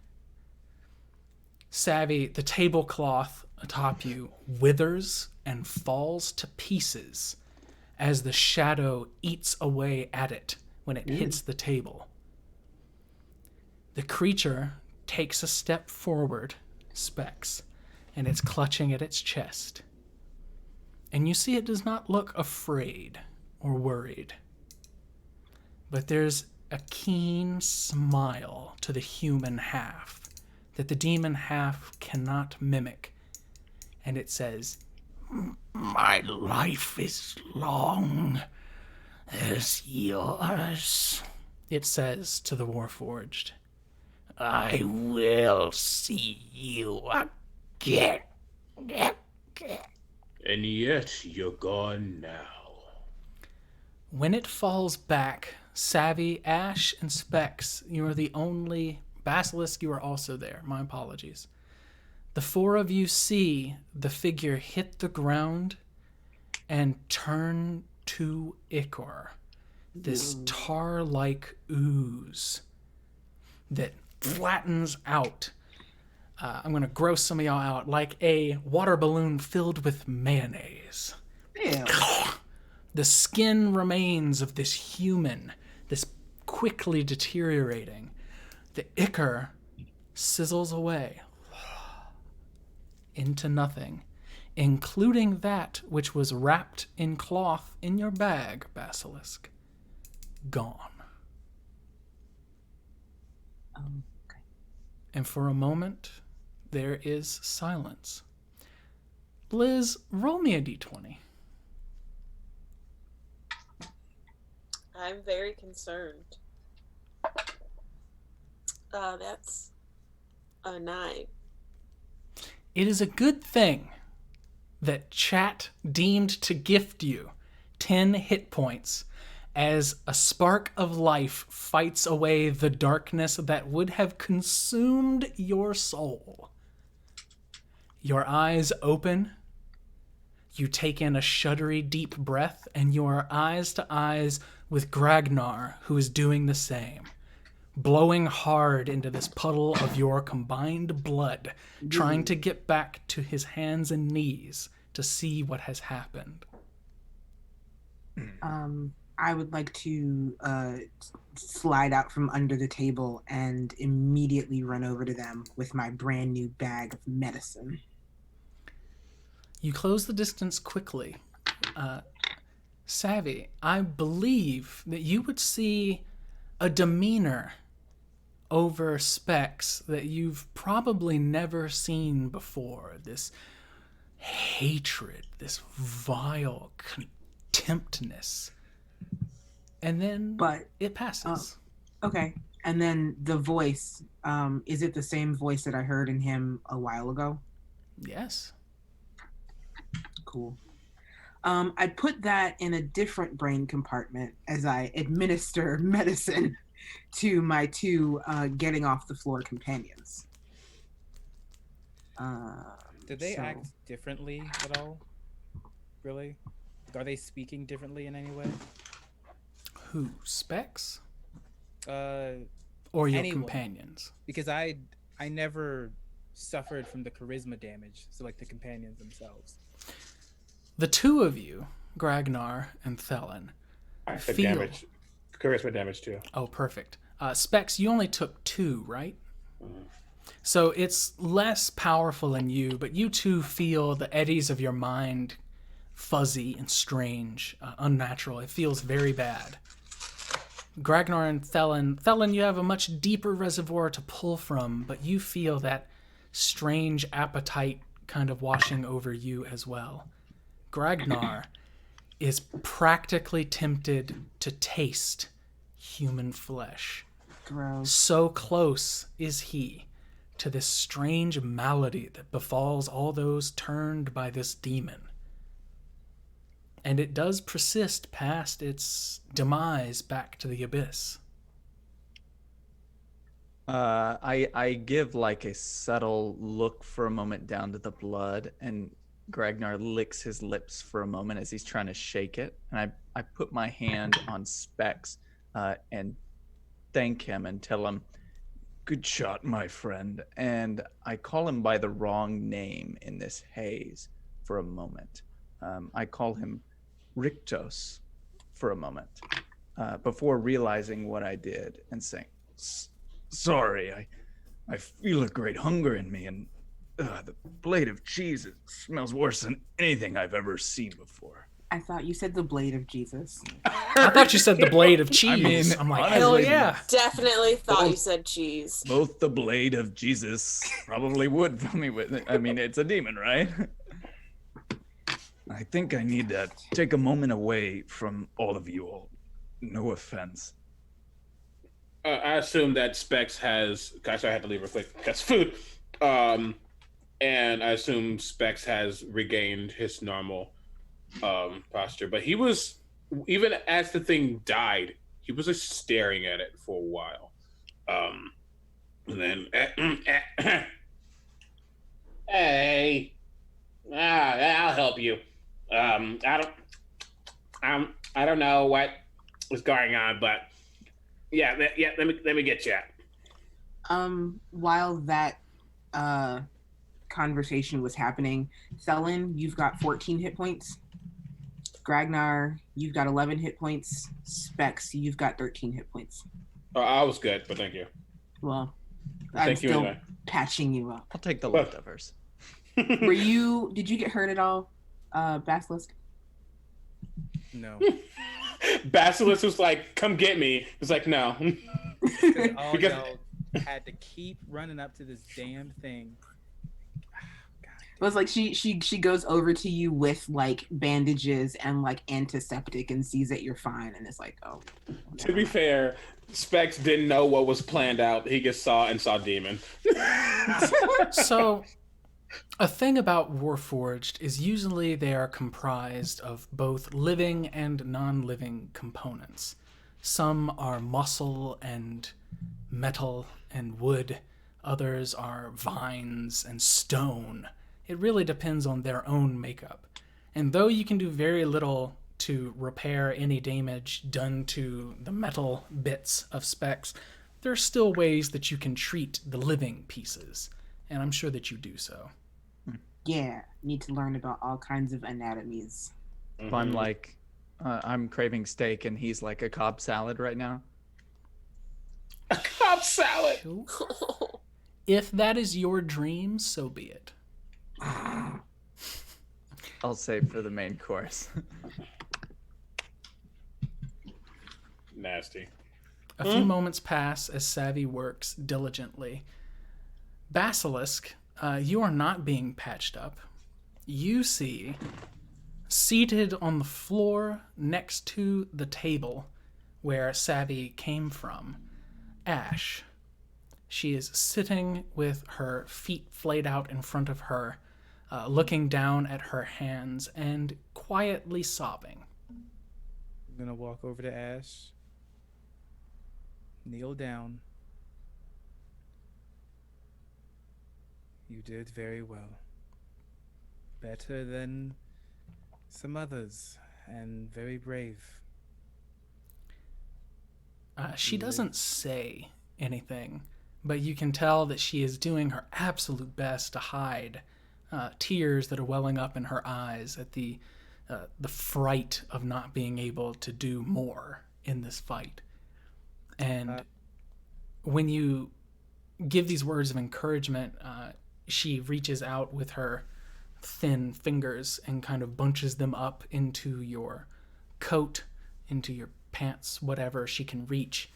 Savvy, the tablecloth atop you withers and falls to pieces as the shadow eats away at it when it hits the table. The creature takes a step forward, Specs, and it's clutching at its chest. And you see it does not look afraid or worried. But there's a keen smile to the human half that the demon half cannot mimic. And it says, My life is long as yours, it says to the Warforged. I will see you again. And yet you're gone now. When it falls back, Savvy, Ash, and Specs, you are the only... Basilisk, you are also there. My apologies. The four of you see the figure hit the ground and turn to ichor, this tar-like ooze that flattens out. I'm going to gross some of y'all out like a water balloon filled with mayonnaise. Ew. The skin remains of this human, this quickly deteriorating. The ichor sizzles away into nothing, including that which was wrapped in cloth in your bag, Basilisk. Gone. Okay. And for a moment, there is silence. Liz, roll me a d20. I'm very concerned. That's a 9. It is a good thing that chat deemed to gift you 10 hit points as a spark of life fights away the darkness that would have consumed your soul. Your eyes open. You take in a shuddery deep breath, and you are eyes to eyes with Gragnar, who is doing the same. Blowing hard into this puddle of your combined blood, trying to get back to his hands and knees to see what has happened. I would like to slide out from under the table and immediately run over to them with my brand new bag of medicine. You close the distance quickly. Savvy, I believe that you would see a demeanor over Specs that you've probably never seen before. This hatred, this vile contemptness. And then it passes. Okay. And then the voice, is it the same voice that I heard in him a while ago? Yes. Cool. I put that in a different brain compartment as I administer medicine to my two getting off the floor companions. Did they act differently at all? Really? Are they speaking differently in any way? Who? Specs? Or your companions? Because I never suffered from the charisma damage. So like the companions themselves. The two of you, Gragnar and Thelen, I said feel... damage. Charisma damage too. Oh, perfect. Specs, you only took 2, right? So it's less powerful in you, but you too feel the eddies of your mind fuzzy and strange, unnatural. It feels very bad. Gragnar and Thelen, you have a much deeper reservoir to pull from, but you feel that strange appetite kind of washing over you as well. Gragnar is practically tempted to taste human flesh. Gross. So close is he to this strange malady that befalls all those turned by this demon. And it does persist past its demise back to the abyss. I give like a subtle look for a moment down to the blood, and Gragnar licks his lips for a moment as he's trying to shake it. And I put my hand on Specs and thank him and tell him, "Good shot, my friend." And I call him by the wrong name in this haze for a moment. I call him Rictos for a moment before realizing what I did and saying, "Sorry, I feel a great hunger in me, and the blade of cheese, it smells worse than anything I've ever seen before." I thought you said the blade of Jesus. I thought you said the blade of cheese. I'm like, hell honestly, yeah. Definitely thought you Both- said cheese. Both the blade of Jesus probably would fill me with it. I mean, it's a demon, right? I think I need to take a moment away from all of you all. No offense. I assume that Specs has. Gosh, I had to leave real quick. That's food. And I assume Specs has regained his normal posture. But he was, even as the thing died, he was just staring at it for a while. And then, hey, I'll help you. I don't know what is going on, but yeah. Let me get you. While that conversation was happening, Thelen, you've got 14 hit points. Gragnar, you've got 11 hit points. Specs, you've got 13 hit points. Oh, I was good, but thank you. Well, Thank I'm you still anyway. patching you up. I'll take the leftovers. Did you get hurt at all, Basilisk? No. Basilisk was like, "Come get me." It's like, no. All Because- y'all had to keep running up to this damn thing. It was like she goes over to you with like bandages and like antiseptic and sees that you're fine, and it's like, oh. To be fair, Specs didn't know what was planned out. He just saw demon. So, a thing about Warforged is usually they are comprised of both living and non-living components. Some are muscle and metal and wood. Others are vines and stone. It really depends on their own makeup. And though you can do very little to repair any damage done to the metal bits of Specs, there are still ways that you can treat the living pieces. And I'm sure that you do so. Yeah, need to learn about all kinds of anatomies. If I'm like, I'm craving steak and he's like a Cobb salad right now. A Cobb salad. If that is your dream, so be it. I'll save for the main course. Nasty. A few moments pass as Savvy works diligently. Basilisk, you are not being patched up. You see, seated on the floor next to the table where Savvy came from, Ash. She is sitting with her feet flayed out in front of her, looking down at her hands and quietly sobbing. I'm gonna walk over to Ash, kneel down. You did very well. Better than some others, and very brave. She doesn't say anything, but you can tell that she is doing her absolute best to hide tears that are welling up in her eyes at the fright of not being able to do more in this fight. And when you give these words of encouragement, she reaches out with her thin fingers and kind of bunches them up into your coat, into your pants, whatever she can reach,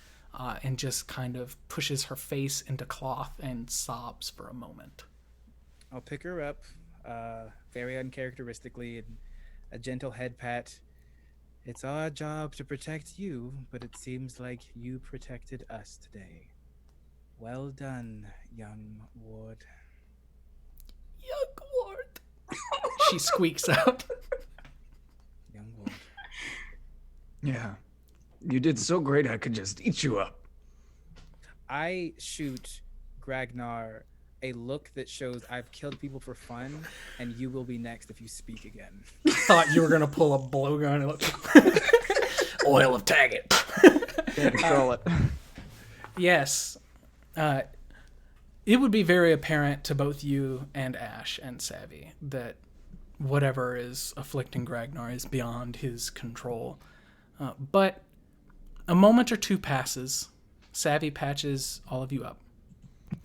and just kind of pushes her face into cloth and sobs for a moment. I'll pick her up, very uncharacteristically, and a gentle head pat. It's our job to protect you, but it seems like you protected us today. Well done, young ward. Young ward. She squeaks out. Young ward. Yeah. You did so great I could just eat you up. I shoot Gragnar a look that shows I've killed people for fun, and you will be next if you speak again. Thought you were going to pull a blowgun. Oil of Taggart. Can't control it. Yes. It would be very apparent to both you and Ash and Savvy that whatever is afflicting Gragnar is beyond his control. But a moment or two passes. Savvy patches all of you up.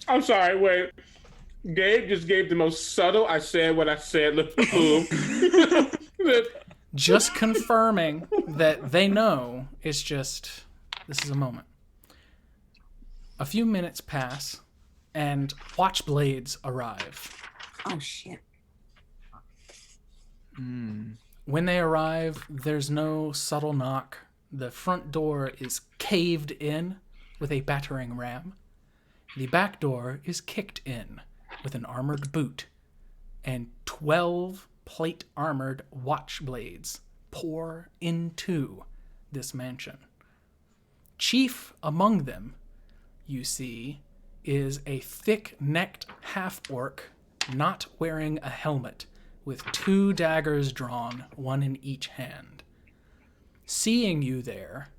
I'm sorry, wait. Gabe just gave the most subtle I said what I said look. Just confirming that they know it's just, this is a moment. A few minutes pass, and watchblades arrive. Oh, shit. When they arrive, there's no subtle knock. The front door is caved in with a battering ram. The back door is kicked in with an armored boot, and 12 plate-armored watchblades pour into this mansion. Chief among them, you see, is a thick-necked half-orc not wearing a helmet, with 2 daggers drawn, one in each hand. Seeing you there,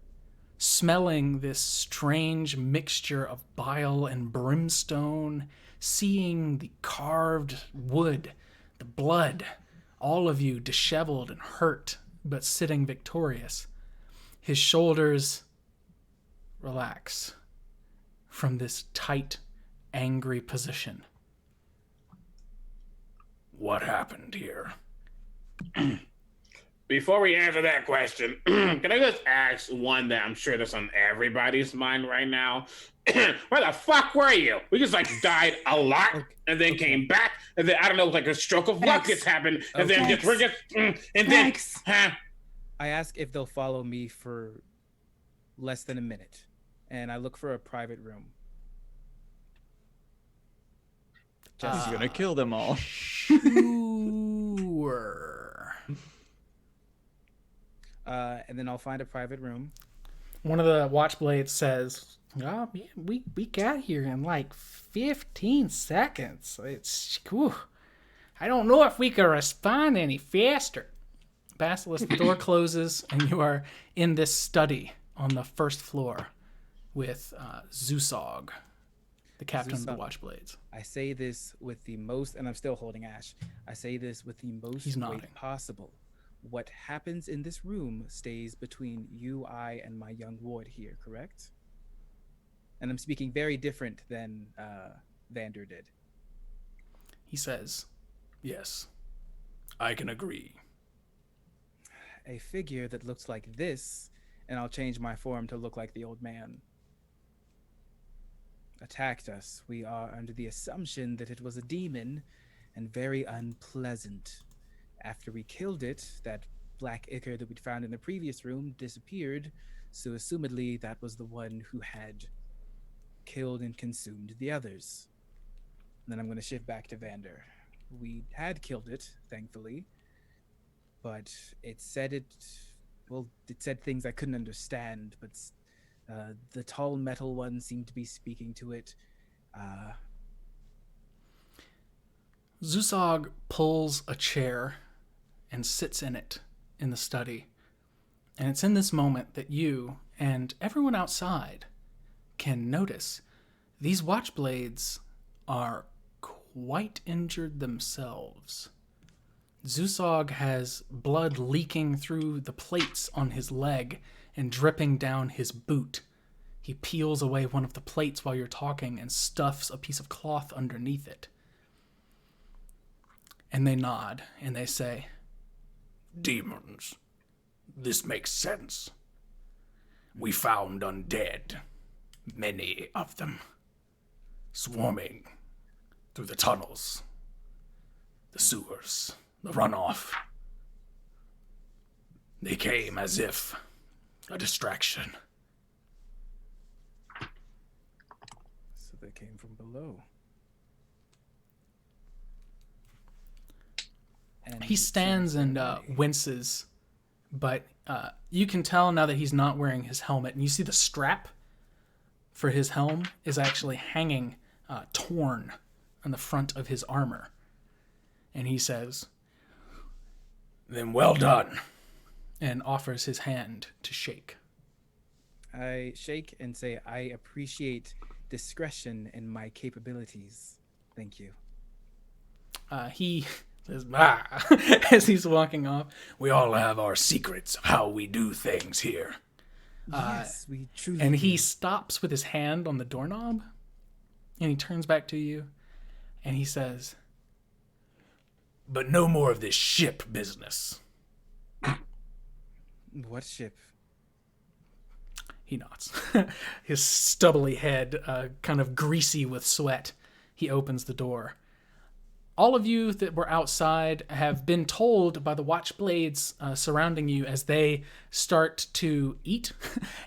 smelling this strange mixture of bile and brimstone, seeing the carved wood, the blood, all of you disheveled and hurt, but sitting victorious, his shoulders relax from this tight, angry position. What happened here? Before we answer that question, can I just ask one that I'm sure that's on everybody's mind right now? Where the fuck were you? We just like died a lot and then came back and then I don't know, like a stroke of luck just happened and then just we're just and then I ask if they'll follow me for less than a minute, and I look for a private room. He's gonna kill them all. Sure. And then I'll find a private room. One of the watchblades says, "Oh, man, we got here in like 15 seconds. It's whew. I don't know if we could respond any faster." Basilisk, the door closes, and you are in this study on the first floor with Zusog, the captain of the watchblades. I say this with the most, and I'm still holding Ash. I say this with the most weight possible. What happens in this room stays between you, I, and my young ward here, correct? And I'm speaking very different than Vander did. He says, "Yes, I can agree." A figure that looks like this, and I'll change my form to look like the old man, attacked us. We are under the assumption that it was a demon and very unpleasant. After we killed it, that black ichor that we'd found in the previous room disappeared, so assumedly that was the one who had killed and consumed the others. And then I'm going to shift back to Vander. We had killed it, thankfully, but it said things I couldn't understand, but the tall metal one seemed to be speaking to it. Zusog pulls a chair and sits in it in the study. And it's in this moment that you and everyone outside can notice These Watchblades are quite injured themselves. Zusog has blood leaking through the plates on his leg and dripping down his boot. He peels away one of the plates while you're talking and stuffs a piece of cloth underneath it. And they nod, and they say, Demons. This makes sense. We found undead, many of them, swarming through the tunnels, the sewers, the runoff. They came as if a distraction. So they came from below. And he stands and winces, but you can tell now that he's not wearing his helmet, and you see the strap for his helm is actually hanging torn on the front of his armor. And he says, Then well done. and offers his hand to shake. I shake and say, I appreciate discretion in my capabilities. Thank you. He says, as he's walking off. We all have our secrets of how we do things here. Yes, we truly And do. he stops with his hand on the doorknob, and he turns back to you, and he says, But no more of this ship business. What ship? he nods. His stubbly head, kind of greasy with sweat, he opens the door. All of you that were outside have been told by the Watchblades surrounding you as they start to eat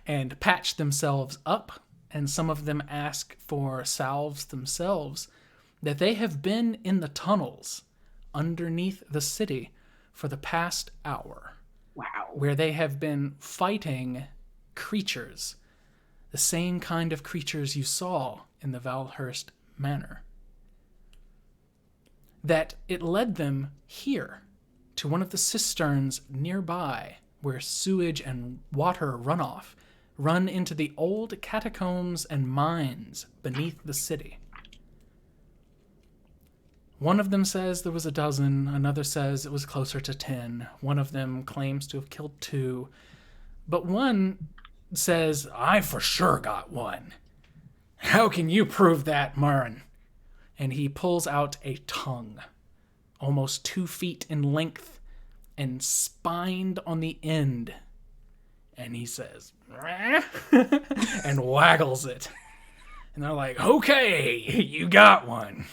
and patch themselves up, and some of them ask for salves themselves, that they have been in the tunnels underneath the city for the past hour. Wow. Where they have been fighting creatures, the same kind of creatures you saw in the Valhurst Manor. That it led them here, to one of the cisterns nearby, where sewage and water runoff run into the old catacombs and mines beneath the city. One of them says there was a dozen, another says it was closer to 10. One of them claims to have killed 2. But one says, I for sure got one. How can you prove that, Murren? And he pulls out a tongue, almost 2 feet in length and spined on the end. And he says, and waggles it. And they're like, okay, you got one.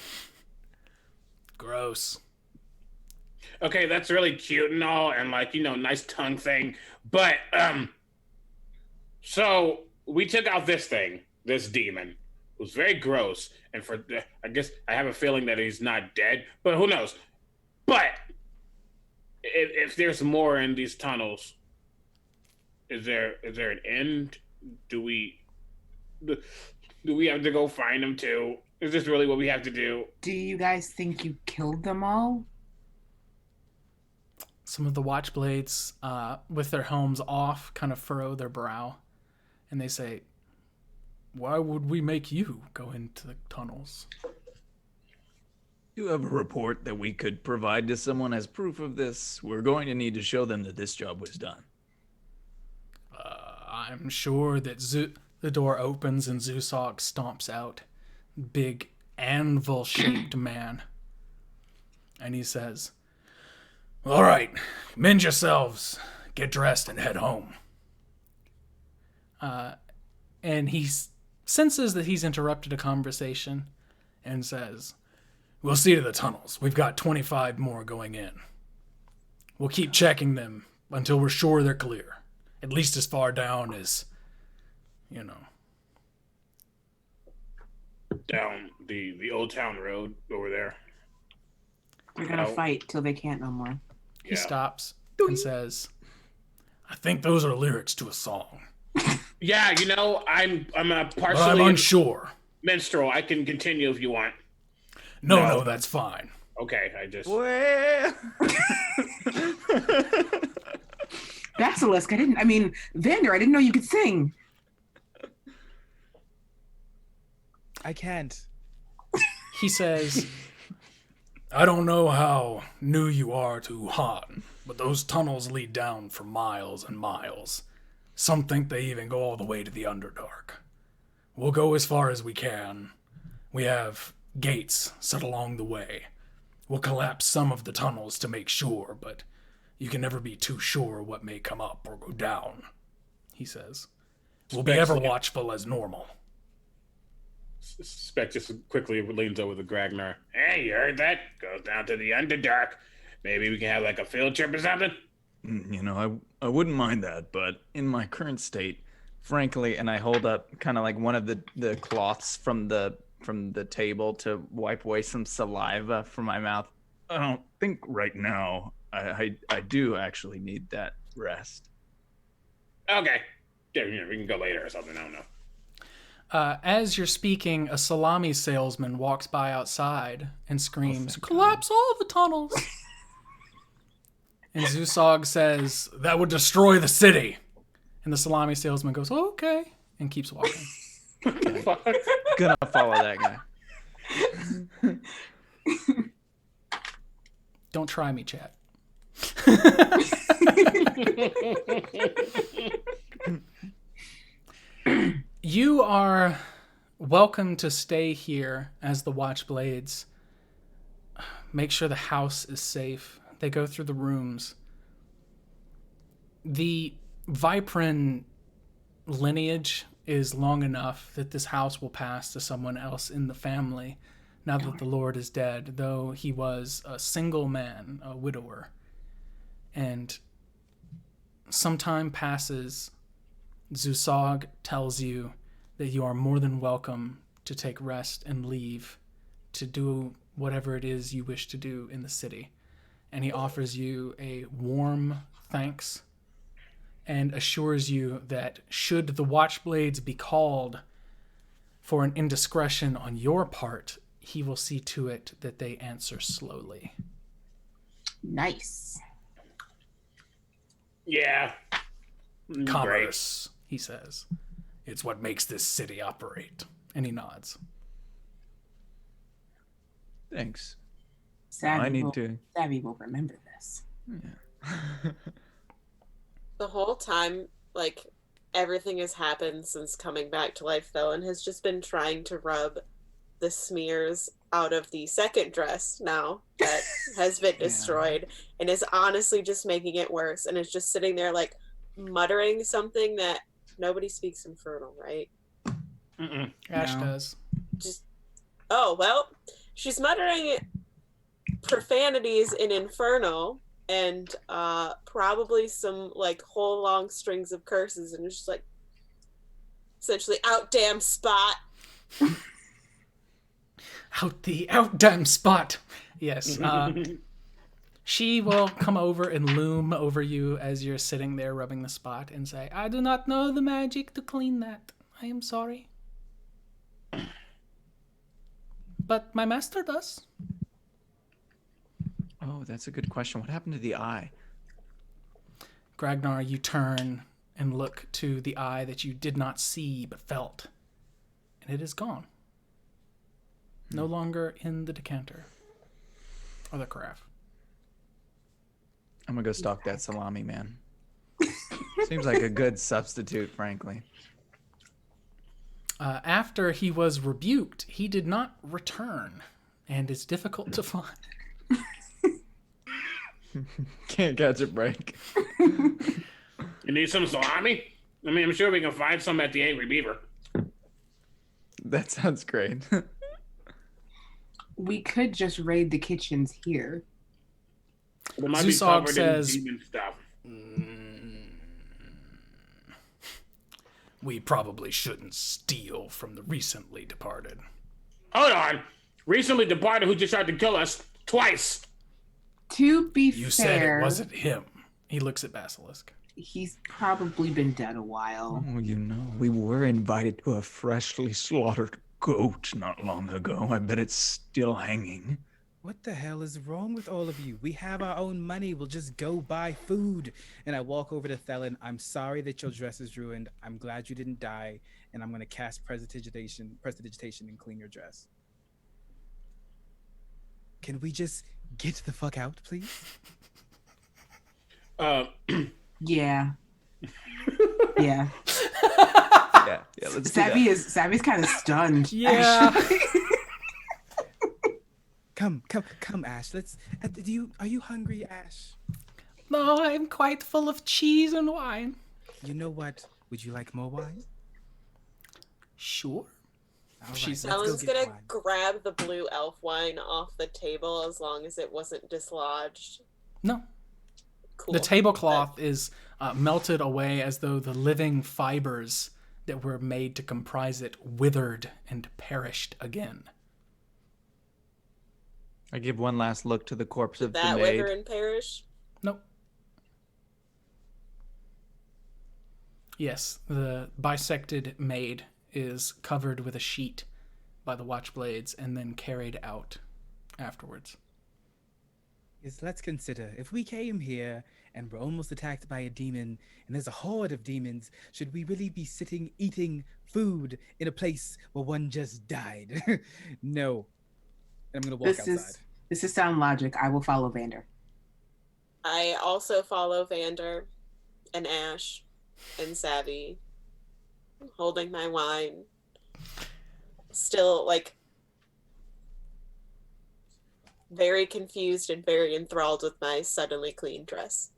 Gross. Okay, that's really cute and all, and like, nice tongue thing. But so we took out this demon. It was very gross, and I guess I have a feeling that he's not dead, but who knows? But if there's more in these tunnels, is there an end? Do we have to go find them too? Is this really what we have to do? Do you guys think you killed them all? Some of the Watchblades, with their helms off, kind of furrow their brow, and they say, why would we make you go into the tunnels? Do you have a report that we could provide to someone as proof of this? We're going to need to show them that this job was done. I'm sure that the door opens and Zusog stomps out. Big anvil-shaped man. And he says, All right, mend yourselves, get dressed, and head home. And he senses that he's interrupted a conversation and says, We'll see to the tunnels. We've got 25 more going in. We'll keep checking them until we're sure they're clear. At least as far down as, Down the old town road over there. They're gonna fight till they can't no more. He stops and says, I think those are lyrics to a song. Yeah, I'm a partially But I'm unsure. minstrel. I can continue if you want. No, that's fine. Okay, I just... Well, Basilisk, Vander, I didn't know you could sing. I can't. He says, I don't know how new you are to Yhaunn, but those tunnels lead down for miles and miles. Some think they even go all the way to the Underdark. We'll go as far as we can. We have gates set along the way. We'll collapse some of the tunnels to make sure, but you can never be too sure what may come up or go down, he says. We'll be ever watchful as normal. Spec just quickly leans over to Gragnar. Hey, you heard that? Goes down to the Underdark. Maybe we can have like a field trip or something? You know, I wouldn't mind that, but in my current state, Frankly, and I hold up kind of like one of the cloths from the table to wipe away some saliva from my mouth. I don't think right now I do actually need that rest. Okay. Yeah, we can go later or something. I don't know. as you're speaking, a salami salesman walks by outside and screams, "Collapse all the tunnels!" And Zusog says, That would destroy the city. and the salami salesman goes, "Oh, okay," and keeps walking. Gonna follow that guy. Don't try me, chat. You are welcome to stay here as the Watchblades. Make sure the house is safe. They go through the rooms. The Viprin lineage is long enough that this house will pass to someone else in the family now that the Lord is dead, though he was a single man, a widower. And some time passes. Zusog tells you that you are more than welcome to take rest and leave to do whatever it is you wish to do in the city. And he offers you a warm thanks and assures you that should the Watchblades be called for an indiscretion on your part, he will see to it that they answer slowly. Nice. Yeah. Commerce, He says. it's what makes this city operate. And he nods. Thanks. Savvy will remember this. The whole time, like, everything has happened since coming back to life, Felon has just been trying to rub the smears out of the second dress now that has been destroyed, and is honestly just making it worse, and is just sitting there, like, muttering something that nobody speaks Infernal, right? Ash does. Oh, well, she's muttering profanities in Infernal, and probably some like whole long strings of curses, and it's just like essentially out damn spot. Out damn spot. Yes. She will come over and loom over you as you're sitting there rubbing the spot and say, "I do not know the magic to clean that. I am sorry. But my master does." Oh, that's a good question. What happened to the eye? Gragnar, you turn and look to the eye that you did not see but felt. And it is gone. No longer in the decanter. Or the carafe. I'm gonna go stalk that salami man. Seems like a good substitute, frankly. After he was rebuked, he did not return and is difficult to find. Can't catch a break. You need some salami? I mean, I'm sure we can find some at the Angry Beaver. That sounds great. We could just raid the kitchens here. It might be Zusog covered says, in demon stuff. We probably shouldn't steal from the recently departed. Hold on. Recently departed who just tried to kill us twice. To be You fair, said it wasn't him. He looks at Basilisk. he's probably been dead a while. Oh, you know, we were invited to a freshly slaughtered goat not long ago. I bet it's still hanging. What the hell is wrong with all of you? We have our own money. We'll just go buy food. And I walk over to Thelen. I'm sorry that your dress is ruined. I'm glad you didn't die. And I'm going to cast prestidigitation and clean your dress. Can we just get the fuck out, please? Yeah. Yeah. Yeah, let's do that. Savvy's kind of stunned. Yeah. actually. Come, Ash. Are you hungry, Ash? No, I'm quite full of cheese and wine. You know what? Would you like more wine? Sure. All right, She's- let's go Ellen's get gonna wine. grab the blue elf wine off the table as long as it wasn't dislodged. No. Cool. The tablecloth is melted away as though the living fibers that were made to comprise it withered and perished again. I give one last look to the corpse Did of the that maid. wither and perish? Nope. Yes, the bisected maid is covered with a sheet by the watchblades and then carried out afterwards. Is let's consider if we came here and were almost attacked by a demon and there's a horde of demons, should we really be sitting eating food in a place where one just died? No. And I'm gonna walk outside. This is sound logic. I will follow Vander. I also follow Vander and Ash and Savvy, holding my wine. Still, like, very confused and very enthralled with my suddenly clean dress.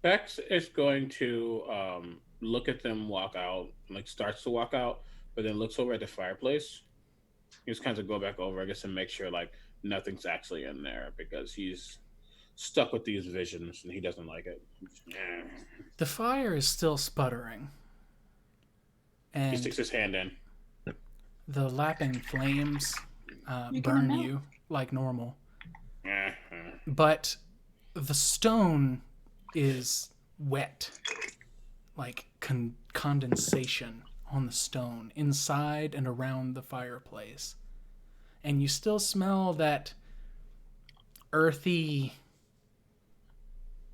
Bex is going to look at them walk out, like starts to walk out, but then looks over at the fireplace. He just kind of go back over, I guess, and make sure like nothing's actually in there because he's stuck with these visions and he doesn't like it. The fire is still sputtering. He And sticks his hand in. the lapping flames burn you like normal. But the stone is wet, like condensation on the stone inside and around the fireplace. And you still smell that earthy,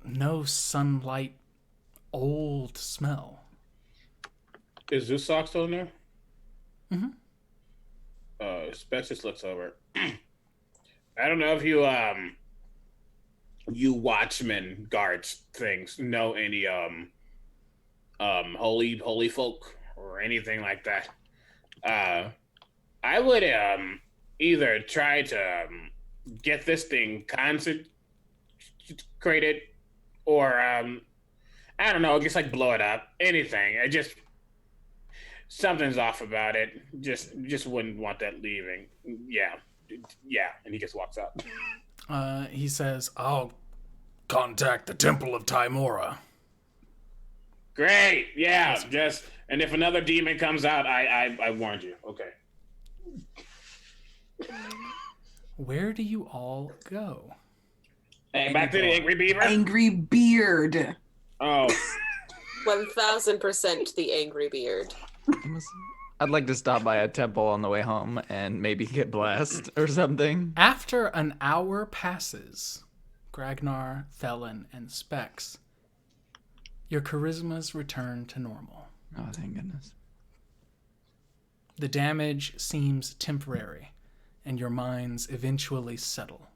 no sunlight, old smell. Is Zusok still in there? Mm-hmm. Specs just looks over. I don't know if you watchmen guards things know any holy folk or anything like that. I would either try to get this thing consecrated or I don't know, just like blow it up. Anything. I just something's off about it. Just wouldn't want that leaving. Yeah. And he just walks out. He says, I'll contact the Temple of Timora. Great. Yeah. And if another demon comes out, I warned you. Okay. where do you all go? Hey, back to the Angry Beaver. Angry Beard. Oh. 1000% the angry beard. I'd like to stop by a temple on the way home and maybe get blessed or something. After an hour passes, Gragnar, Thelen, and Specs, your charismas return to normal. Oh, thank goodness. The damage seems temporary, and your minds eventually settle.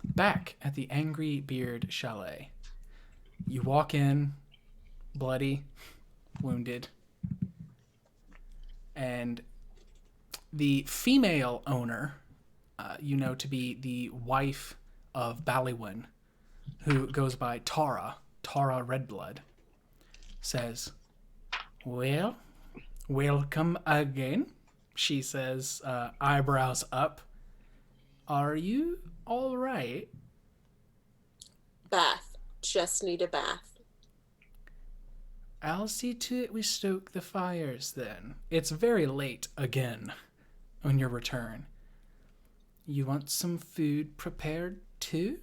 Back at the Angry Beard Chalet, you walk in, bloody, wounded, and the female owner, you know to be the wife of Ballywin, who goes by Tara Redblood, says, "Well, welcome again," she says, eyebrows up. "Are you all right?" Bath. Just need a bath. "I'll see to it we stoke the fires then. It's very late again on your return. You want some food prepared too?"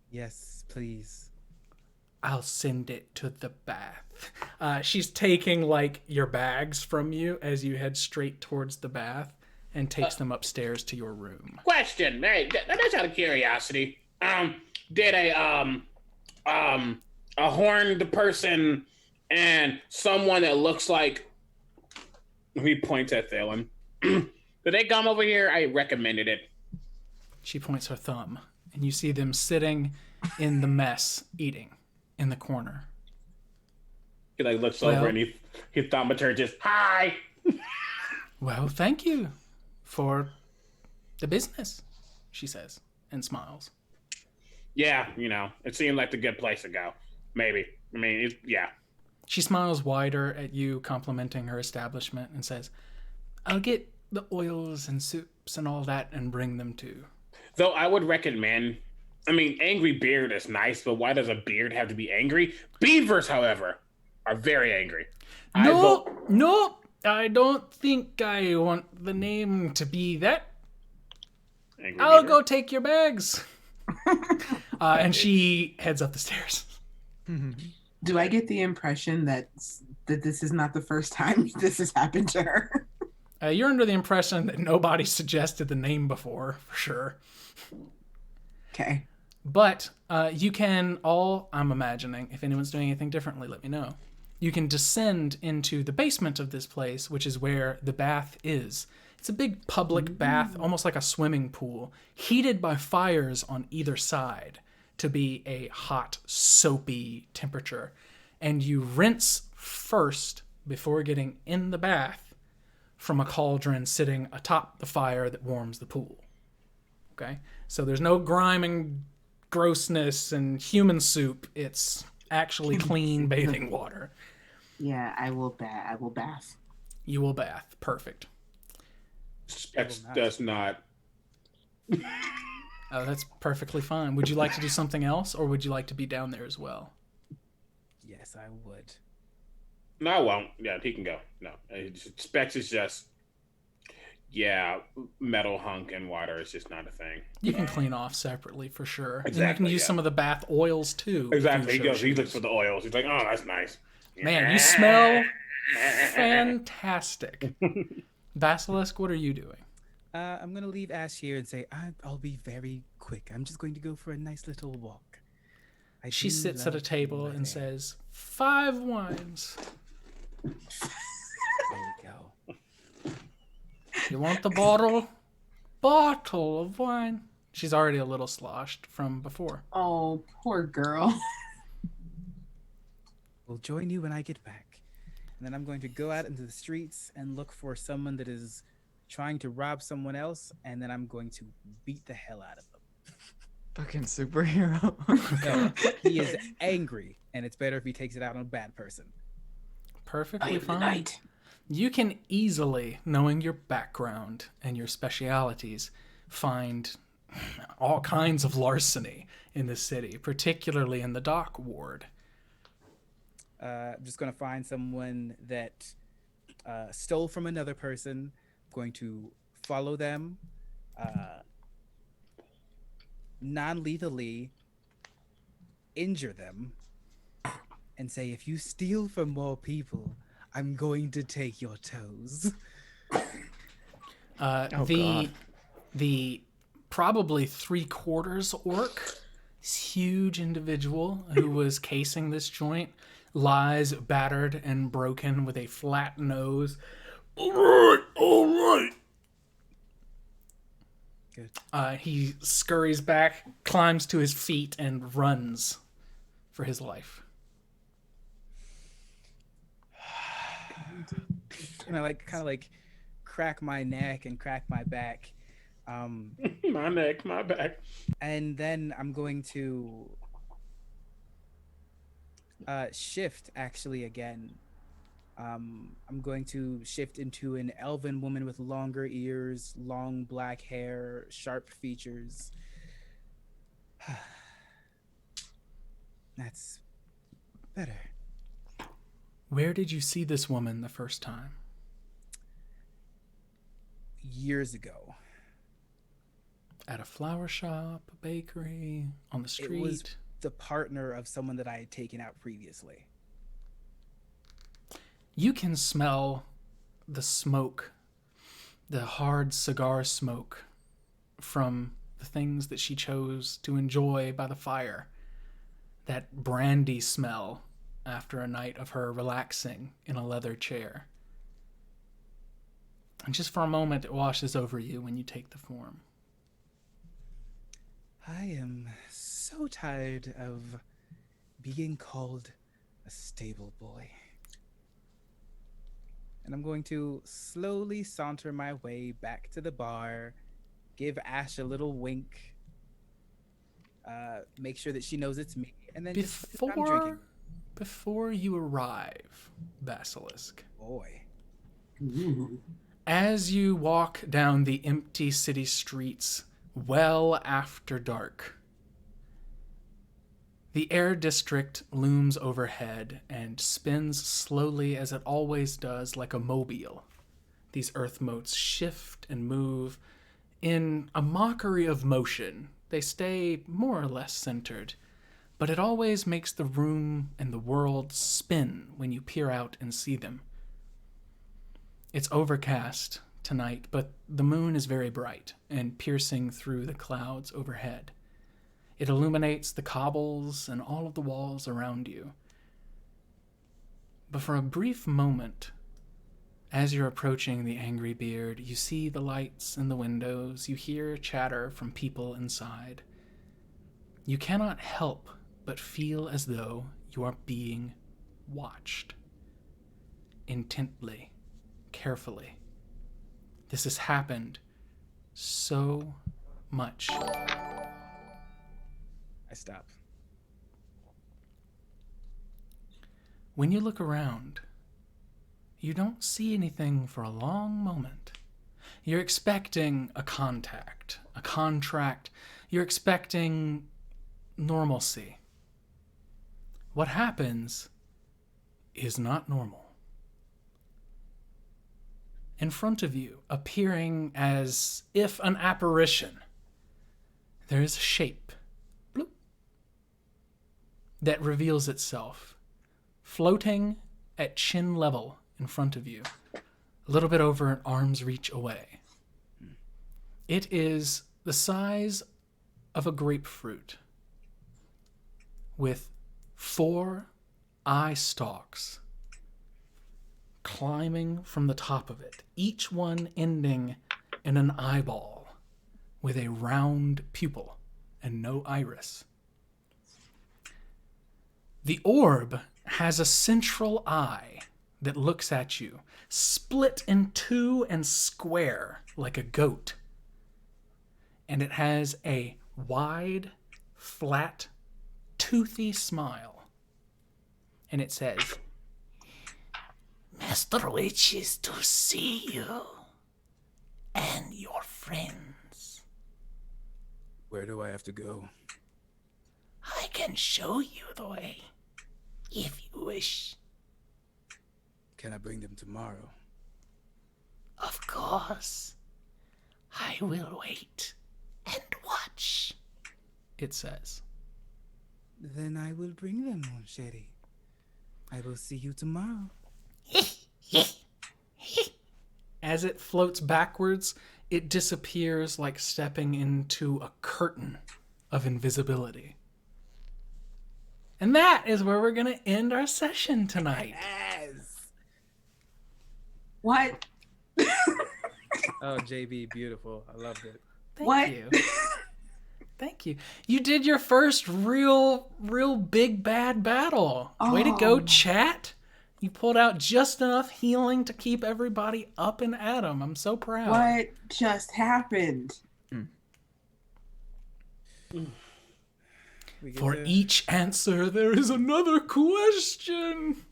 Yes, please. I'll send it to the bath. She's taking, like, your bags from you as you head straight towards the bath and takes them upstairs to your room. Question, hey, that's out of curiosity. Did a horned person and someone that looks like, he points at Thalen. Did they come over here? I recommended it. She points her thumb, and you see them sitting in the mess, eating in the corner. He like looks over and his thaumaturgist, hi. Well, thank you for the business, she says, and smiles. Yeah, it seemed like the good place to go. Maybe. I mean, yeah. She smiles wider at you, complimenting her establishment, and says, I'll get the oils and soups and all that and bring them too. Though I would recommend, angry beard is nice, but why does a beard have to be angry? Beavers, however, are very angry. No, I don't think I want the name to be that. Angry I'll beaver? go take your bags. And she heads up the stairs. Do I get the impression that this is not the first time this has happened to her? You're under the impression that nobody suggested the name before, for sure. Okay. But you can all, I'm imagining, if anyone's doing anything differently, let me know. You can descend into the basement of this place, which is where the bath is. It's a big public bath, almost like a swimming pool, heated by fires on either side to be a hot, soapy temperature. And you rinse first before getting in the bath from a cauldron sitting atop the fire that warms the pool. Okay? So there's no grime and grossness and human soup. It's actually clean bathing water. Yeah, I will bath. You will bath. Perfect. Specs does not. Oh, that's perfectly fine. Would you like to do something else, or would you like to be down there as well? Yes, I would. No, I won't. Yeah, he can go. No. Specs is just, metal hunk and water is just not a thing. You can clean off separately for sure. Exactly, and you can use some of the bath oils too. Exactly. He looks for the oils. He's like, oh, that's nice. Man, you smell fantastic. Basilisk, what are you doing? I'm going to leave Ash here and say, I'll be very quick. I'm just going to go for a nice little walk. She sits at a table and says, 5 wines. There we go. You want the bottle? Bottle of wine. She's already a little sloshed from before. Oh, poor girl. We'll join you when I get back. And then I'm going to go out into the streets and look for someone that is trying to rob someone else, and then I'm going to beat the hell out of them. Fucking superhero. No, he is angry, and it's better if he takes it out on a bad person. Perfectly fine. You can easily, knowing your background and your specialities, find all kinds of larceny in the city, particularly in the dock ward. I'm just going to find someone that stole from another person. I'm going to follow them non-lethally, injure them, and say, if you steal from more people, I'm going to take your toes. The probably 3/4 orc, this huge individual who was casing this joint, lies battered and broken with a flat nose. All right. Good. He scurries back, climbs to his feet, and runs for his life. And I kind of crack my neck and crack my back. My neck, my back. And then I'm going to shift actually again. I'm going to shift into an elven woman with longer ears, long black hair, sharp features. That's better. Where did you see this woman the first time? Years ago. At a flower shop, a bakery, on the street? It was a partner of someone that I had taken out previously. You can smell the smoke, the hard cigar smoke from the things that she chose to enjoy by the fire. That brandy smell after a night of her relaxing in a leather chair. And just for a moment, it washes over you when you take the form. I am so tired of being called a stable boy. And I'm going to slowly saunter my way back to the bar, give Ash a little wink, make sure that she knows it's me, and then just I'm drinking. Before you arrive, Basilisk. Boy. Ooh. As you walk down the empty city streets well after dark, the air district looms overhead and spins slowly as it always does, like a mobile. These earth motes shift and move in a mockery of motion. They stay more or less centered, but it always makes the room and the world spin when you peer out and see them. It's overcast tonight, but the moon is very bright and piercing through the clouds overhead. It illuminates the cobbles and all of the walls around you. But for a brief moment, as you're approaching the Angry Beard, you see the lights in the windows, you hear chatter from people inside. You cannot help but feel as though you are being watched. Intently, carefully. This has happened so much. I stop. When you look around, you don't see anything for a long moment. You're expecting a contact, a contract. You're expecting normalcy. What happens is not normal. In front of you, appearing as if an apparition, there is a shape bloop, that reveals itself, floating at chin level in front of you, a little bit over an arm's reach away. It is the size of a grapefruit with 4 eye stalks climbing from the top of it, each one ending in an eyeball with a round pupil and no iris. The orb has a central eye that looks at you, split in two and square like a goat. And it has a wide, flat, toothy smile. And it says, "Master wishes to see you and your friends." Where do I have to go? I can show you the way, if you wish. Can I bring them tomorrow? Of course. I will wait and watch, it says. Then I will bring them, mon chéri. I will see you tomorrow. As it floats backwards, it disappears like stepping into a curtain of invisibility. And that is where we're going to end our session tonight. Yes! What? Oh, JB, beautiful. I loved it. Thank you. Thank you. You did your first real big bad battle. Way to go, chat. You pulled out just enough healing to keep everybody up and at 'em. I'm so proud. What just happened? For each answer, there is another question.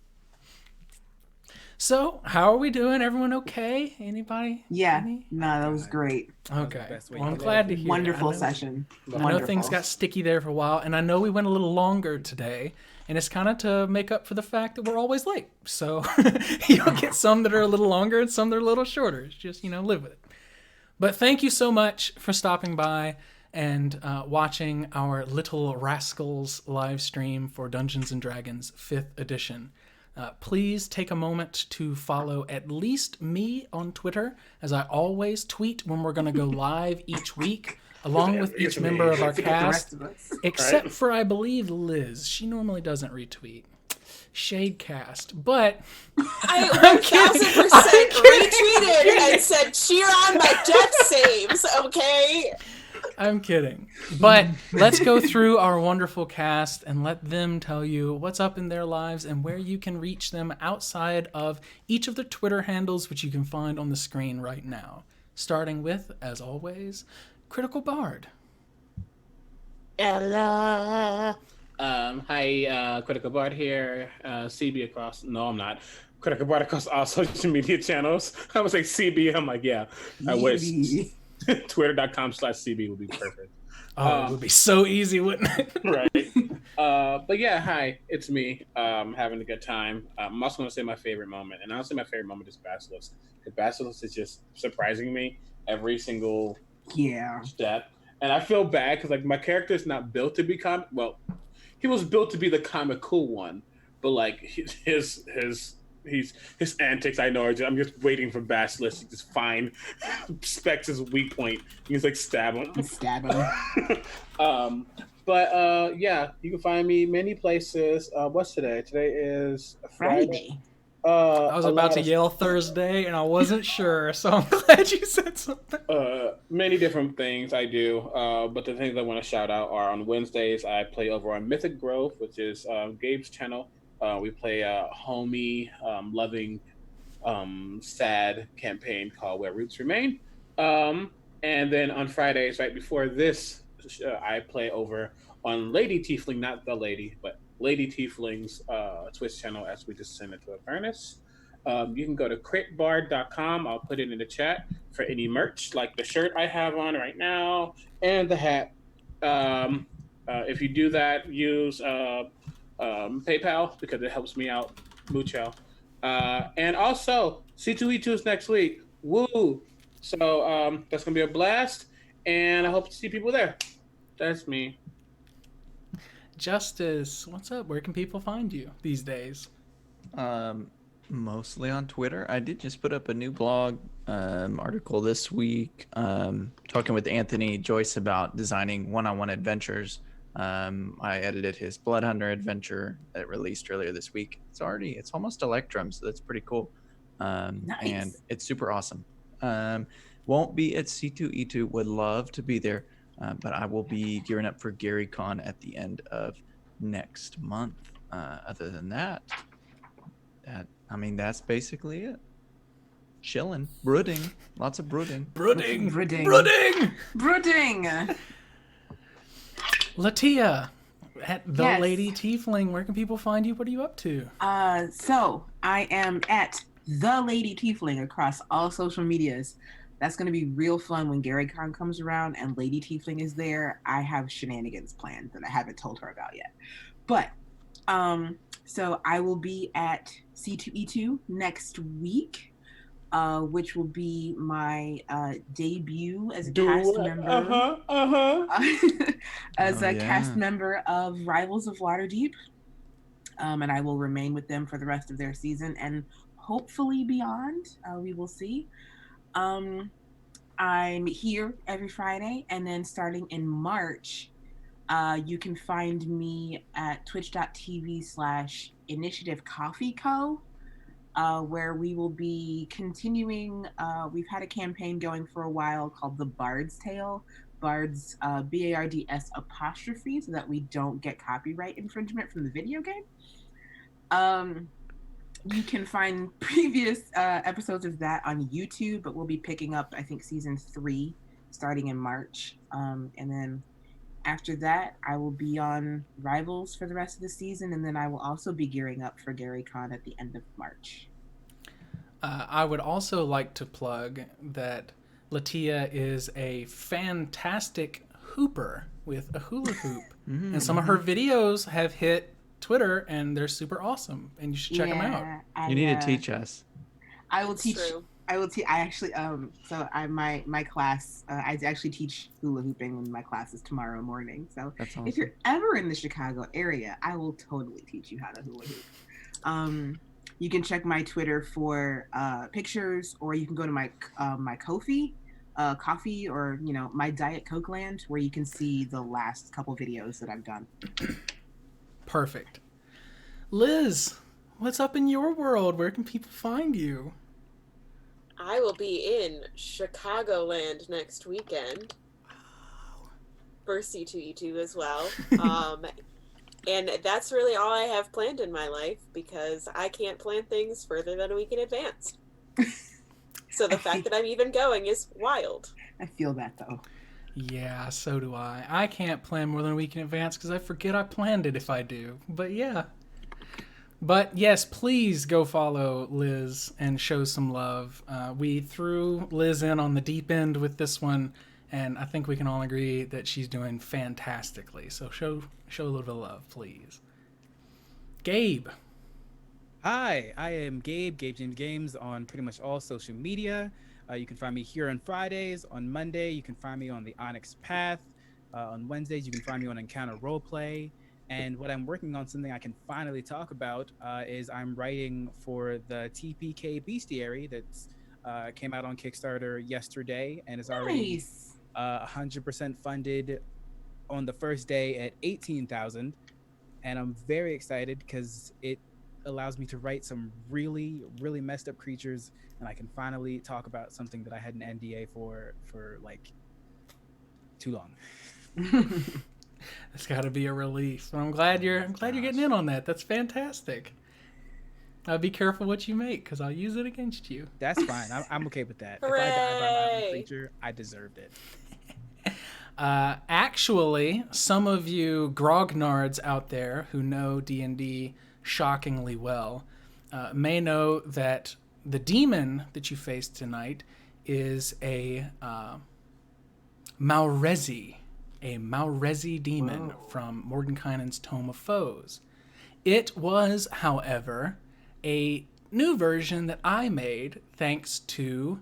So, how are we doing? Everyone okay? Anybody? Yeah. No, that was great. Okay. Well, I'm glad to hear Wonderful it. session. I know things got sticky there for a while, and I know we went a little longer today, and it's kind of to make up for the fact that we're always late. So you'll get some that are a little longer and some that are a little shorter. It's just, live with it. But thank you so much for stopping by. and watching our Little Rascals live stream for Dungeons & Dragons 5th edition. Please take a moment to follow at least me on Twitter, as I always tweet when we're going to go live each week, along with each member of our cast, except for, I believe, Liz. She normally doesn't retweet. Shadecast, but I 1000% retweeted and said, cheer on my death saves, okay? I'm kidding. But let's go through our wonderful cast and let them tell you what's up in their lives and where you can reach them outside of each of the Twitter handles, which you can find on the screen right now. Starting with, as always, Critical Bard. Ella. Hi, Critical Bard here. CB across. No, I'm not. Critical Bard across all social media channels. I was like CB. I'm like, yeah. I wish. Twitter.com/CB would be perfect. Oh, it would be so easy, wouldn't it? Right. But yeah, hi, it's me. Having a good time. I'm also going to say my favorite moment, and honestly, my favorite moment is Basilisk. Because Basilisk is just surprising me every single step, and I feel bad because like my character is not built to be well, he was built to be the comical one, but like his antics, I know. I'm just waiting for Basilisk to just find Specs' weak point. He's like stab him. Yeah, you can find me many places. What's today? Today is Friday. I was about to yell Thursday, and I wasn't sure, so I'm glad you said something. Many different things I do, but the things I want to shout out are on Wednesdays, I play over on Mythic Grove, which is Gabe's channel. We play a homey, loving, sad campaign called Where Roots Remain. And then on Fridays, right before this, I play over on Lady Tiefling, not the lady, but Lady Tiefling's Twitch channel as we descend into a furnace. You can go to critbard.com. I'll put it in the chat for any merch, like the shirt I have on right now and the hat. If you do that, use PayPal because it helps me out mucho. And also, C2E2 is next week. Woo! So that's going to be a blast, and I hope to see people there. That's me. Justice, what's up? Where can people find you these days? Mostly on Twitter. I did just put up a new blog article this week talking with Anthony Joyce about designing one-on-one adventures. I edited his Blood Hunter adventure that released earlier this week. It's almost Electrum, so that's pretty cool. Nice. And it's super awesome. Won't be at C2E2, would love to be there, but I will be gearing up for Gary Con at the end of next month. Other than that, that's basically it. Chilling, brooding, lots of brooding. Brooding. Latia, at the Lady Tiefling, where can people find you? What are you up to? So I am at the Lady Tiefling across all social medias. That's going to be real fun when GaryCon comes around and Lady Tiefling is there. I have shenanigans planned that I haven't told her about yet. But so I will be at C2E2 next week. Which will be my debut as a cast member. Cast member of Rivals of Waterdeep. And I will remain with them for the rest of their season and hopefully beyond. We will see. I'm here every Friday, and then starting in March, you can find me at twitch.tv/Initiative Coffee Co. Where we will be continuing. We've had a campaign going for a while called The Bard's Tale. Bards, BARDS apostrophe, so that we don't get copyright infringement from the video game. You can find previous episodes of that on YouTube, but we'll be picking up, I think, season 3 starting in March. And then after that, I will be on Rivals for the rest of the season, and then I will also be gearing up for GaryCon at the end of March. I would also like to plug that Latia is a fantastic hooper with a hula hoop. And some of her videos have hit Twitter, and they're super awesome, and you should check them out. You need to teach us. I will teach. I will. I actually. So my class. I actually teach hula hooping in my classes tomorrow morning. So That's awesome. if you're ever in the Chicago area, I will totally teach you how to hula hoop. You can check my Twitter for pictures, or you can go to my my Ko-fi, coffee, or my Diet Coke Land, where you can see the last couple videos that I've done. Perfect. Liz, what's up in your world? Where can people find you? I will be in Chicagoland next weekend for C2E2 as well. And that's really all I have planned in my life because I can't plan things further than a week in advance. So the fact that I'm even going is wild. I feel that though. Yeah, so do I. I can't plan more than a week in advance because I forget I planned it if I do. But yeah. But yes, please go follow Liz and show some love. We threw Liz in on the deep end with this one, and I think we can all agree that she's doing fantastically. So show a little bit of love, please. Gabe. Hi, I am Gabe James Games on pretty much all social media. You can find me here on Fridays. On Monday, you can find me on the Onyx Path. On Wednesdays, you can find me on Encounter Roleplay. And what I'm working on, something I can finally talk about, is I'm writing for the TPK Bestiary that's came out on Kickstarter yesterday and is already 100% funded on the first day at 18,000. And I'm very excited because it allows me to write some really, really messed up creatures, and I can finally talk about something that I had an NDA for like too long. It's got to be a relief. I'm glad you're getting in on that. That's fantastic. Be careful what you make because I'll use it against you. That's fine. I'm okay with that. Hooray! If I die by my own creature, I deserved it. Actually, some of you grognards out there who know D&D shockingly well may know that the demon that you faced tonight is a Malrezi. A Malrezi demon from Mordenkainen's Tome of Foes. It was, however, a new version that I made thanks to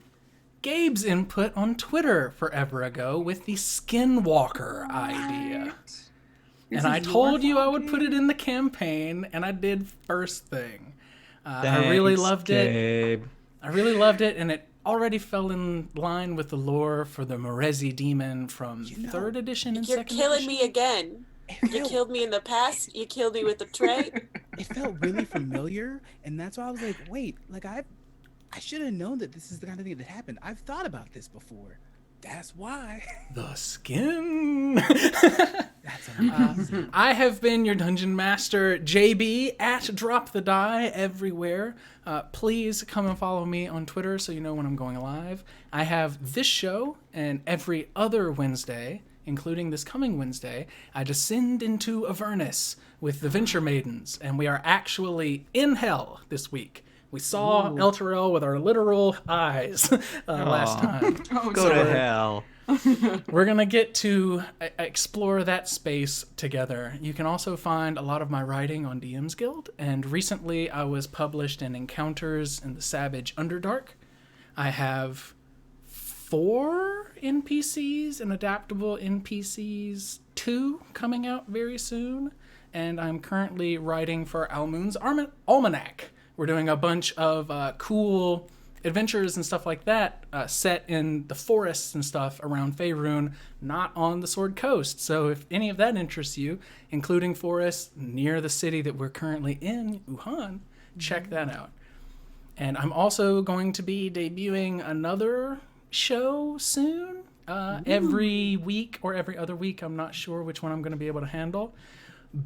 Gabe's input on Twitter forever ago with the Skinwalker idea. And I told you I would put it in the campaign, and I did first thing. I really loved Gabe. it. I really loved it, and it already fell in line with the lore for the Morezi demon from 3rd edition and 2nd edition. You're killing me again. You killed me in the past. You killed me with the tray. It felt really familiar, and that's why I was like, wait, like I should have known that this is the kind of thing that happened. I've thought about this before. That's why. The skin. That's amazing. I have been your Dungeon Master, JB, at Drop the Die everywhere. Please come and follow me on Twitter so you know when I'm going live. I have this show, and every other Wednesday, including this coming Wednesday, I descend into Avernus with the Venture Maidens, and we are actually in hell this week. We saw El Terrell with our literal eyes last time. Go to hell. We're going to get to explore that space together. You can also find a lot of my writing on DM's Guild, and recently I was published in Encounters in the Savage Underdark. I have 4 NPCs and adaptable NPCs 2 coming out very soon, and I'm currently writing for Almoon's Almanac. We're doing a bunch of cool adventures and stuff like that set in the forests and stuff around Faerun, not on the Sword Coast. So if any of that interests you, including forests near the city that we're currently in, Yhaunn, check that out. And I'm also going to be debuting another show soon, every week or every other week. I'm not sure which one I'm going to be able to handle,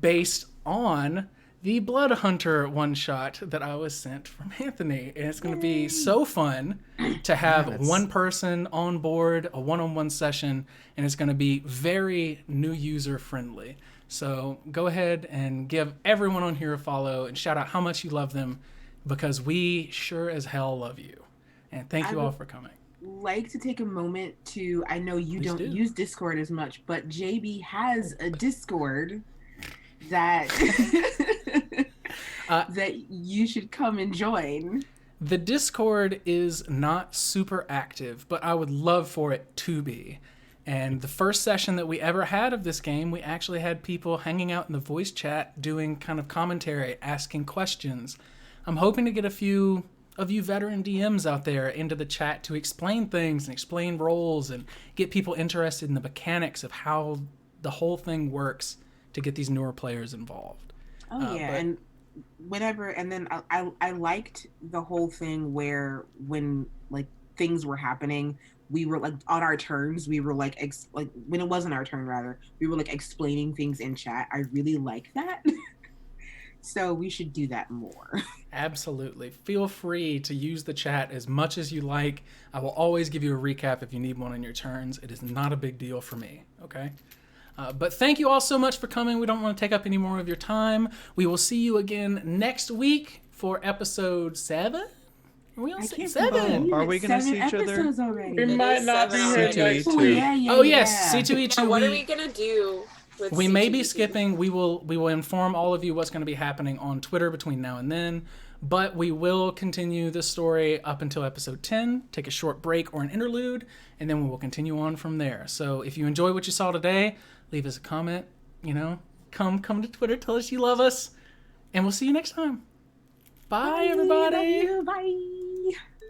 based on the Blood Hunter one-shot that I was sent from Anthony. And it's going to be so fun to have one person on board, a one-on-one session, and it's going to be very new user-friendly. So go ahead and give everyone on here a follow and shout out how much you love them, because we sure as hell love you. And thank you all for coming. Like to take a moment to, I know you don't use Discord as much, but JB has a Discord that that you should come and join. The Discord is not super active, but I would love for it to be. And the first session that we ever had of this game, we actually had people hanging out in the voice chat doing kind of commentary, asking questions. I'm hoping to get a few of you veteran DMs out there into the chat to explain things and explain roles and get people interested in the mechanics of how the whole thing works to get these newer players involved. And whatever. And then I liked the whole thing where when like things were happening, we were like on our turns. We were like when it wasn't our turn, rather, we were like explaining things in chat. I really like that. So we should do that more. Absolutely. Feel free to use the chat as much as you like. I will always give you a recap if you need one in your turns. It is not a big deal for me, okay? But thank you all so much for coming. We don't want to take up any more of your time. We will see you again next week for episode 7. Are we on 7? Are we going to see each other? We might not be here next C2E2. week. Oh, yes, C2E2. What are we going to do? We may be skipping. We will inform all of you what's going to be happening on Twitter between now and then. But we will continue this story up until episode 10, take a short break or an interlude, and then we will continue on from there. So if you enjoy what you saw today, leave us a comment, come to Twitter, tell us you love us, and we'll see you next time. Bye, everybody. Love you. Bye.